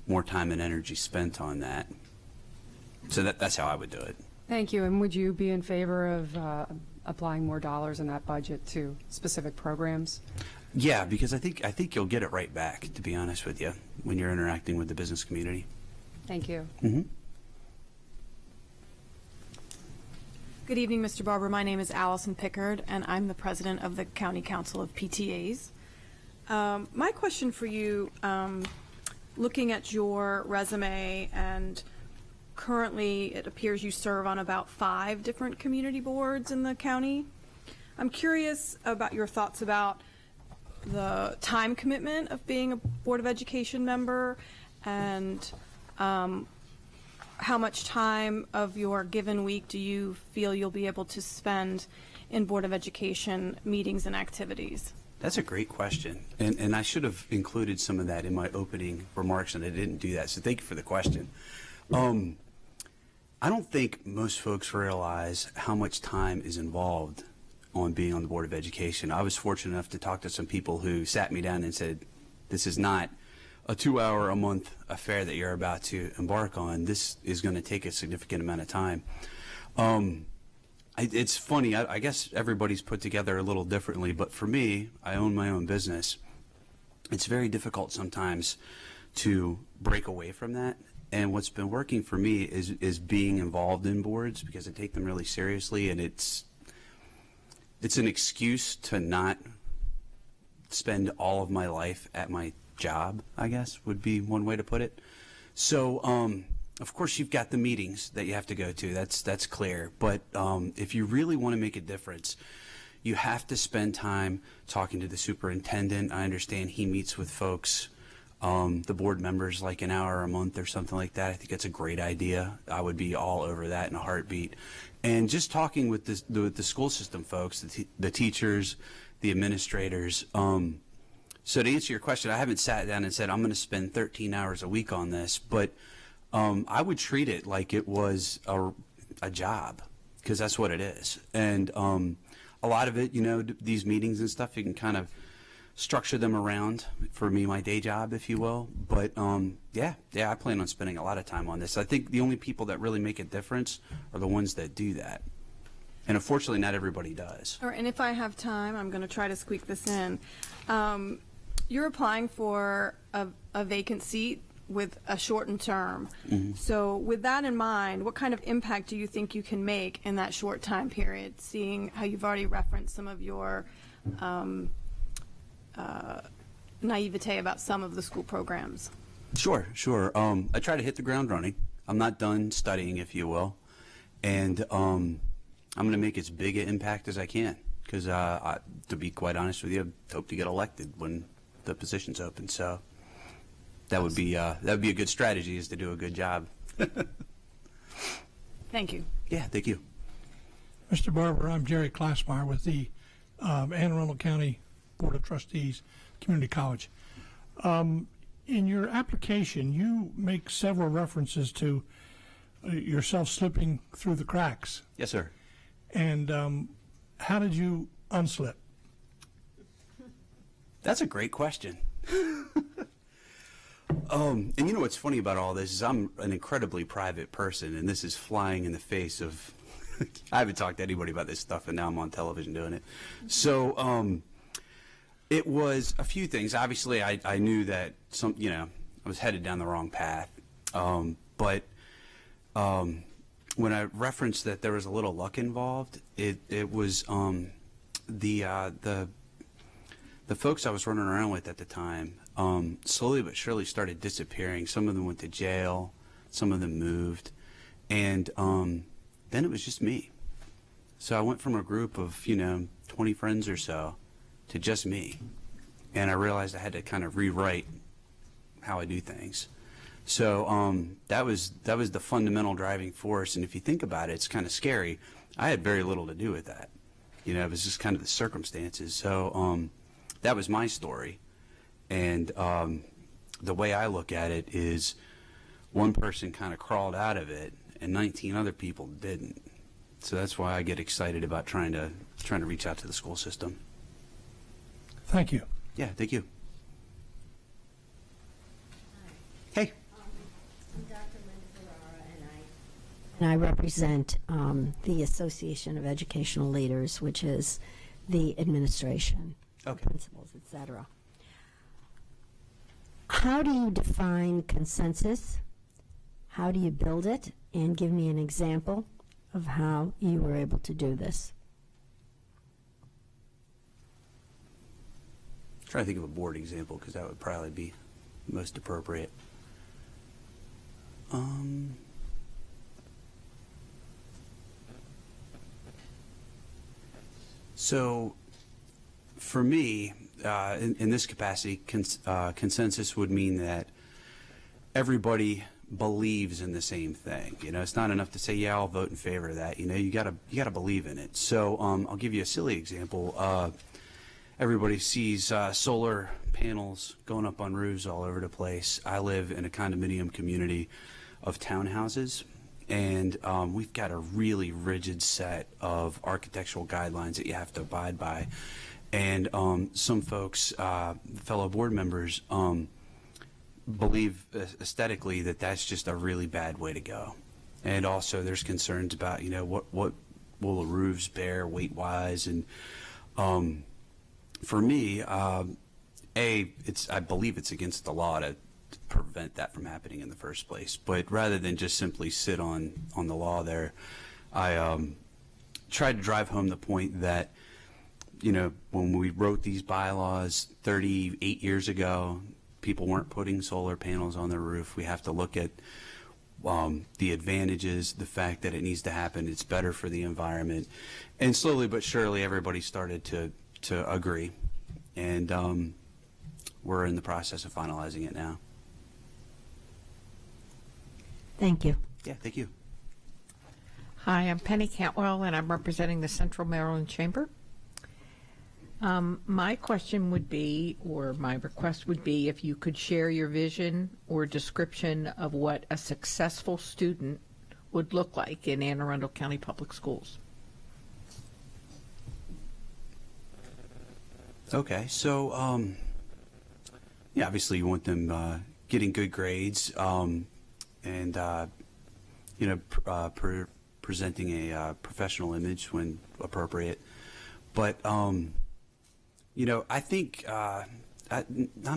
more time and energy spent on that. So that's how I would do it. Thank you. And would you be in favor of applying more dollars in that budget to specific programs? Yeah, because I think you'll get it right back, to be honest with you, when you're interacting with the business community. Thank you. Mm-hmm. Good evening, Mr. Barber. My name is Allison Pickard, and I'm the president of the County Council of PTAs. My question for you, looking at your resume, and currently it appears you serve on about 5 different community boards in the county. I'm curious about your thoughts about the time commitment of being a Board of Education member, and how much time of your given week do you feel you'll be able to spend in Board of Education meetings and activities? That's a great question, and I should have included some of that in my opening remarks, and I didn't do that, so thank you for the question. I don't think most folks realize how much time is involved on being on the Board of Education. I was fortunate enough to talk to some people who sat me down and said, this is not a 2-hour-a-month affair that you're about to embark on. This is going to take a significant amount of time. It's funny, I guess everybody's put together a little differently, but for me, I own my own business. It's very difficult sometimes to break away from that. And what's been working for me is being involved in boards, because I take them really seriously, and it's an excuse to not spend all of my life at my job, I guess, would be one way to put it. So, of course, you've got the meetings that you have to go to. That's clear. But if you really want to make a difference, you have to spend time talking to the superintendent. I understand he meets with folks, the board members, like an hour a month or something like that. I think that's a great idea. I would be all over that in a heartbeat. And just talking with the school system folks, the teachers, the administrators. So to answer your question, I haven't sat down and said, I'm going to spend 13 hours a week on this, but I would treat it like it was a job, because that's what it is. And a lot of it, you know, these meetings and stuff, you can kind of structure them around, for me, my day job, if you will. But yeah, I plan on spending a lot of time on this. I think the only people that really make a difference are the ones that do that. And unfortunately, not everybody does. All right, and if I have time, I'm going to try to squeak this in. You're applying for a vacant seat with a shortened term. Mm-hmm. So with that in mind, what kind of impact do you think you can make in that short time period, seeing how you've already referenced some of your naivete about some of the school programs? Sure. I try to hit the ground running. I'm not done studying, if you will. And I'm going to make as big an impact as I can, because to be quite honest with you, I hope to get elected when the position's open. So that would be a good strategy, is to do a good job. Thank you. Yeah, thank you. Mr. Barber, I'm Jerry Klassmeyer with the Anne Arundel County Board of Trustees, Community College. In your application, you make several references to yourself slipping through the cracks. Yes, sir. And how did you unslip? That's a great question. And you know what's funny about all this is I'm an incredibly private person, and this is flying in the face of I haven't talked to anybody about this stuff, and now I'm on television doing it. So it was a few things. Obviously, I knew that I was headed down the wrong path. But when I referenced that there was a little luck involved, it was the folks I was running around with at the time slowly but surely started disappearing. Some of them went to jail, some of them moved, and then it was just me. So I went from a group of 20 friends or so to just me, and I realized I had to kind of rewrite how I do things. So that was the fundamental driving force. And if you think about it, it's kind of scary. I had very little to do with that. It was just kind of the circumstances. So that was my story. And the way I look at it is one person kind of crawled out of it and 19 other people didn't. So that's why I get excited about trying to reach out to the school system. Thank you. Yeah, thank you. Hey. I'm Dr. Linda Ferrara, and I represent the Association of Educational Leaders, which is the administration, principals, etc. How do you define consensus? How do you build it? And give me an example of how you were able to do this. Try to think of a board example, because that would probably be most appropriate. So for me, in this capacity, consensus would mean that everybody believes in the same thing. It's not enough to say, yeah, I'll vote in favor of that. You gotta believe in it. So I'll give you a silly example. Everybody sees solar panels going up on roofs all over the place. I live in a condominium community of townhouses, and we've got a really rigid set of architectural guidelines that you have to abide by. And some folks, fellow board members, believe aesthetically that that's just a really bad way to go. And also there's concerns about, what will the roofs bear weight-wise. And for me, I believe it's against the law to prevent that from happening in the first place. But rather than just simply sit on the law there, I tried to drive home the point that, when we wrote these bylaws 38 years ago, people weren't putting solar panels on their roof. We have to look at the advantages, the fact that it needs to happen, it's better for the environment. And slowly but surely, everybody started to agree. And we're in the process of finalizing it now. Thank you. Yeah, thank you. Hi, I'm Penny Cantwell, and I'm representing the Central Maryland Chamber. My question would be, or my request would be, if you could share your vision or description of what a successful student would look like in Anne Arundel County Public Schools. Okay, so yeah, obviously you want them getting good grades, and you know, presenting a professional image when appropriate. But you know, I think not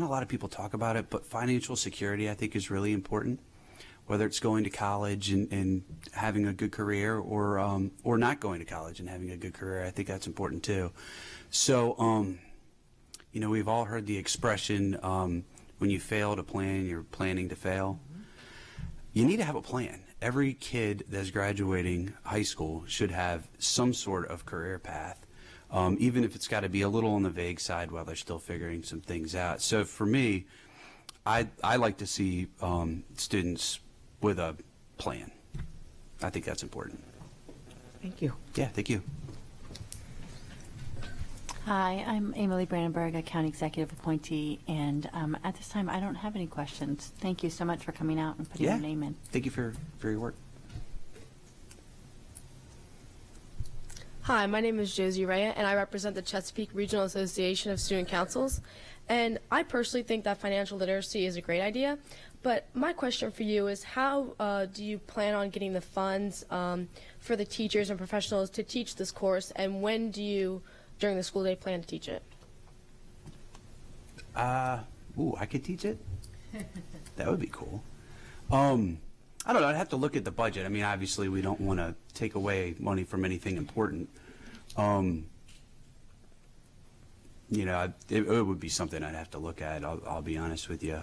a lot of people talk about it, but financial security I think is really important. Whether it's going to college and having a good career, or not going to college and having a good career, I think that's important too. So you know, we've all heard the expression, when you fail to plan, you're planning to fail. You need to have a plan. Every kid that's graduating high school should have some sort of career path, even if it's got to be a little on the vague side while they're still figuring some things out. So for me, I like to see students with a plan. I think that's important. Thank you. Yeah, thank you. Hi, I'm Emily Brandenburg, a county executive appointee, and at this time I don't have any questions. Thank you so much for coming out and putting your name in. Thank you for your work. Hi, my name is Josie Rhea, and I represent the Chesapeake Regional Association of Student Councils. And I personally think that financial literacy is a great idea, but my question for you is how do you plan on getting the funds for the teachers and professionals to teach this course, and when do you, during the school day, plan to teach it? Ooh, I could teach it? That would be cool. I don't know. I'd have to look at the budget. I mean, obviously, we don't want to take away money from anything important. You know, it would be something I'd have to look at. I'll be honest with you.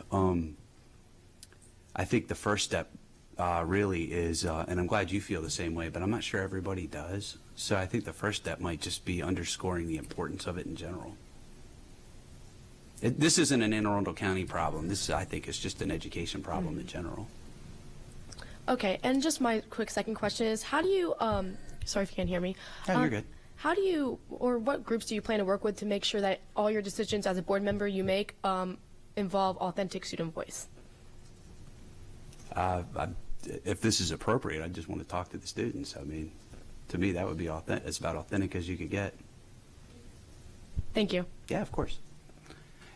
I think the first step really is, and I'm glad you feel the same way, but I'm not sure everybody does. So I think the first step might just be underscoring the importance of it in general. This isn't an Anne Arundel County problem. This, I think, is just an education problem in general. Okay, and just my quick second question is, how do you, sorry if you can't hear me. No, you're good. How do you, or what groups do you plan to work with to make sure that all your decisions as a board member you make involve authentic student voice? If this is appropriate, I just want to talk to the students. I mean, to me, that would be authentic. It's about authentic as you could get. Thank you. Yeah, of course.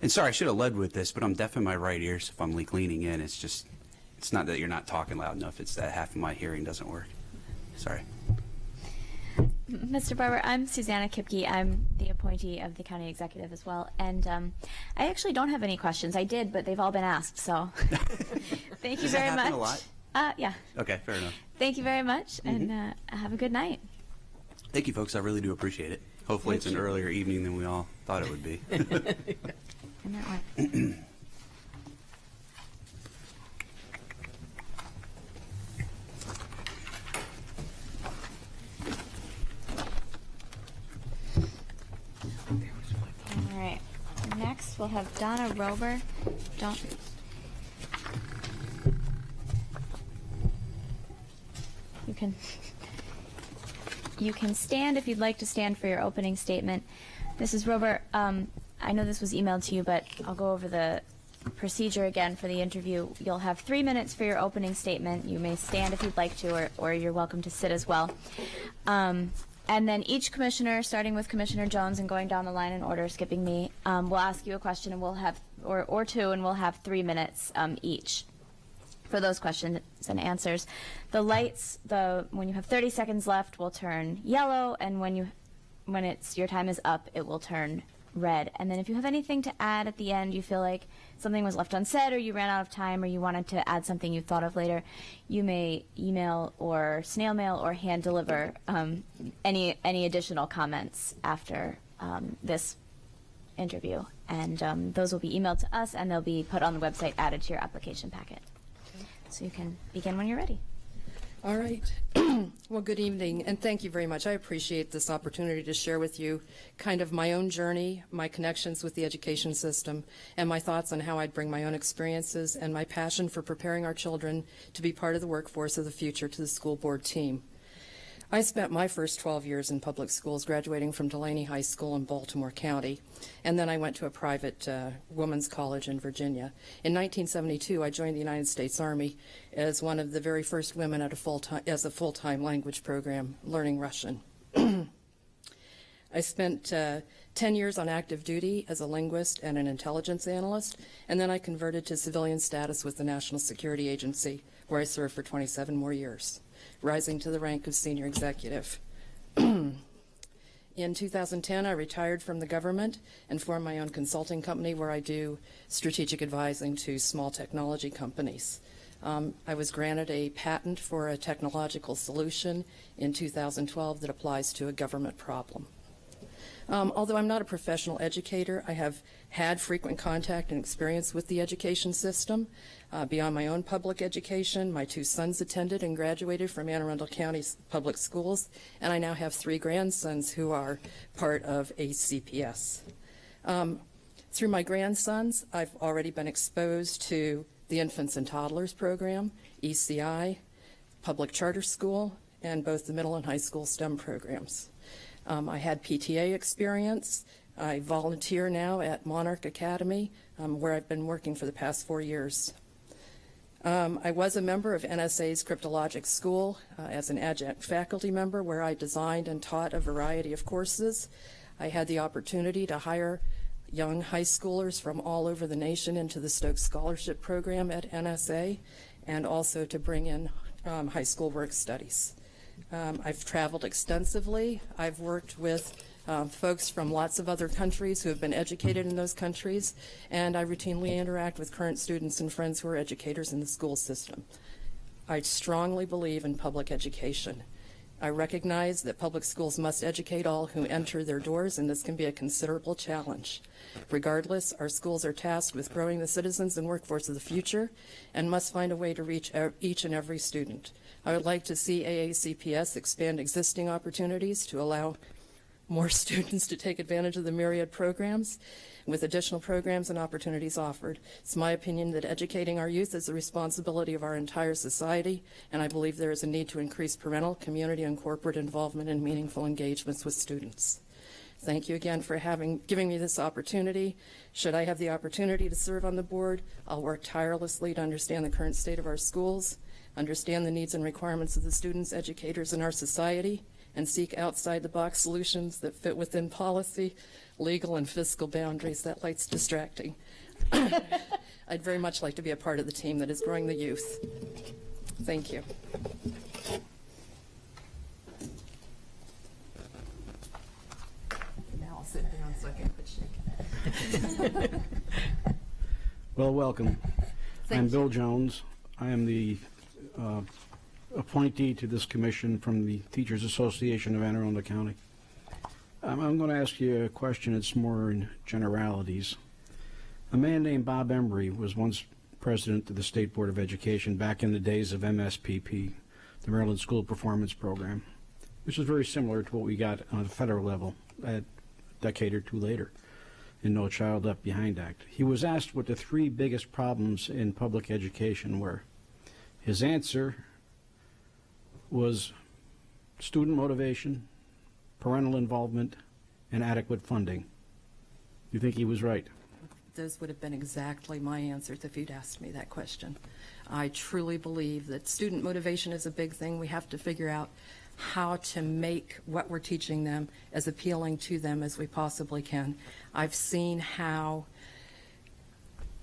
And sorry, I should have led with this, but I'm deaf in my right ear, so if I'm leaning in, it's just, it's not that you're not talking loud enough, it's that half of my hearing doesn't work. Sorry. Mr. Barber, I'm Susanna Kipke. I'm the appointee of the county executive as well. And I actually don't have any questions. I did, but they've all been asked, so thank you very much. Does that happen a lot? Yeah. Okay, fair enough. Thank you very much, and have a good night. Thank you, folks. I really do appreciate it. Hopefully it's an earlier evening than we all thought it would be. And that one. All right. Next, we'll have Donna Rober. You can stand if you'd like to stand for your opening statement. Mrs. Rober, I know this was emailed to you, but I'll go over the procedure again for the interview. You'll have 3 minutes for your opening statement. You may stand if you'd like to, or you're welcome to sit as well. And then each commissioner, starting with Commissioner Jones and going down the line in order, skipping me, will ask you a question, and we'll have, or two, and we'll have 3 minutes each for those questions and answers. The lights, when you have 30 seconds left, will turn yellow, and when your time is up, it will turn red. And then if you have anything to add at the end, you feel like something was left unsaid, or you ran out of time, or you wanted to add something you thought of later, you may email or snail mail or hand deliver any additional comments after this interview. And those will be emailed to us, and they'll be put on the website, added to your application packet. So you can begin when you're ready. All right. Well, good evening, and thank you very much. I appreciate this opportunity to share with you kind of my own journey, my connections with the education system, and my thoughts on how I'd bring my own experiences and my passion for preparing our children to be part of the workforce of the future to the school board team. I spent my first 12 years in public schools, graduating from Delaney High School in Baltimore County, and then I went to a private women's college in Virginia. In 1972, I joined the United States Army as one of the very first women at as a full-time language program, learning Russian. I spent 10 years on active duty as a linguist and an intelligence analyst, and then I converted to civilian status with the National Security Agency, where I served for 27 more years, rising to the rank of senior executive. In 2010, I retired from the government and formed my own consulting company where I do strategic advising to small technology companies. I was granted a patent for a technological solution in 2012 that applies to a government problem. Although I'm not a professional educator, I have had frequent contact and experience with the education system. Beyond my own public education, my 2 sons attended and graduated from Anne Arundel County Public Schools, and I now have 3 grandsons who are part of ACPS. Through my grandsons, I've already been exposed to the Infants and Toddlers program, ECI, public charter school, and both the middle and high school STEM programs. I had PTA experience. I volunteer now at Monarch Academy, where I've been working for the past 4 years. I was a member of NSA's Cryptologic School as an adjunct faculty member, where I designed and taught a variety of courses. I had the opportunity to hire young high schoolers from all over the nation into the Stokes Scholarship Program at NSA, and also to bring in high school work studies. I've traveled extensively. I've worked with folks from lots of other countries who have been educated in those countries, and I routinely interact with current students and friends who are educators in the school system. I strongly believe in public education. I recognize that public schools must educate all who enter their doors, and this can be a considerable challenge. Regardless, our schools are tasked with growing the citizens and workforce of the future and must find a way to reach each and every student. I would like to see AACPS expand existing opportunities to allow more students to take advantage of the myriad programs, with additional programs and opportunities offered. It's my opinion that educating our youth is the responsibility of our entire society, and I believe there is a need to increase parental, community, and corporate involvement in meaningful engagements with students. Thank you again for giving me this opportunity. Should I have the opportunity to serve on the board, I'll work tirelessly to understand the current state of our schools, understand the needs and requirements of the students, educators in our society, and seek outside-the-box solutions that fit within policy, legal, and fiscal boundaries. That light's distracting. I'd very much like to be a part of the team that is growing the youth. Thank you. Now I'll sit down so I can quit shaking. Well, welcome. I'm you. Bill Jones. I am the appointee to this commission from the Teachers Association of Anne Arundel County. I'm going to ask you a question. It's more in generalities. A man named Bob Embry was once president of the State Board of Education back in the days of MSPP, the Maryland School Performance Program, which is very similar to what we got on the federal level a decade or 2 later in No Child Left Behind Act. He was asked what the 3 biggest problems in public education were. His answer was student motivation, parental involvement, and adequate funding. You think he was right? Those would have been exactly my answers if you'd asked me that question. I truly believe that student motivation is a big thing. We have to figure out how to make what we're teaching them as appealing to them as we possibly can. I've seen how,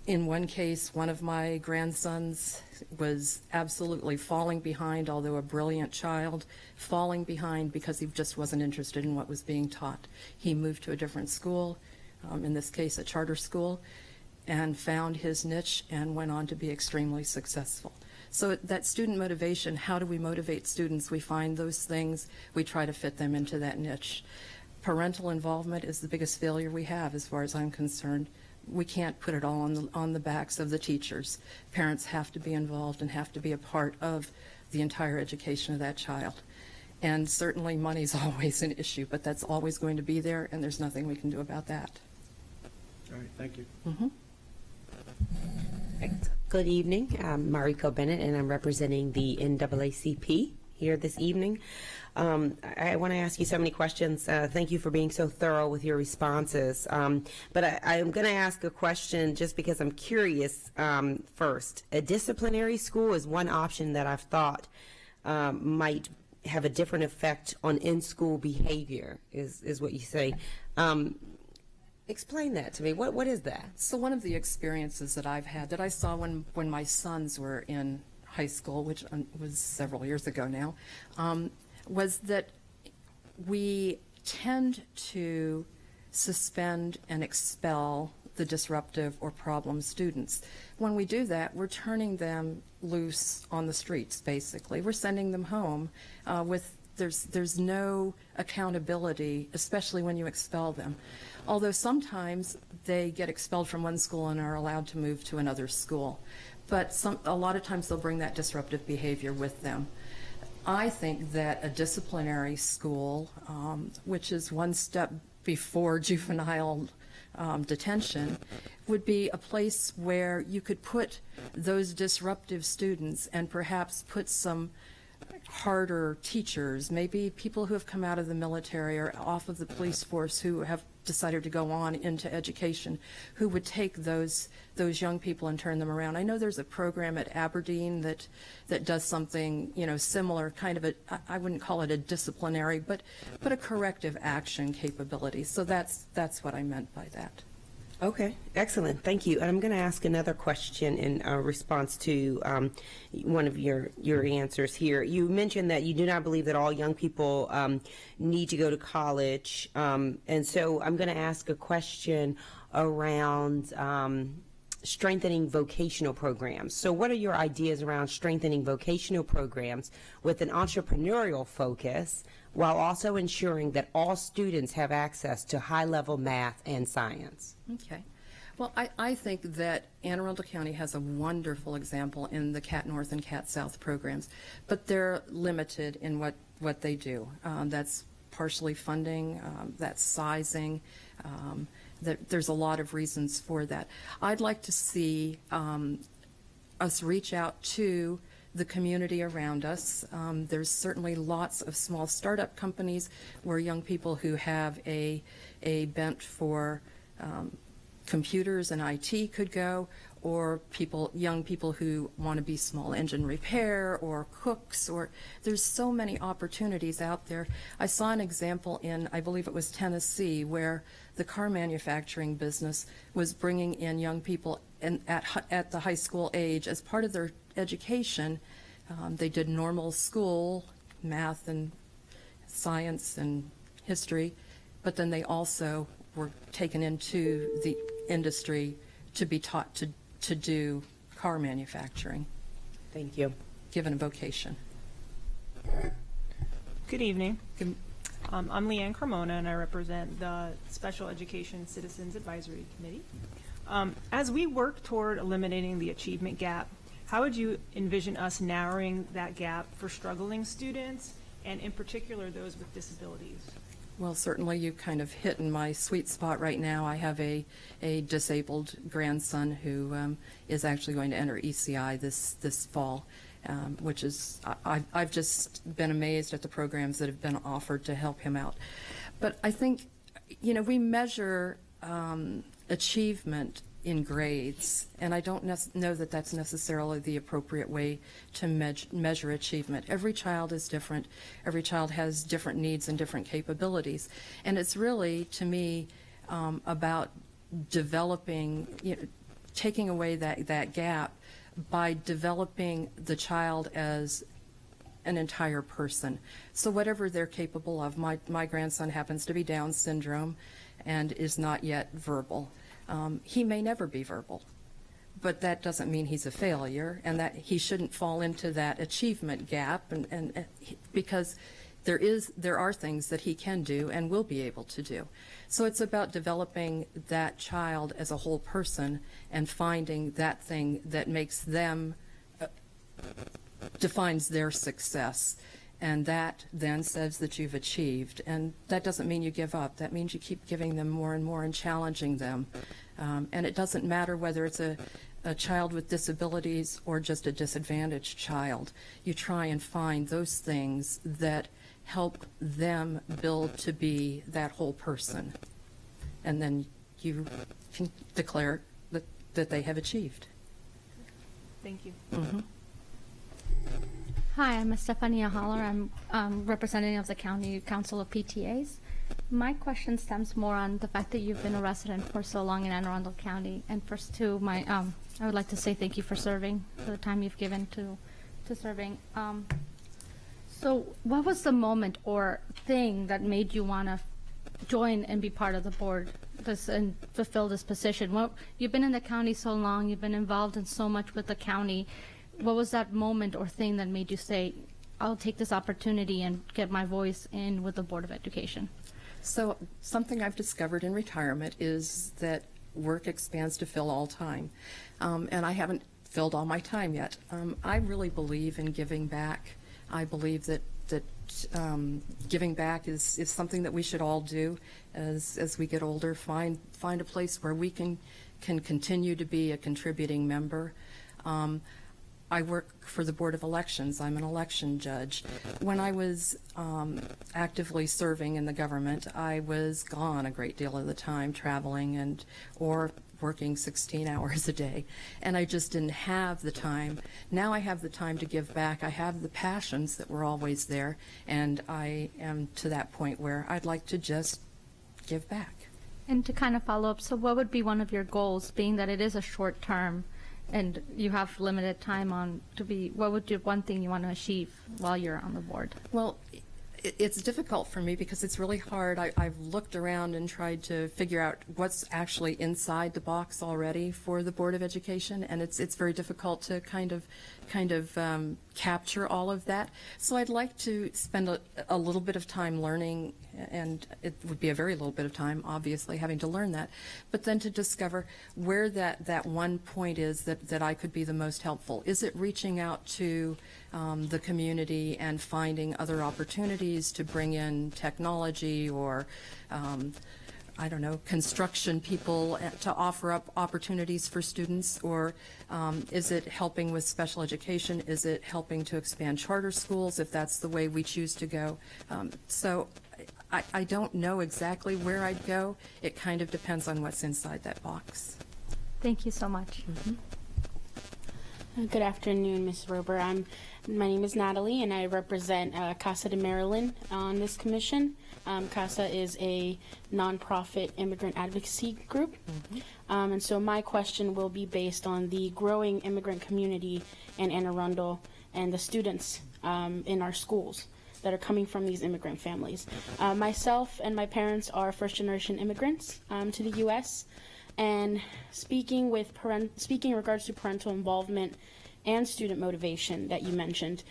in one case, one of my grandsons was absolutely falling behind, although a brilliant child, falling behind because he just wasn't interested in what was being taught. He moved to a different school, in this case a charter school, and found his niche and went on to be extremely successful. So that student motivation, how do we motivate students? We find those things, we try to fit them into that niche. Parental involvement is the biggest failure we have as far as I'm concerned. we can't put it all on the backs of the teachers. Parents have to be involved and have to be a part of the entire education of that child. And certainly money's always an issue, but that's always going to be there, and there's nothing we can do about that. All right, thank you. Good evening. I'm Mariko Bennett, and I'm representing the NAACP here this evening. I want to ask you so many questions. Thank you for being so thorough with your responses. But I'm going to ask a question just because I'm curious first. A disciplinary school is one option that I've thought might have a different effect on in-school behavior, is what you say. Explain that to me. What is that? So one of the experiences that I've had that I saw when my sons were in high school, which was several years ago now, was that we tend to suspend and expel the disruptive or problem students. When we do that, we're turning them loose on the streets, basically. We're sending them home with there's no accountability, especially when you expel them. Although sometimes they get expelled from one school and are allowed to move to another school. But a lot of times they'll bring that disruptive behavior with them. I think that a disciplinary school, which is one step before juvenile detention, would be a place where you could put those disruptive students and perhaps put some harder teachers, maybe people who have come out of the military or off of the police force who have decided to go on into education, who would take those young people and turn them around. I know there's a program at Aberdeen that does something, similar, kind of I wouldn't call it a disciplinary, but a corrective action capability. So that's what I meant by that. Okay, excellent. Thank you. And I'm going to ask another question in response to one of your answers here. You mentioned that you do not believe that all young people need to go to college. And so I'm going to ask a question around strengthening vocational programs. So what are your ideas around strengthening vocational programs with an entrepreneurial focus while also ensuring that all students have access to high-level math and science? Okay. Well, I think that Anne Arundel County has a wonderful example in the Cat North and Cat South programs, but they're limited in what they do. That's partially funding, that's sizing, there's a lot of reasons for that. I'd like to see us reach out to the community around us. There's certainly lots of small startup companies where young people who have a bent for computers and IT could go, or young people who want to be small engine repair or cooks, or there's so many opportunities out there. I saw an example in, I believe it was Tennessee, where the car manufacturing business was bringing in young people at the high school age as part of their education. They did normal school, math and science and history, but then they also were taken into the industry to be taught to do car manufacturing. Thank you. Given a vocation. Good evening. I'm Leanne Carmona, and I represent the Special Education Citizens Advisory Committee. As we work toward eliminating the achievement gap, how would you envision us narrowing that gap for struggling students, and in particular those with disabilities? Well, certainly you kind of hit in my sweet spot right now. I have a disabled grandson who is actually going to enter ECI this fall, which is, I've just been amazed at the programs that have been offered to help him out. But I think, we measure achievement in grades, and I don't know that that's necessarily the appropriate way to measure achievement. Every child is different. Every child has different needs and different capabilities, and it's really, to me, about developing, taking away that gap by developing the child as an entire person. So whatever they're capable of. My grandson happens to be Down syndrome and is not yet verbal. He may never be verbal, but that doesn't mean he's a failure, and that he shouldn't fall into that achievement gap, and because there are things that he can do and will be able to do. So it's about developing that child as a whole person and finding that thing that makes them, defines their success. And that then says that you've achieved. And that doesn't mean you give up. That means you keep giving them more and more and challenging them. And it doesn't matter whether it's a child with disabilities or just a disadvantaged child. You try and find those things that help them build to be that whole person. And then you can declare that they have achieved. Thank you. Mm-hmm. Hi, I'm Estefania Holler. I'm representative of the County Council of PTAs. My question stems more on the fact that you've been a resident for so long in Anne Arundel County. And first, too, I would like to say thank you for serving, for the time you've given to serving. So what was the moment or thing that made you want to join and be part of the board and fulfill this position? Well, you've been in the county so long, you've been involved in so much with the county. What was that moment or thing that made you say, I'll take this opportunity and get my voice in with the Board of Education? So something I've discovered in retirement is that work expands to fill all time. And I haven't filled all my time yet. I really believe in giving back. I believe that giving back is something that we should all do as we get older. Find a place where we can continue to be a contributing member. I work for the Board of Elections. I'm an election judge. When I was actively serving in the government, I was gone a great deal of the time, traveling or working 16 hours a day, and I just didn't have the time. Now I have the time to give back. I have the passions that were always there, and I am to that point where I'd like to just give back. And to kind of follow up, so what would be one of your goals, being that it is a short term and you have limited time what would be one thing you want to achieve while you're on the board? Well, it's difficult for me because it's really hard. I've looked around and tried to figure out what's actually inside the box already for the Board of Education, and it's very difficult to kind of capture all of that. So I'd like to spend a little bit of time learning, and it would be a very little bit of time, obviously, having to learn that, but then to discover where that one point is that I could be the most helpful. Is it reaching out to the community and finding other opportunities to bring in technology or I don't know, construction people to offer up opportunities for students, or is it helping with special education? Is it helping to expand charter schools if that's the way we choose to go? So I don't know exactly where I'd go. It kind of depends on what's inside that box. Thank you so much. Mm-hmm. Good afternoon, Ms. Rober. My name is Natalie, and I represent Casa de Maryland on this commission. Casa is a nonprofit immigrant advocacy group. Mm-hmm. And so my question will be based on the growing immigrant community in Anne Arundel and the students in our schools that are coming from these immigrant families. Myself and my parents are first-generation immigrants to the U.S., and speaking in regards to parental involvement and student motivation that you mentioned,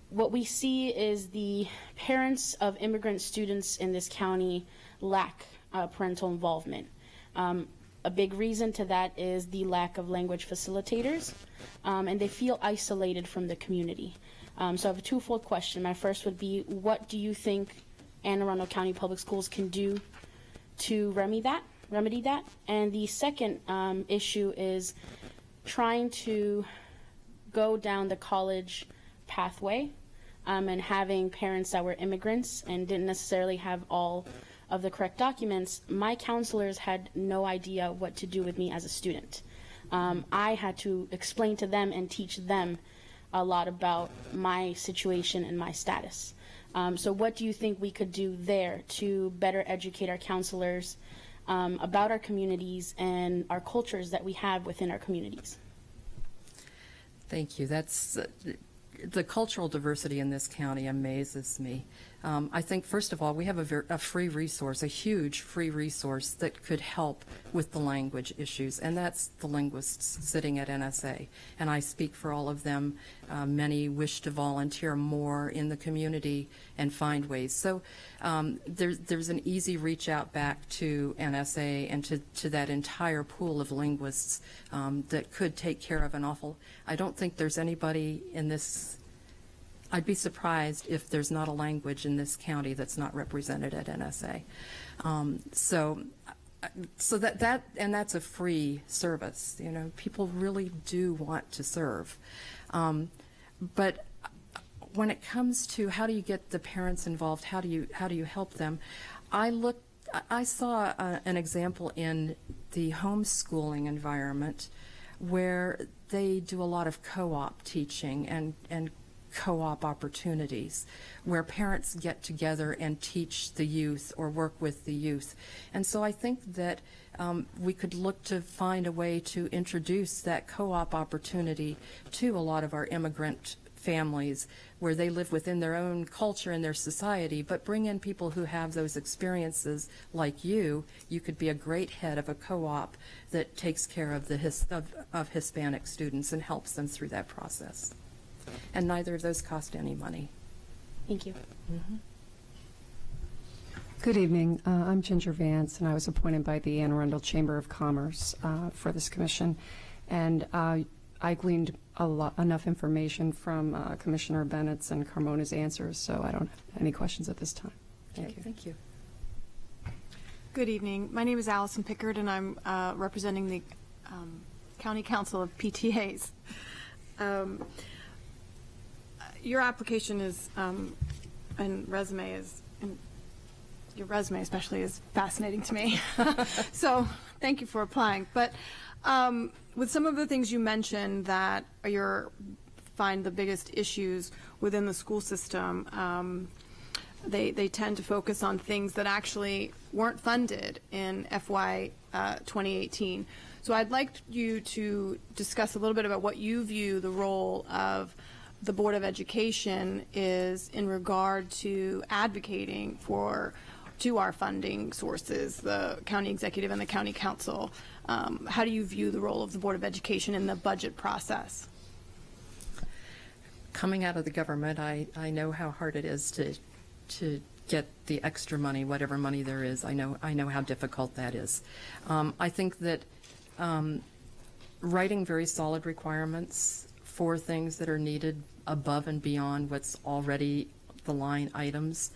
what we see is the parents of immigrant students in this county lack parental involvement. A big reason to that is the lack of language facilitators, and they feel isolated from the community. So I have a twofold question. My first would be, what do you think Anne Arundel County Public Schools can do to remedy that? And the second issue is trying to go down the college pathway and having parents that were immigrants and didn't necessarily have all of the correct documents. My counselors had no idea what to do with me as a student. I had to explain to them and teach them a lot about my situation and my status. So what do you think we could do there to better educate our counselors about our communities and our cultures that we have within our communities? Thank you. That's the cultural diversity in this county amazes me. I think, first of all, we have a free resource, a huge free resource that could help with the language issues, and that's the linguists sitting at NSA. And I speak for all of them. Many wish to volunteer more in the community and find ways. So there's an easy reach out back to NSA and to that entire pool of linguists that could take care of an awful. I don't think there's anybody in this. I'd be surprised if there's not a language in this county that's not represented at NSA. So that's a free service. You know, people really do want to serve, but when it comes to how do you get the parents involved, how do you help them? I saw an example in the homeschooling environment where they do a lot of co-op teaching and co-op opportunities where parents get together and teach the youth or work with the youth. And so I think that we could look to find a way to introduce that co-op opportunity to a lot of our immigrant families where they live within their own culture and their society, but bring in people who have those experiences like you. You could be a great head of a co-op that takes care of of Hispanic students and helps them through that process. And neither of those cost any money. Thank you. Mm-hmm. Good evening. I'm Ginger Vance, and I was appointed by the Anne Arundel Chamber of Commerce for this commission. And I gleaned enough information from Commissioner Bennett's and Carmona's answers, so I don't have any questions at this time. Thank you. Thank you. Good evening. My name is Allison Pickard, and I'm representing the County Council of PTAs. Your application is, and resume is, and your resume especially is fascinating to me. So thank you for applying. But with some of the things you mentioned that find the biggest issues within the school system, they tend to focus on things that actually weren't funded in FY 2018. So I'd like you to discuss a little bit about what you view the role of the Board of Education is in regard to advocating to our funding sources, the county executive and the county council. How do you view the role of the Board of Education in the budget process? Coming out of the government, I know how hard it is to get the extra money, whatever money there is. I know how difficult that is. I think that writing very solid requirements for things that are needed above and beyond what's already the line items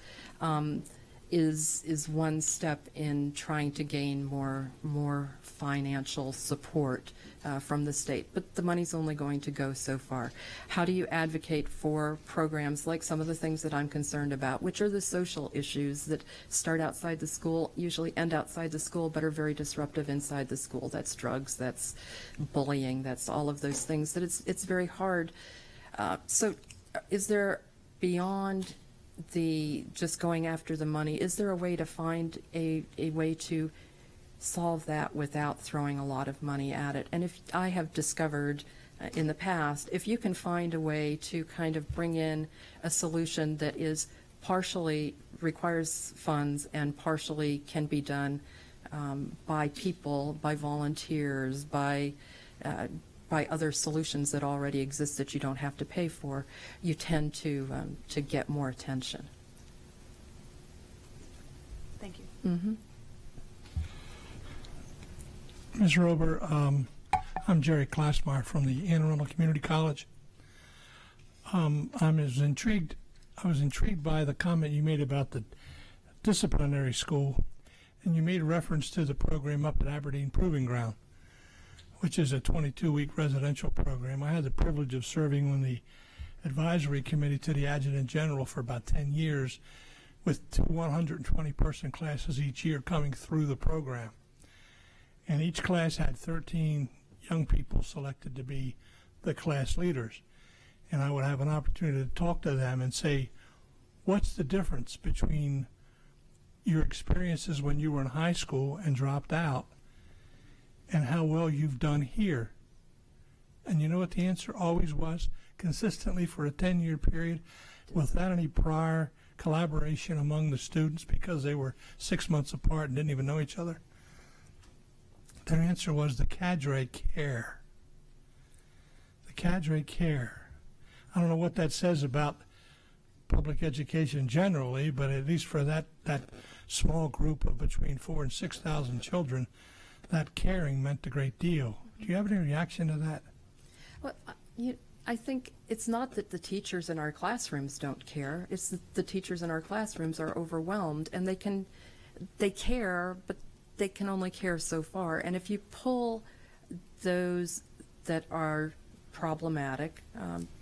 is one step in trying to gain more financial support from the state. But the money's only going to go so far. How do you advocate for programs like some of the things that I'm concerned about, which are the social issues that start outside the school, usually end outside the school, but are very disruptive inside the school? That's drugs, that's bullying, that's all of those things that it's very hard. So is there, beyond the just going after the money, is there a way to find a way to solve that without throwing a lot of money at it? And if I have discovered in the past, if you can find a way to kind of bring in a solution that is partially requires funds and partially can be done by people, by volunteers, by other solutions that already exist that you don't have to pay for, you tend to get more attention. Thank you. Mm-hmm. Ms. Rober, I'm Jerry Klassmeyer from the Anne Arundel Community College. I was intrigued by the comment you made about the disciplinary school, and you made reference to the program up at Aberdeen Proving Ground, which is a 22-week residential program. I had the privilege of serving on the advisory committee to the Adjutant General for about 10 years with 2 120-person classes each year coming through the program. And each class had 13 young people selected to be the class leaders. And I would have an opportunity to talk to them and say, what's the difference between your experiences when you were in high school and dropped out and how well you've done here? And you know what the answer always was? Consistently for a 10-year period, without any prior collaboration among the students because they were 6 months apart and didn't even know each other? Their answer was the cadre care. The cadre care. I don't know what that says about public education generally, but at least for that small group of between 4,000 and 6,000 children, that caring meant a great deal. Do you have any reaction to that? Well, I think it's not that the teachers in our classrooms don't care. It's that the teachers in our classrooms are overwhelmed, and they care, but they can only care so far. And if you pull those that are problematic,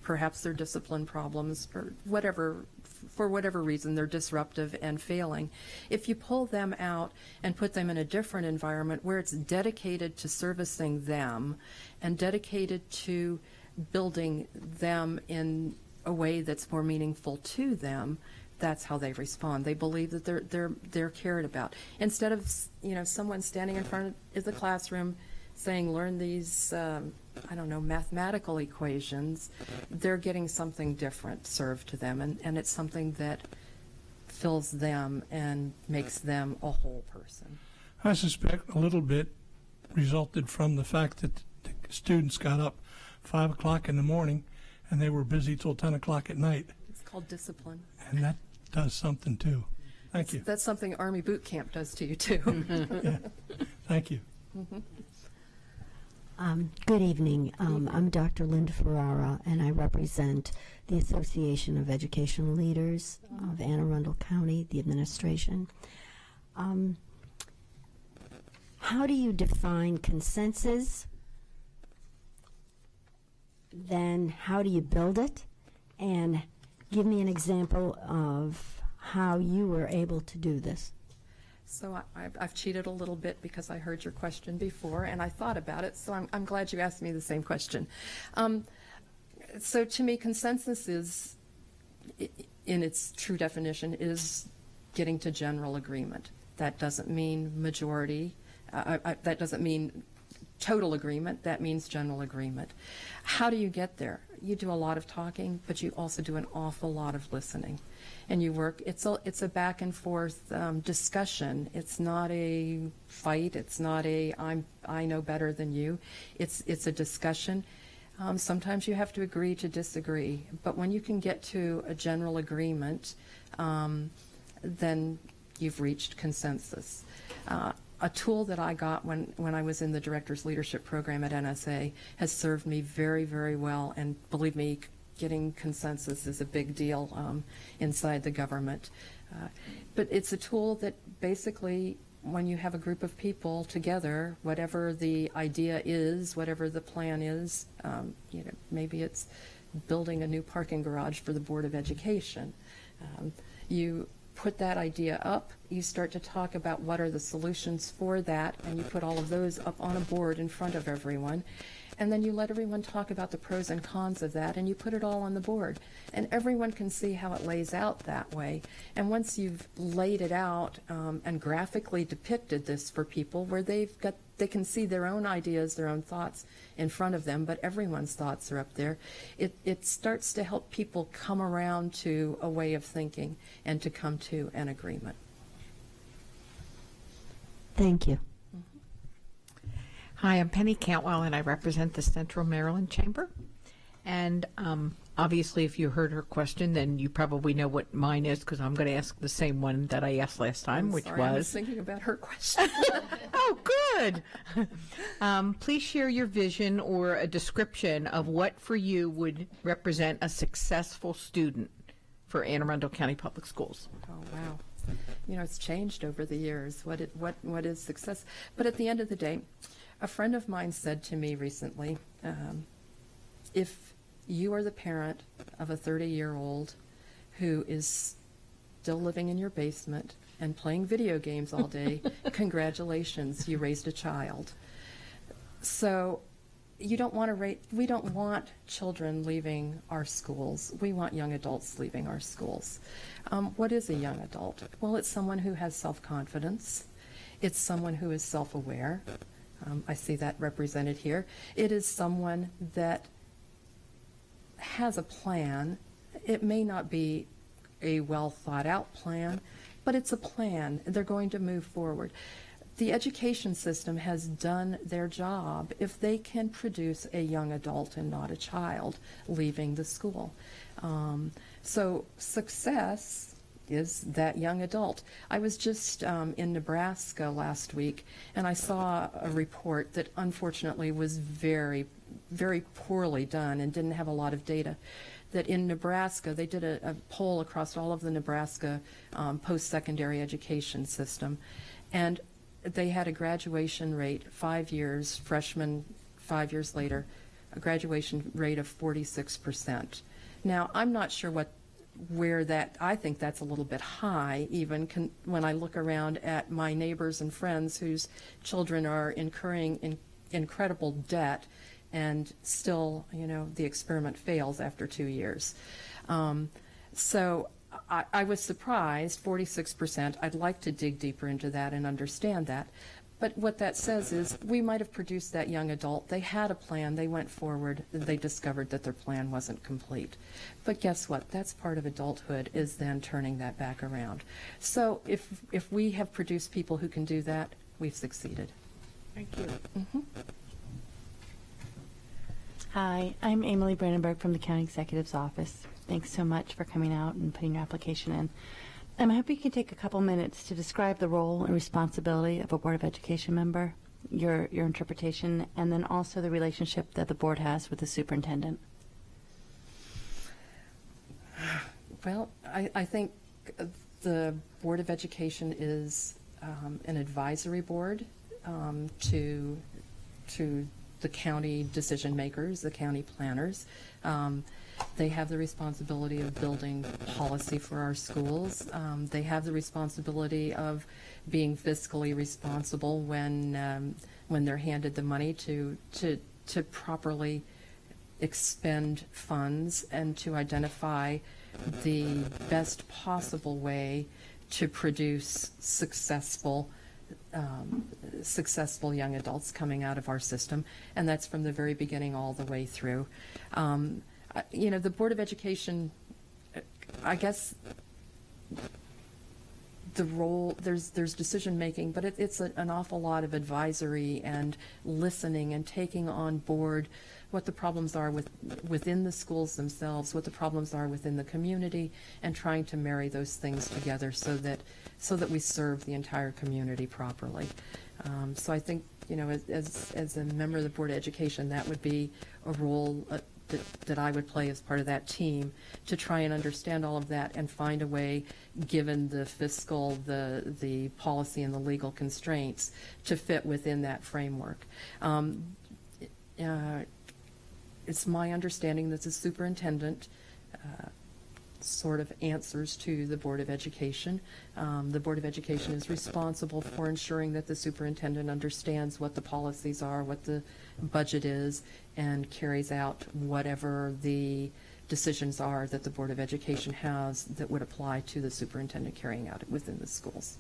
perhaps they're discipline problems or whatever, for whatever reason they're disruptive and failing, if you pull them out and put them in a different environment where it's dedicated to servicing them and dedicated to building them in a way that's more meaningful to them, that's how they respond. They believe that they're cared about. Instead of someone standing in front of the classroom saying, learn these mathematical equations, they're getting something different served to them, and it's something that fills them and makes them a whole person. I suspect a little bit resulted from the fact that the students got up 5 o'clock in the morning and they were busy till 10 o'clock at night. It's called discipline. And that does something too. Thank you. That's something Army boot camp does to you too. Yeah. Thank you. Mm-hmm. Good evening. I'm Dr. Linda Ferrara, and I represent the Association of Educational Leaders of Anne Arundel County, the administration. How do you define consensus? Then how do you build it? And give me an example of how you were able to do this. So I've cheated a little bit because I heard your question before and I thought about it, so I'm glad you asked me the same question. So to me, consensus is, in its true definition, is getting to general agreement. That doesn't mean majority. That doesn't mean total agreement. That means general agreement. How do you get there? You do a lot of talking, but you also do an awful lot of listening. And you work, it's a back and forth discussion. It's not a fight. It's not a I know better than you. It's a discussion. Sometimes you have to agree to disagree. But when you can get to a general agreement, then you've reached consensus. A tool that I got when I was in the Director's Leadership Program at NSA has served me very, very well. And believe me, getting consensus is a big deal inside the government. But it's a tool that basically, when you have a group of people together, whatever the idea is, whatever the plan is, maybe it's building a new parking garage for the Board of Education. You put that idea up, you start to talk about what are the solutions for that, and you put all of those up on a board in front of everyone. And then you let everyone talk about the pros and cons of that, and you put it all on the board. And everyone can see how it lays out that way. And once you've laid it out and graphically depicted this for people where they can see their own ideas, their own thoughts in front of them, but everyone's thoughts are up there, it starts to help people come around to a way of thinking and to come to an agreement. Thank you. Hi, I'm Penny Cantwell, and I represent the Central Maryland Chamber. And obviously, if you heard her question, then you probably know what mine is, because I'm going to ask the same one that I asked last time, which I was thinking about her question. Oh, good. Please share your vision or a description of what for you would represent a successful student for Anne Arundel County Public Schools. Oh, wow. It's changed over the years. What is success? But at the end of the day, a friend of mine said to me recently, if you are the parent of a 30-year-old who is still living in your basement and playing video games all day, congratulations, you raised a child. So we don't want children leaving our schools. We want young adults leaving our schools. What is a young adult? Well, it's someone who has self-confidence. It's someone who is self-aware. I see that represented here. It is someone that has a plan. It may not be a well thought out plan, but it's a plan. They're going to move forward. The education system has done their job if they can produce a young adult and not a child leaving the school. So success is that young adult. I was just in Nebraska last week, and I saw a report that unfortunately was very, very poorly done and didn't have a lot of data. That in Nebraska, they did a poll across all of the Nebraska post-secondary education system, and they had a graduation rate, 5 years, freshmen 5 years later, a graduation rate of 46%. Now, I'm not sure where that, I think that's a little bit high, even when I look around at my neighbors and friends whose children are incurring incredible debt, and still, the experiment fails after 2 years. So I was surprised, 46%. I'd like to dig deeper into that and understand that. But what that says is we might have produced that young adult. They had a plan. They went forward. They discovered that their plan wasn't complete. But guess what? That's part of adulthood, is then turning that back around. So if we have produced people who can do that, we've succeeded. Thank you. Mm-hmm. Hi, I'm Emily Brandenburg from the County Executive's Office. Thanks so much for coming out and putting your application in. I hope you can take a couple minutes to describe the role and responsibility of a Board of Education member, your interpretation, and then also the relationship that the board has with the superintendent. Well, I think the Board of Education is an advisory board to the county decision makers, the county planners. They have the responsibility of building policy for our schools. They have the responsibility of being fiscally responsible when they're handed the money to properly expend funds and to identify the best possible way to produce successful young adults coming out of our system, and that's from the very beginning all the way through. The Board of Education, I guess the role, there's decision making, but it's an awful lot of advisory and listening and taking on board what the problems are within the schools themselves, what the problems are within the community, and trying to marry those things together so that we serve the entire community properly. So I think, as a member of the Board of Education, that would be a role that I would play as part of that team, to try and understand all of that and find a way, given the fiscal, the policy, and the legal constraints, to fit within that framework. It's my understanding that the superintendent sort of answers to the Board of Education. The Board of Education is responsible for ensuring that the superintendent understands what the policies are, what the budget is, and carries out whatever the decisions are that the Board of Education has that would apply to the superintendent carrying out it within the schools.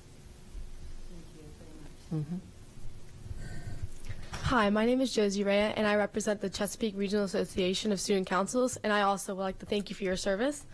Thank you very much. Hi, my name is Josie Rea, and I represent the Chesapeake Regional Association of Student Councils, and I also would like to thank you for your service.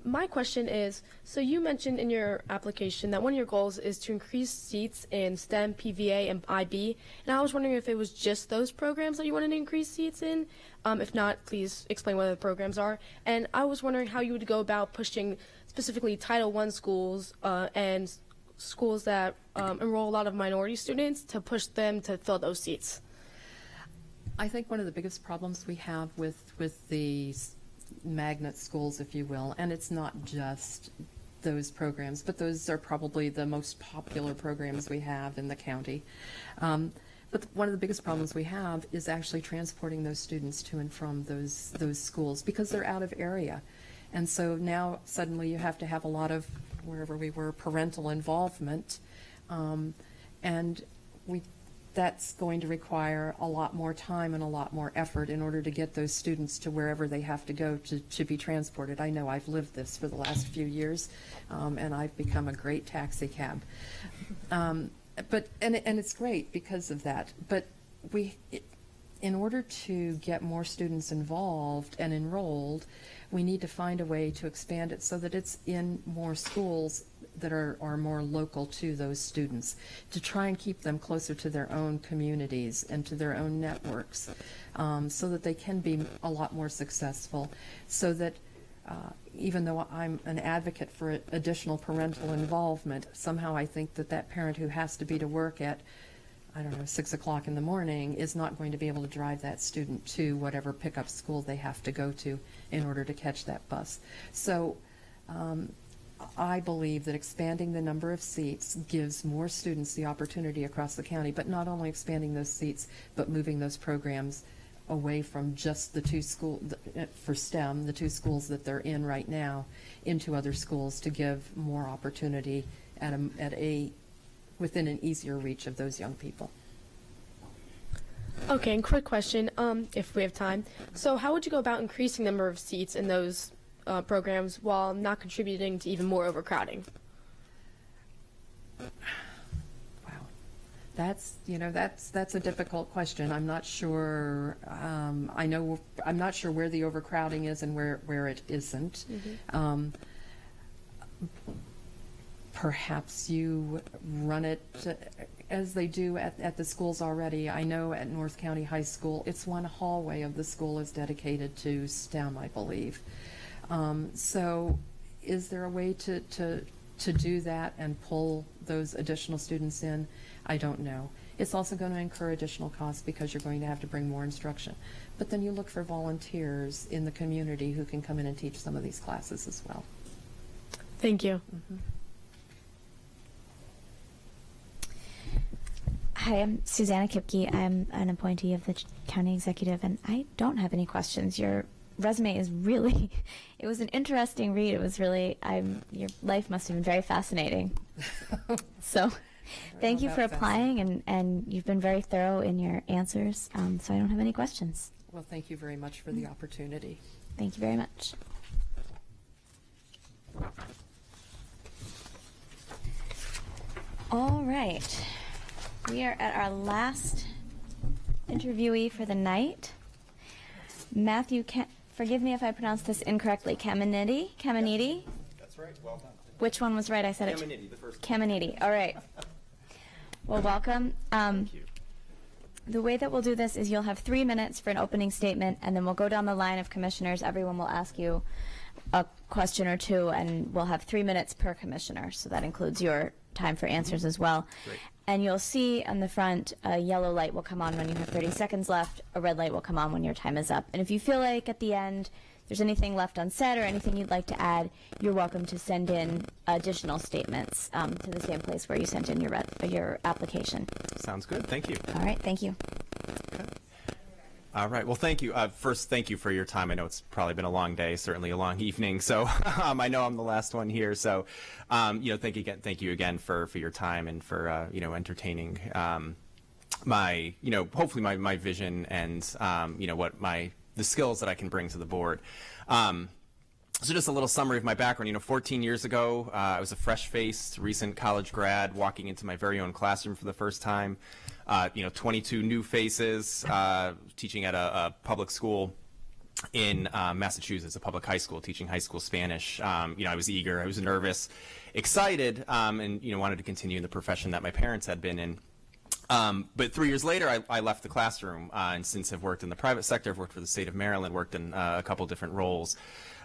My question is, so you mentioned in your application that one of your goals is to increase seats in STEM, PVA, and IB, and I was wondering if it was just those programs that you wanted to increase seats in. If not, please explain what the programs are. And I was wondering how you would go about pushing specifically Title I schools and schools that enroll a lot of minority students to push them to fill those seats. I think one of the biggest problems we have with the magnet schools, if you will, and it's not just those programs, but those are probably the most popular programs we have in the county. But one of the biggest problems we have is actually transporting those students to and from those schools, because they're out of area. And so now suddenly you have to have a lot of, wherever we were, parental involvement, and that's going to require a lot more time and a lot more effort in order to get those students to wherever they have to go to be transported. I know I've lived this for the last few years, and I've become a great taxi cab. And it's great because of that. But in order to get more students involved and enrolled, we need to find a way to expand it so that it's in more schools that are more local to those students, to try and keep them closer to their own communities and to their own networks, so that they can be a lot more successful, so that even though I'm an advocate for additional parental involvement, somehow I think that that parent who has to be to work at, I don't know, 6 o'clock in the morning is not going to be able to drive that student to whatever pickup school they have to go to in order to catch that bus. So I believe that expanding the number of seats gives more students the opportunity across the county, but not only expanding those seats, but moving those programs away from just the two schools for STEM, the two schools that they're in right now, into other schools to give more opportunity within an easier reach of those young people. Okay, and quick question, if we have time. So how would you go about increasing the number of seats in those programs while not contributing to even more overcrowding? That's a difficult question. I'm not sure. I'm not sure where the overcrowding is and where it isn't. Mm-hmm. Perhaps you run it as they do at the schools already. I know at North County High School, it's one hallway of the school is dedicated to STEM, I believe. So is there a way to do that and pull those additional students in? I don't know. It's also going to incur additional costs because you're going to have to bring more instruction. But then you look for volunteers in the community who can come in and teach some of these classes as well. Thank you. Mm-hmm. Hi, I'm Susanna Kipke. I'm an appointee of the county executive, and I don't have any questions. Your resume is really, it was an interesting read. It was really, your life must have been very fascinating. So thank you for applying, and you've been very thorough in your answers, so I don't have any questions. Well, thank you very much for the opportunity. Thank you very much. All right. We are at our last interviewee for the night. Matthew, forgive me if I pronounced this incorrectly, Caminiti? That's right, well done. Which one was right? I said it. Caminiti, the first one. Caminiti, all right. Well, welcome. Thank you. The way that we'll do this is you'll have 3 minutes for an opening statement, and then we'll go down the line of commissioners. Everyone will ask you a question or two, and we'll have 3 minutes per commissioner, so that includes your time for answers as well. Great. And you'll see on the front a yellow light will come on when you have 30 seconds left, a red light will come on when your time is up. And if you feel like at the end there's anything left unsaid or anything you'd like to add, you're welcome to send in additional statements to the same place where you sent in your application. Sounds good. Thank you. All right. Thank you. Okay. All right. Well, thank you. First, thank you for your time. I know it's probably been a long day, certainly a long evening. So I know I'm the last one here. So, thank you again for your time and for entertaining my hopefully my vision and the skills that I can bring to the board. So just a little summary of my background. 14 years ago, I was a fresh-faced, recent college grad walking into my very own classroom for the first time. 22 new faces, teaching at a public school in Massachusetts, a public high school, teaching high school Spanish. I was eager, I was nervous, excited, and wanted to continue in the profession that my parents had been in. But 3 years later, I left the classroom, and since I've worked in the private sector, I've worked for the state of Maryland, worked in a couple different roles.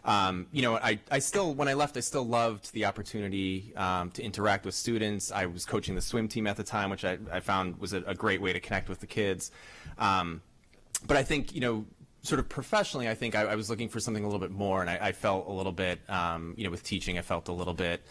I still, when I left, I still loved the opportunity to interact with students. I was coaching the swim team at the time, which I found was a great way to connect with the kids. But I think, sort of professionally, I think I was looking for something a little bit more, and I felt a little bit, with teaching, I felt a little bit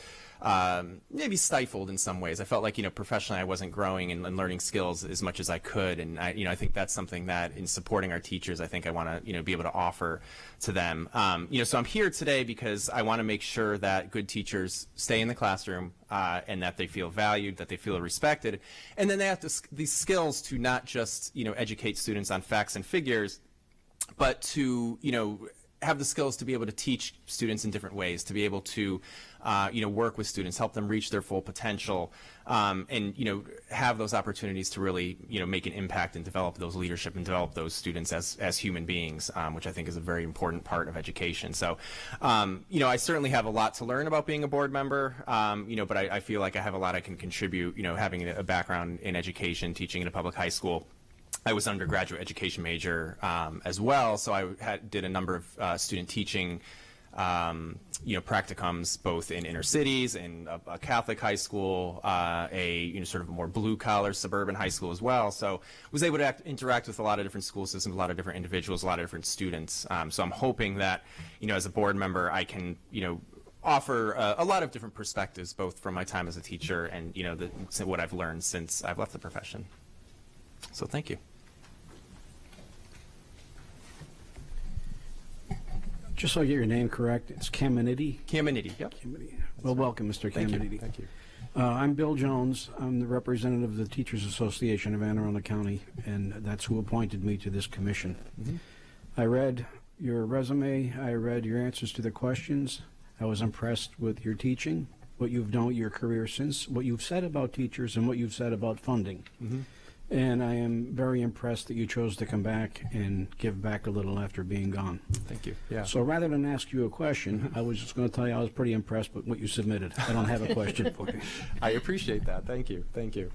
maybe stifled in some ways. I felt like, professionally I wasn't growing and learning skills as much as I could. And I think that's something that in supporting our teachers, I think I want to, be able to offer to them. So I'm here today because I want to make sure that good teachers stay in the classroom and that they feel valued, that they feel respected. And then they have these skills to not just, educate students on facts and figures, but to, have the skills to be able to teach students in different ways, to be able to work with students, help them reach their full potential, and have those opportunities to really make an impact and develop those leadership and develop those students as human beings, which I think is a very important part of education. So I certainly have a lot to learn about being a board member, but I feel like I have a lot I can contribute, having a background in education, teaching in a public high school. I was an undergraduate education major as well, so I did a number of student teaching practicums both in inner cities, in a Catholic high school, sort of more blue-collar suburban high school as well. So was able to interact with a lot of different school systems, a lot of different individuals, a lot of different students. So I'm hoping that, as a board member, I can, offer a lot of different perspectives, both from my time as a teacher and, what I've learned since I've left the profession. So thank you. Just so I get your name correct, it's Caminiti? Caminiti, yep. Caminiti. Well, welcome, Mr. Caminiti. Thank you. I'm Bill Jones. I'm the representative of the Teachers Association of Anne Arundel County, and that's who appointed me to this commission. Mm-hmm. I read your resume. I read your answers to the questions. I was impressed with your teaching, what you've done with your career since, what you've said about teachers, and what you've said about funding. Mm-hmm. And I am very impressed that you chose to come back and give back a little after being gone. Thank you. Yeah. So rather than ask you a question, I was just going to tell you I was pretty impressed with what you submitted. I don't have a question for you. I appreciate that. Thank you. Thank you.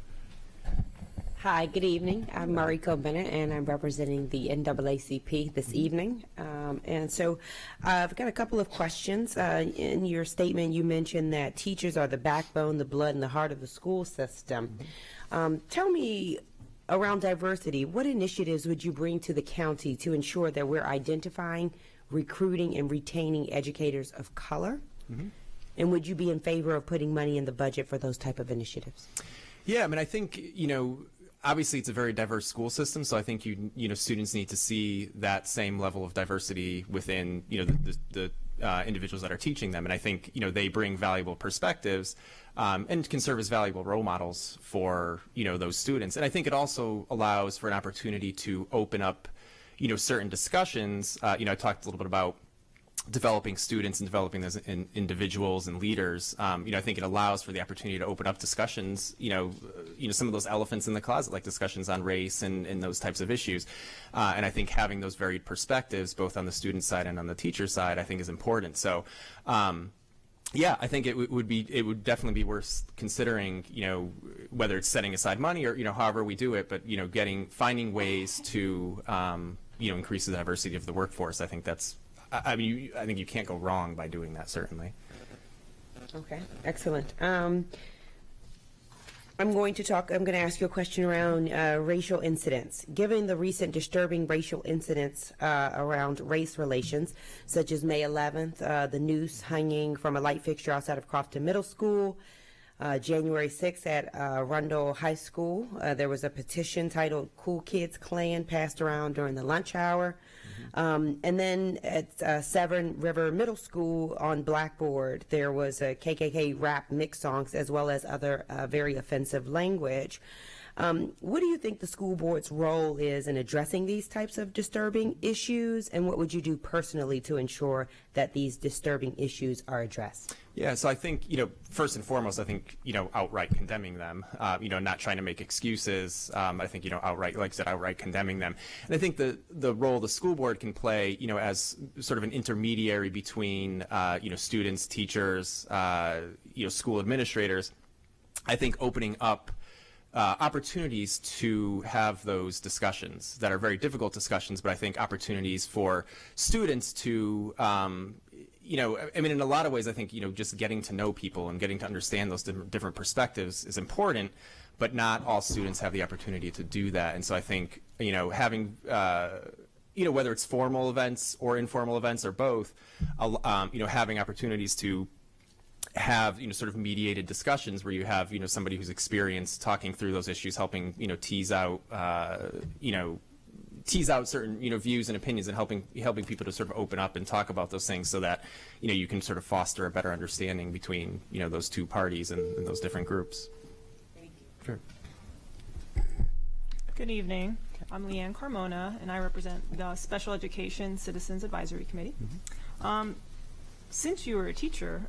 Hi, good evening. I'm Mariko Bennett, and I'm representing the NAACP this evening. And so I've got a couple of questions. In your statement, you mentioned that teachers are the backbone, the blood, and the heart of the school system. Tell me, around diversity, what initiatives would you bring to the county to ensure that we're identifying, recruiting, and retaining educators of color? Mm-hmm. And would you be in favor of putting money in the budget for those type of initiatives? Yeah, I mean, I think, obviously it's a very diverse school system, so I think students need to see that same level of diversity within, the individuals that are teaching them. And I think, they bring valuable perspectives and can serve as valuable role models for, those students. And I think it also allows for an opportunity to open up, certain discussions. I talked a little bit about developing students and developing those individuals and leaders. I think it allows for the opportunity to open up discussions, some of those elephants in the closet, like discussions on race and those types of issues. And I think having those varied perspectives, both on the student side and on the teacher side, I think is important. So, yeah, I think it would definitely be worth considering, whether it's setting aside money or, however we do it, but, finding ways to, increase the diversity of the workforce. I think that's, I think you can't go wrong by doing that, certainly. Okay, excellent. I'm going to ask you a question around racial incidents. Given the recent disturbing racial incidents around race relations, such as May 11th, the noose hanging from a light fixture outside of Crofton Middle School, January 6th at Arundel High School, there was a petition titled Cool Kids Klan passed around during the lunch hour. And then at Severn River Middle School on Blackboard, there was a KKK rap mix songs as well as other very offensive language. What do you think the school board's role is in addressing these types of disturbing issues, and what would you do personally to ensure that these disturbing issues are addressed? Yeah, so I think, first and foremost, I think, outright condemning them, not trying to make excuses. I think, outright, like I said, outright condemning them. And I think the role the school board can play, as sort of an intermediary between, students, teachers, school administrators, I think opening up opportunities to have those discussions that are very difficult discussions, but I think opportunities for students to, in a lot of ways, I think, just getting to know people and getting to understand those different perspectives is important, but not all students have the opportunity to do that. And so I think, having, whether it's formal events or informal events or both, having opportunities to have sort of mediated discussions where you have somebody who's experienced talking through those issues, helping tease out certain views and opinions, and helping people to sort of open up and talk about those things, so that you can sort of foster a better understanding between those two parties and those different groups. Thank you. Sure. Good evening. I'm Leanne Carmona, and I represent the Special Education Citizens Advisory Committee. Since you were a teacher,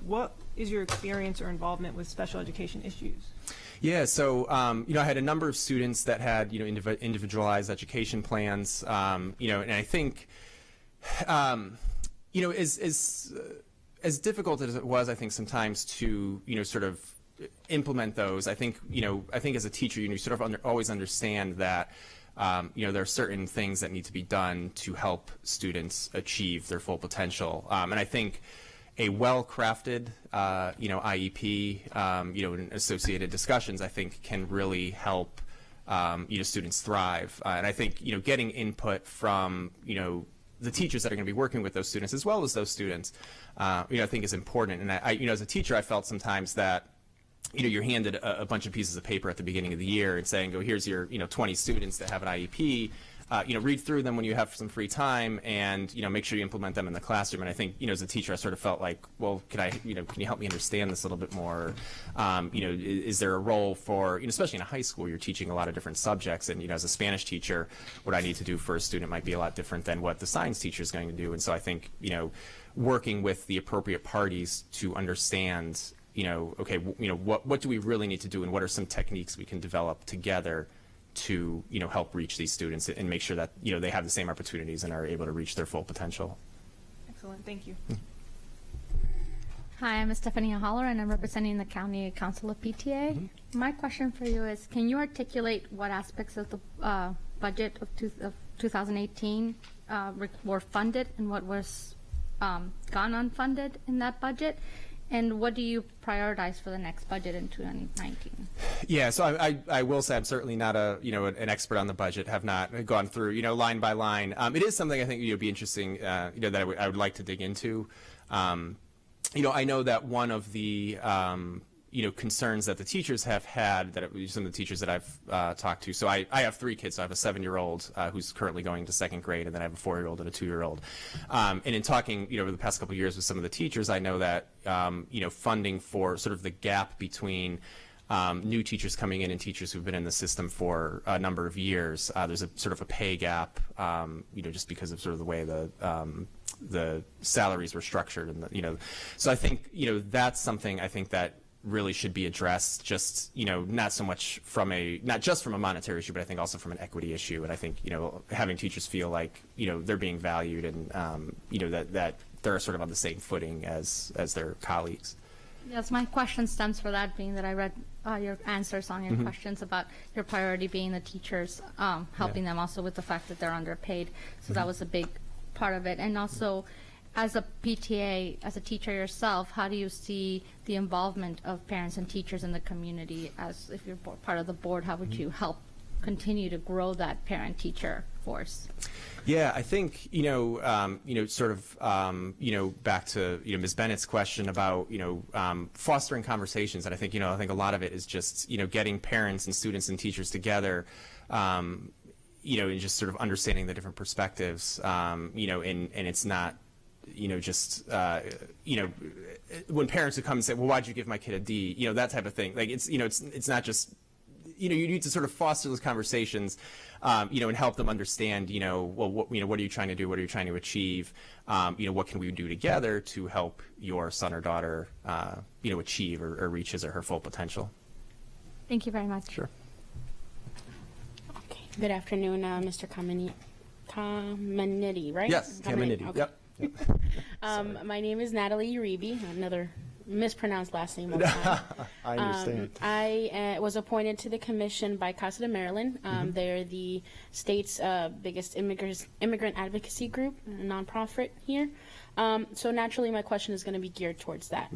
what is your experience or involvement with special education issues? Yeah, so I had a number of students that had individualized education plans, and I think as difficult as it was, I think sometimes to sort of implement those. I think as a teacher, you sort of always understand that. There are certain things that need to be done to help students achieve their full potential, and I think a well-crafted, IEP, and associated discussions, I think, can really help, students thrive. And I think, getting input from, the teachers that are going to be working with those students, as well as those students, I think is important. And I as a teacher, I felt sometimes that, you're handed a bunch of pieces of paper at the beginning of the year and saying, here's your, 20 students that have an IEP. Read through them when you have some free time, and make sure you implement them in the classroom. And I think as a teacher, I sort of felt like, well, can you help me understand this a little bit more? Is there a role for especially in a high school, you're teaching a lot of different subjects, and as a Spanish teacher, what I need to do for a student might be a lot different than what the science teacher is going to do. And so I think working with the appropriate parties to understand okay, what do we really need to do, and what are some techniques we can develop together to help reach these students and make sure that they have the same opportunities and are able to reach their full potential. Excellent, thank you. Hi, I'm Stephanie Holler, and I'm representing the County Council of PTA. My question for you is, can you articulate what aspects of the budget of 2018 were funded and what was gone unfunded in that budget? And what do you prioritize for the next budget in 2019? Yeah, so I will say I'm certainly not an expert on the budget. Have not gone through line by line. It is something I think would be interesting. That I would like to dig into. I know that one of the concerns that the teachers have had, that some of the teachers that I've talked to. So I have 3 kids. So I have a 7-year-old who's currently going to 2nd grade, and then I have a 4-year-old and a 2-year-old. And in talking, over the past couple of years with some of the teachers, I know that funding for sort of the gap between new teachers coming in and teachers who've been in the system for a number of years, there's a sort of a pay gap, just because of sort of the way the salaries were structured, and so I think that's something I think that really should be addressed, just not so much not just from a monetary issue, but I think also from an equity issue. And I think having teachers feel like they're being valued, and that they're sort of on the same footing as their colleagues. Yes, my question stems for that, being that I read your answers on your questions about your priority being the teachers, helping them also with the fact that they're underpaid. So that was a big part of it. And also, as a PTA, as a teacher yourself, how do you see the involvement of parents and teachers in the community? As if you're part of the board, how would you help continue to grow that parent-teacher force? Yeah, I think sort of back to Ms. Bennett's question about fostering conversations, and I think I think a lot of it is just getting parents and students and teachers together. And just sort of understanding the different perspectives. And it's not. Just when parents would come and say, well, why'd you give my kid a D? That type of thing. Like it's not just, you need to sort of foster those conversations, and help them understand, well, what are you trying to do? What are you trying to achieve? What can we do together to help your son or daughter, achieve or reach his or her full potential? Thank you very much. Sure. Okay. Good afternoon, Mr. Cameniti, right? Yes, Cameniti. Okay. Yep. My name is Natalie Uribe, another mispronounced last name all the time. I understand. I was appointed to the commission by Casa de Maryland. They're the state's biggest immigrant advocacy group, a nonprofit here. So naturally, my question is going to be geared towards that.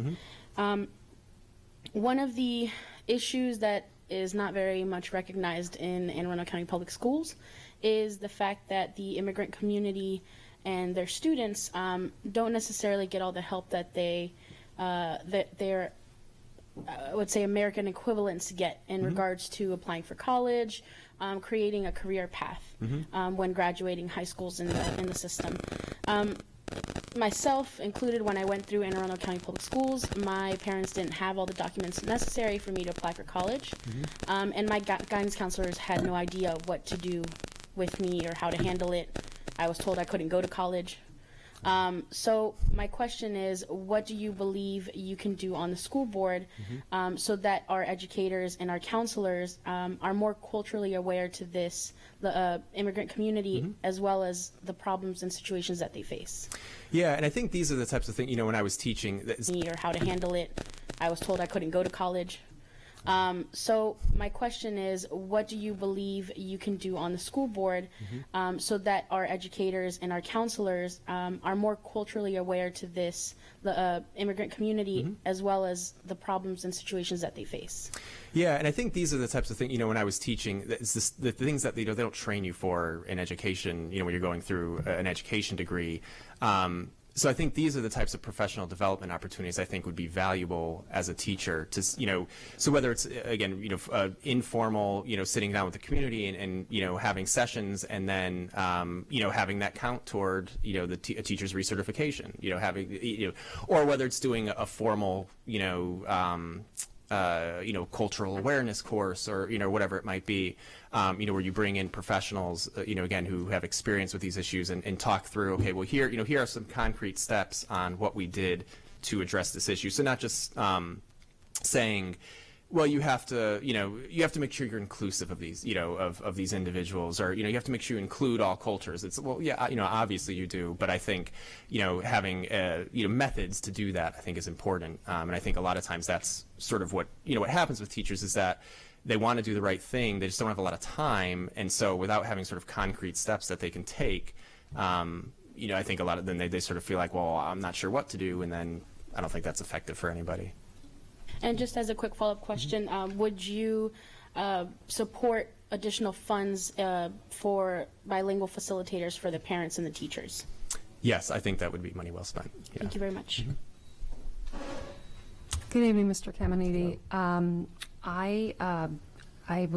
One of the issues that is not very much recognized in Anne Arundel County Public Schools is the fact that the immigrant community and their students don't necessarily get all the help that their I would say American equivalents get in regards to applying for college, creating a career path when graduating high schools in the system. myself included, when I went through Anne Arundel County Public Schools, my parents didn't have all the documents necessary for me to apply for college. And my guidance counselors had no idea what to do with me or how to handle it. I was told I couldn't go to college. So my question is, what do you believe you can do on the school board so that our educators and our counselors are more culturally aware to this, the immigrant community, as well as the problems and situations that they face? Yeah, and I think these are the types of things, when I was teaching. Or how to handle it. I was told I couldn't go to college. So my question is, what do you believe you can do on the school board so that our educators and our counselors are more culturally aware to this, the immigrant community, as well as the problems and situations that they face? Yeah, and I think these are the types of things, when I was teaching, the things that they don't train you for in education, when you're going through an education degree. So I think these are the types of professional development opportunities I think would be valuable as a teacher to, so whether it's, again, informal, sitting down with the community and having sessions and then, having that count toward, a teacher's recertification, having, or whether it's doing a formal, cultural awareness course or, whatever it might be, where you bring in professionals, again, who have experience with these issues and talk through, okay, well, here are some concrete steps on what we did to address this issue. So not just saying, well, you have to make sure you're inclusive of these, of these individuals, or, you have to make sure you include all cultures. It's, well, yeah, obviously you do, but I think, having, methods to do that, I think is important. And I think a lot of times that's sort of what happens with teachers is that they want to do the right thing. They just don't have a lot of time. And so without having sort of concrete steps that they can take, I think a lot of them, they sort of feel like, well, I'm not sure what to do. And then I don't think that's effective for anybody. And just as a quick follow-up question, would you support additional funds for bilingual facilitators for the parents and the teachers? Yes, I think that would be money well spent. Yeah. Thank you very much. Good evening, Mr. Caminiti. I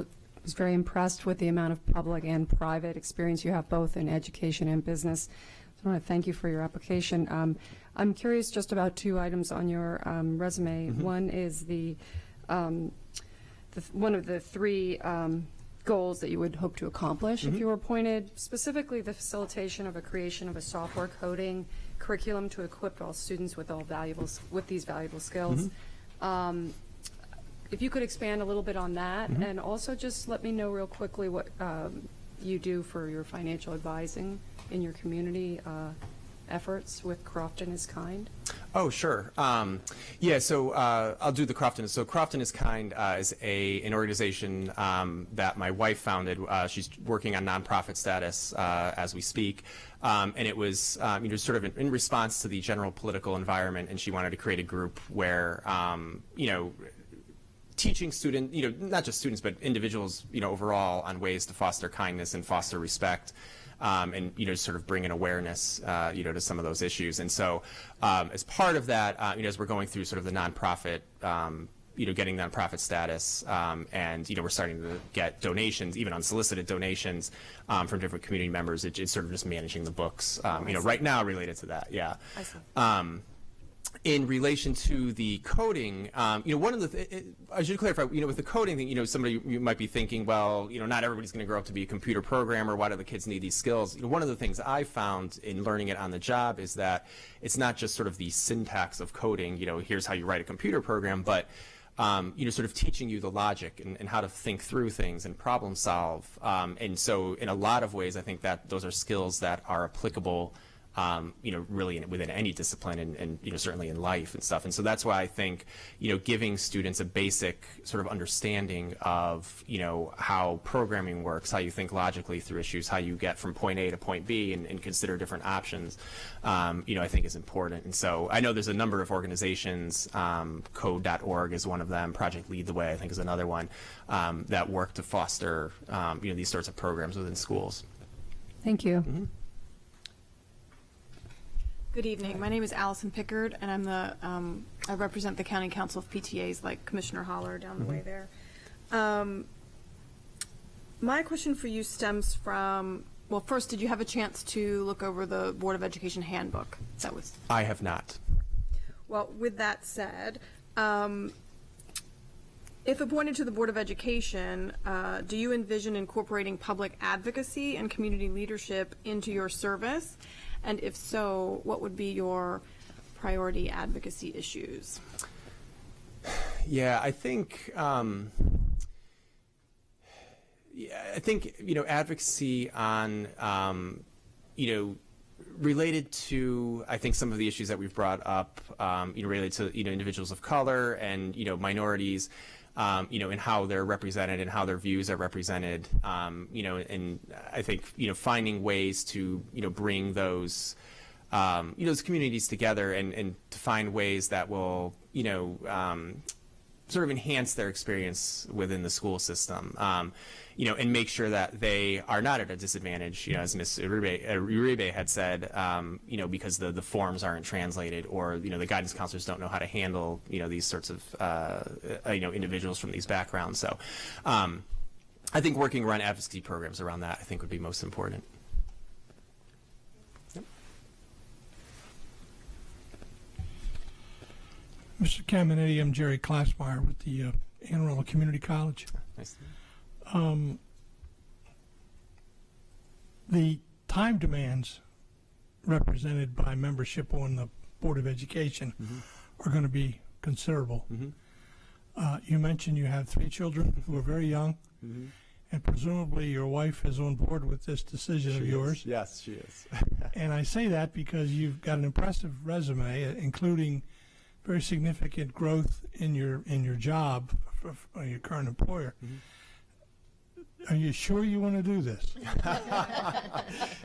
was very impressed with the amount of public and private experience you have both in education and business. So I want to thank you for your application. I'm curious just about two items on your resume. One is one of the three goals that you would hope to accomplish if you were appointed, specifically the facilitation of a creation of a software coding curriculum to equip all students with these valuable skills. If you could expand a little bit on that, and also just let me know real quickly what you do for your financial advising in your community efforts with Crofton is Kind. Oh, sure. Yeah, so I'll do the Crofton. So Crofton is Kind is an organization that my wife founded. She's working on nonprofit status as we speak. And it was sort of in response to the general political environment, and she wanted to create a group where, teaching students, not just students, but individuals, overall on ways to foster kindness and foster respect. And sort of bring an awareness to some of those issues. And so as part of that, as we're going through sort of the nonprofit, getting nonprofit status, and we're starting to get donations, even unsolicited donations from different community members. It's sort of just managing the books, right now related to that. Yeah. I see. In relation to the coding, one of the I should clarify, with the coding thing, somebody you might be thinking, well, not everybody's going to grow up to be a computer programmer. Why do the kids need these skills? One of the things I found in learning it on the job is that it's not just sort of the syntax of coding. Here's how you write a computer program, but sort of teaching you the logic and how to think through things and problem solve. And so, in a lot of ways, I think that those are skills that are applicable. Really within any discipline and certainly in life and stuff. And so that's why I think, giving students a basic sort of understanding of, how programming works, how you think logically through issues, how you get from point A to point B and consider different options, I think is important. And so I know there's a number of organizations, code.org is one of them, Project Lead the Way I think is another one, that work to foster, these sorts of programs within schools. Thank you. Good evening. My name is Allison Pickard, and I'm I represent the County Council of PTAs, like Commissioner Holler down the way there. My question for you stems from well, first, did you have a chance to look over the Board of Education handbook? That was. I have not. Well, with that said, if appointed to the Board of Education, do you envision incorporating public advocacy and community leadership into your service? And if so, what would be your priority advocacy issues? Yeah, I think advocacy on related to, I think, some of the issues that we've brought up, related to individuals of color and minorities, and how they're represented and how their views are represented, and I think finding ways to bring those those communities together and to find ways that will sort of enhance their experience within the school system, and make sure that they are not at a disadvantage, as Ms. Uribe had said, because the forms aren't translated, or the guidance counselors don't know how to handle these sorts of individuals from these backgrounds. So I think working around advocacy programs around that, I think, would be most important. Mr. Caminetti, I'm Jerry Klassmeyer with the Anne Arundel Community College. Nice. The time demands represented by membership on the Board of Education are going to be considerable. You mentioned you have 3 children who are very young, and presumably your wife is on board with this decision of yours. Yes, she is. And I say that because you've got an impressive resume, including very significant growth in your job for your current employer. Are you sure you want to do this?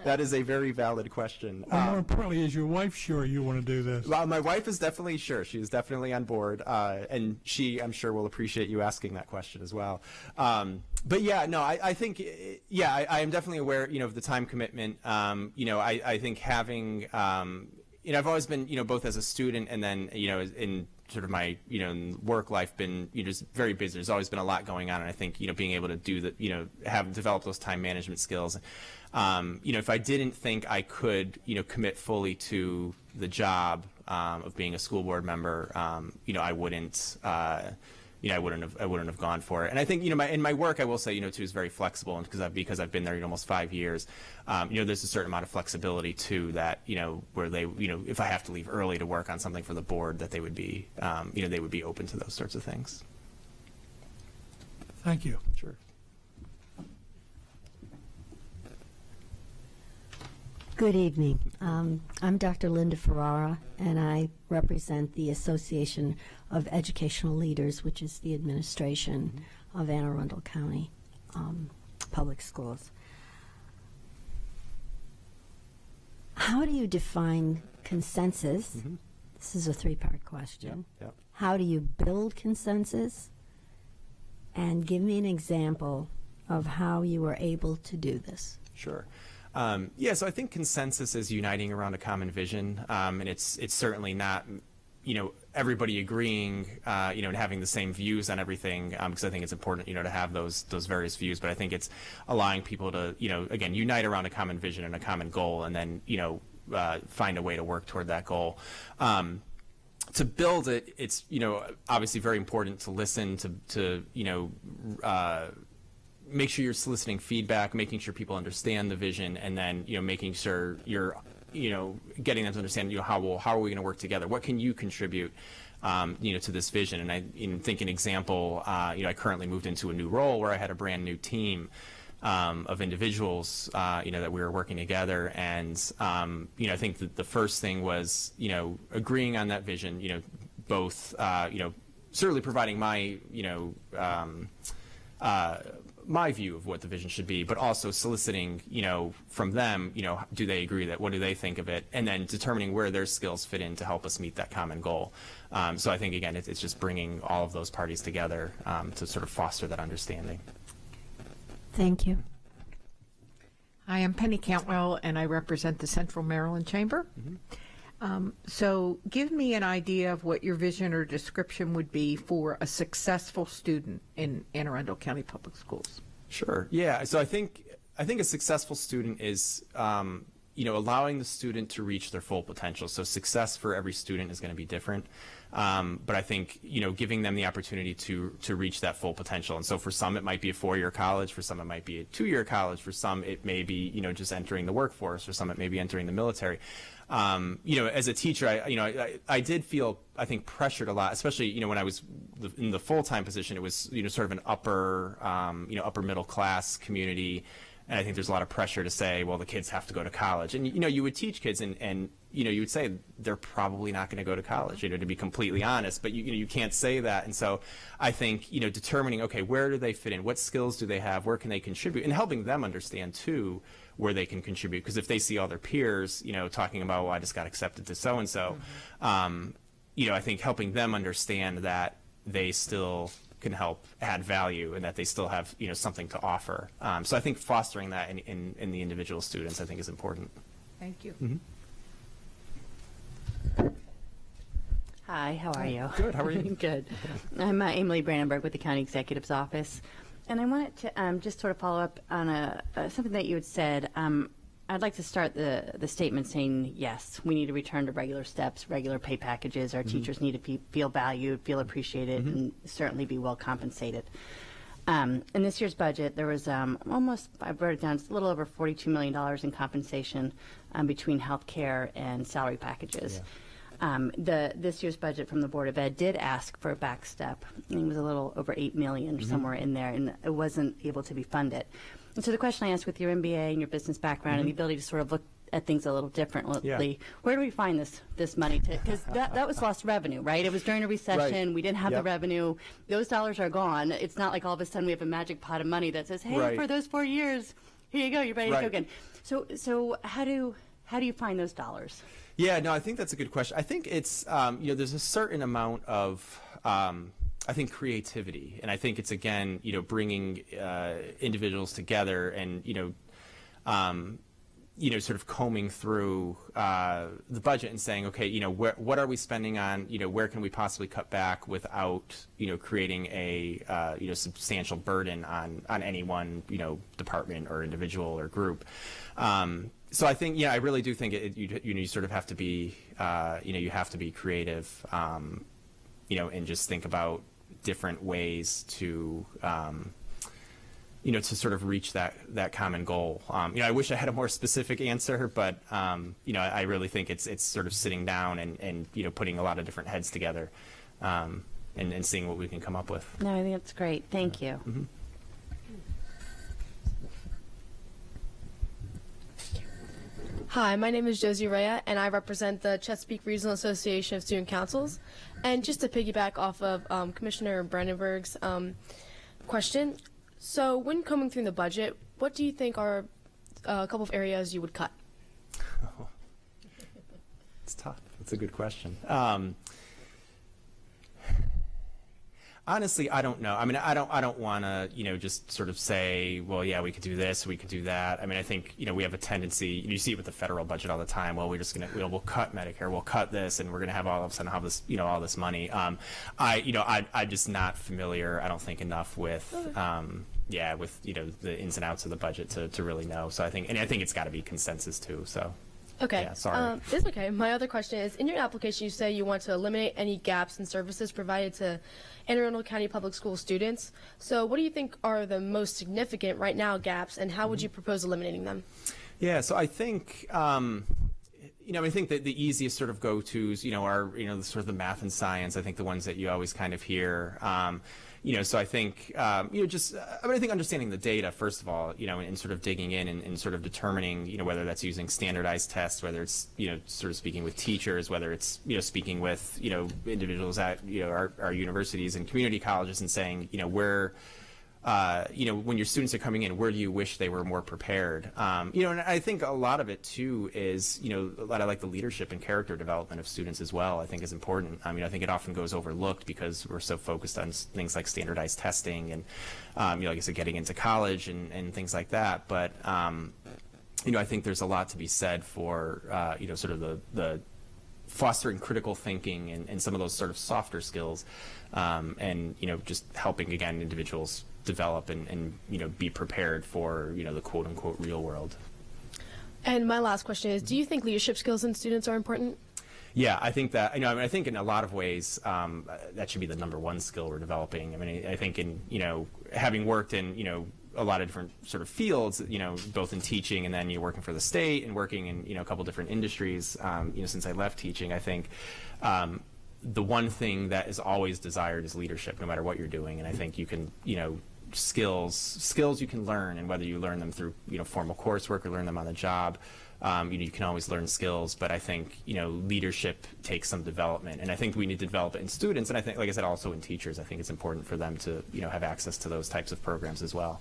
That is a very valid question. Or more importantly, is your wife sure you want to do this? Well, my wife is definitely sure. She is definitely on board, and she, I'm sure, will appreciate you asking that question as well. But yeah, no, I think, I am definitely aware, of the time commitment. I think having, I've always been, both as a student and then, in sort of my, work life, been, just very busy. There's always been a lot going on, and I think, being able to do that, have developed those time management skills. If I didn't think I could, commit fully to the job of being a school board member, I wouldn't. I wouldn't have gone for it. And I think, in my work, I will say, too, is very flexible, and because I've been there, almost 5 years, there's a certain amount of flexibility too that, where they, if I have to leave early to work on something for the board, that they would be, they would be open to those sorts of things. Thank you. Sure. Good evening. I'm Dr. Linda Ferrara, and I represent the Association of Educational Leaders, which is the administration of Anne Arundel County Public Schools. How do you define consensus? This is a 3-part question. Yep. How do you build consensus? And give me an example of how you were able to do this. Sure. So I think consensus is uniting around a common vision, and it's certainly not, everybody agreeing, and having the same views on everything, because I think it's important, to have those various views. But I think it's allowing people to, again, unite around a common vision and a common goal, and then, find a way to work toward that goal. To build it, it's, obviously very important to listen, to make sure you're soliciting feedback, making sure people understand the vision, and then making sure you're getting them to understand how are we going to work together? What can you contribute to this vision? And I think an example, I currently moved into a new role where I had a brand new team of individuals that we were working together, and I think that the first thing was agreeing on that vision, both certainly providing my my view of what the vision should be, but also soliciting, from them, do they agree that, what do they think of it, and then determining where their skills fit in to help us meet that common goal. So I think, again, it's just bringing all of those parties together to sort of foster that understanding. Thank you. I am Penny Cantwell, and I represent the Central Maryland Chamber. So give me an idea of what your vision or description would be for a successful student in Anne Arundel County Public Schools. Sure. Yeah. So I think I think a successful student is, allowing the student to reach their full potential. So success for every student is going to be different. But I think, giving them the opportunity to reach that full potential. And so for some, it might be a 4-year college. For some, it might be a 2-year college. For some, it may be, just entering the workforce. For some, it may be entering the military. As a teacher, I did feel, I think, pressured a lot, especially, when I was in the full-time position. It was, sort of an upper middle class community. And I think there's a lot of pressure to say, well, the kids have to go to college. And, you would teach kids and you would say they're probably not going to go to college, to be completely honest. But, you can't say that. And so I think, determining, okay, where do they fit in? What skills do they have? Where can they contribute? And helping them understand, too, where they can contribute. Because if they see all their peers, talking about, well, I just got accepted to so-and-so, I think helping them understand that they still can help add value and that they still have something to offer. So I think fostering that in the individual students, I think, is important. Thank you. Mm-hmm. Hi, how are you? Good, how are you? Good. I'm Emily Brandenburg with the County Executive's Office. And I wanted to just sort of follow up on something that you had said. I'd like to start the statement saying, yes, we need to return to regular steps, regular pay packages. Our teachers need to feel valued, feel appreciated, and certainly be well compensated. In this year's budget, there was almost, I wrote it down, it's a little over $42 million in compensation between health care and salary packages. Yeah. This year's budget from the Board of Ed did ask for a back step. It was a little over $8 million or somewhere in there, and it wasn't able to be funded. And so the question I asked, with your MBA and your business background and the ability to sort of look at things a little differently, where do we find this money? Because that was lost revenue, right? It was during a recession. Right. We didn't have the revenue. Those dollars are gone. It's not like all of a sudden we have a magic pot of money that says, hey, for those 4 years, here you go, you're ready to go again. So how do you find those dollars? Yeah, no, I think that's a good question. I think it's, there's a certain amount of, I think, creativity. And I think it's, again, bringing individuals together and, sort of combing through the budget and saying, okay, what are we spending on? Where can we possibly cut back without, creating a, substantial burden on any one, department or individual or group. So I think, I really do think you sort of have to be, you have to be creative, and just think about different ways to, to sort of reach that common goal. I wish I had a more specific answer, but, I really think it's sort of sitting down and putting a lot of different heads together, and seeing what we can come up with. No, I think that's great. Thank you. Mm-hmm. Hi, my name is Josie Rhea, and I represent the Chesapeake Regional Association of Student Councils. And just to piggyback off of Commissioner Brandenburg's question, so when coming through the budget, what do you think are a couple of areas you would cut? It's tough. That's a good question. Honestly, I don't know. I mean, I don't want to, just sort of say, well, yeah, we could do this, we could do that. I mean, I think, we have a tendency, you see it with the federal budget all the time. Well, we're just going to, we'll cut Medicare, we'll cut this, and we're going to have all of a sudden have this, all this money. I'm just not familiar, I don't think, enough with, with, the ins and outs of the budget to really know. So I think it's got to be consensus too, so. Okay. Yeah, sorry. It's okay. My other question is, in your application, you say you want to eliminate any gaps in services provided to Anne Arundel County Public School students. So what do you think are the most significant right now gaps, and how would you propose eliminating them? Yeah, so I think, I think that the easiest sort of go-tos, are, sort of the math and science. I think the ones that you always kind of hear. So I think, I think understanding the data, first of all, and sort of digging in and sort of determining, whether that's using standardized tests, whether it's, sort of speaking with teachers, whether it's, speaking with, individuals at, our universities and community colleges and saying, where, when your students are coming in, where do you wish they were more prepared? And I think a lot of it, too, is, a lot of like the leadership and character development of students as well, I think is important. I mean, I think it often goes overlooked because we're so focused on things like standardized testing and, like I said, getting into college and things like that. But, I think there's a lot to be said for, sort of the fostering critical thinking and some of those sort of softer skills, and, just helping, again, individuals develop and be prepared for the quote unquote real world. And my last question is, do you think leadership skills in students are important? Yeah, I think that, I think in a lot of ways, that should be the #1 skill we're developing. I mean, I think in, having worked in, a lot of different sort of fields, both in teaching and then you're working for the state and working in, a couple different industries, since I left teaching, I think, the one thing that is always desired is leadership, no matter what you're doing. And I think you can, skills you can learn, and whether you learn them through, formal coursework or learn them on the job, you can always learn skills, but I think, leadership takes some development, and I think we need to develop it in students, and I think, like I said, also in teachers. I think it's important for them to, have access to those types of programs as well.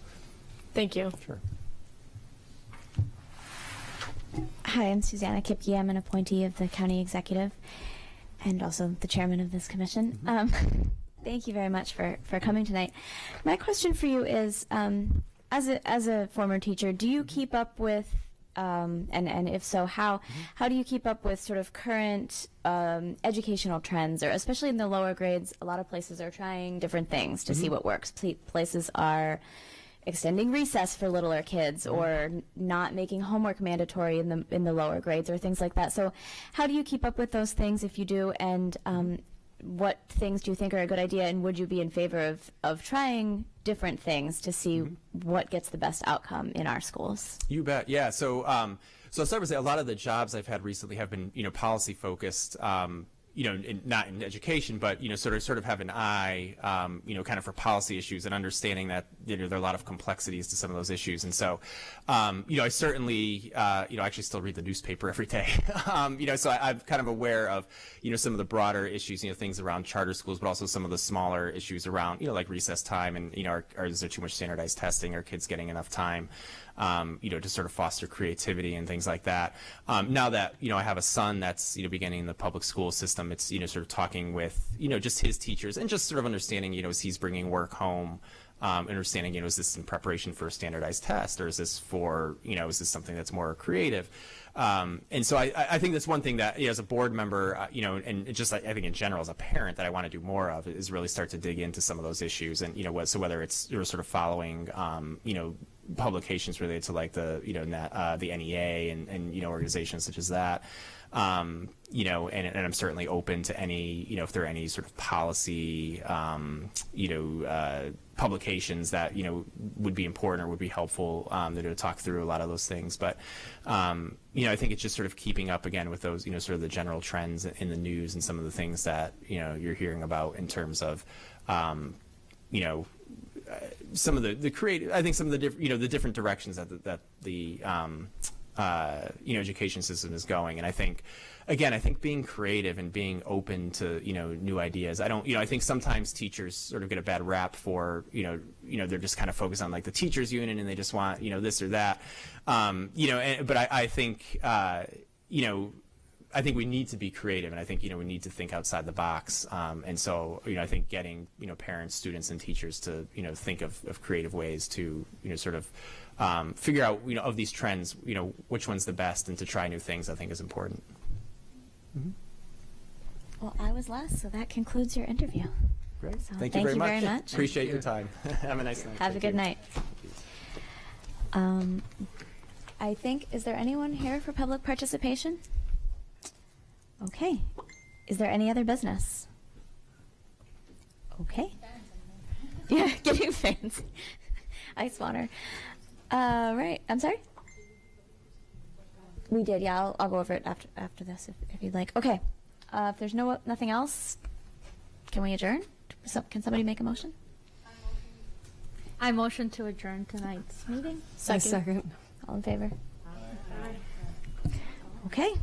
Thank you. Sure. Hi, I'm Susanna Kipke. I'm an appointee of the county executive and also the chairman of this commission. Thank you very much for coming tonight. My question for you is, as a former teacher, do you keep up with and if so, how do you keep up with sort of current educational trends, or especially in the lower grades? A lot of places are trying different things to see what works. Places are extending recess for littler kids, or not making homework mandatory in the lower grades, or things like that. So how do you keep up with those things, if you do, and what things do you think are a good idea, and would you be in favor of trying different things to see what gets the best outcome in our schools? You bet. Yeah. So, so I'll start with saying a lot of the jobs I've had recently have been, policy focused. Not in education, but sort of have an eye, kind of for policy issues and understanding that there are a lot of complexities to some of those issues. And so, I certainly, actually still read the newspaper every day. So I'm kind of aware of, some of the broader issues, things around charter schools, but also some of the smaller issues around, like recess time and, is there too much standardized testing? Are kids getting enough time? To sort of foster creativity and things like that. Now that, I have a son that's, beginning in the public school system, it's, sort of talking with, just his teachers and just sort of understanding, as he's bringing work home, understanding, is this in preparation for a standardized test, or is this for, is this something that's more creative? And so I think that's one thing that, as a board member, and just I think in general as a parent, that I want to do more of is really start to dig into some of those issues. And, so whether it's sort of following, publications related to like the, the NEA and organizations such as that, and I'm certainly open to any, if there are any sort of policy, publications that, would be important or would be helpful, to talk through a lot of those things. But, I think it's just sort of keeping up again with those, sort of the general trends in the news and some of the things that, you're hearing about in terms of, some of the creative, I think some of the the different directions that the education system is going. And I think, again, being creative and being open to, new ideas. I think sometimes teachers sort of get a bad rap for, they're just kind of focused on like the teachers union and they just want, this or that. But I think, I think we need to be creative, and I think, we need to think outside the box. And so, I think getting, parents, students, and teachers to, think of creative ways to, sort of figure out, of these trends, which one's the best, and to try new things, I think is important. Well, I was last, so that concludes your interview. Great. So Thank you very much. Appreciate Thank your time. Have a nice night. Have a good night. I think, is there anyone here for public participation? Okay. Is there any other business? Okay. Yeah, getting fancy. Ice water. Right. I'm sorry? We did, yeah. I'll go over it after this if you'd like. Okay. If there's nothing else, can we adjourn? Can somebody make a motion? I motion to adjourn tonight's meeting. Second. All in favor? Okay.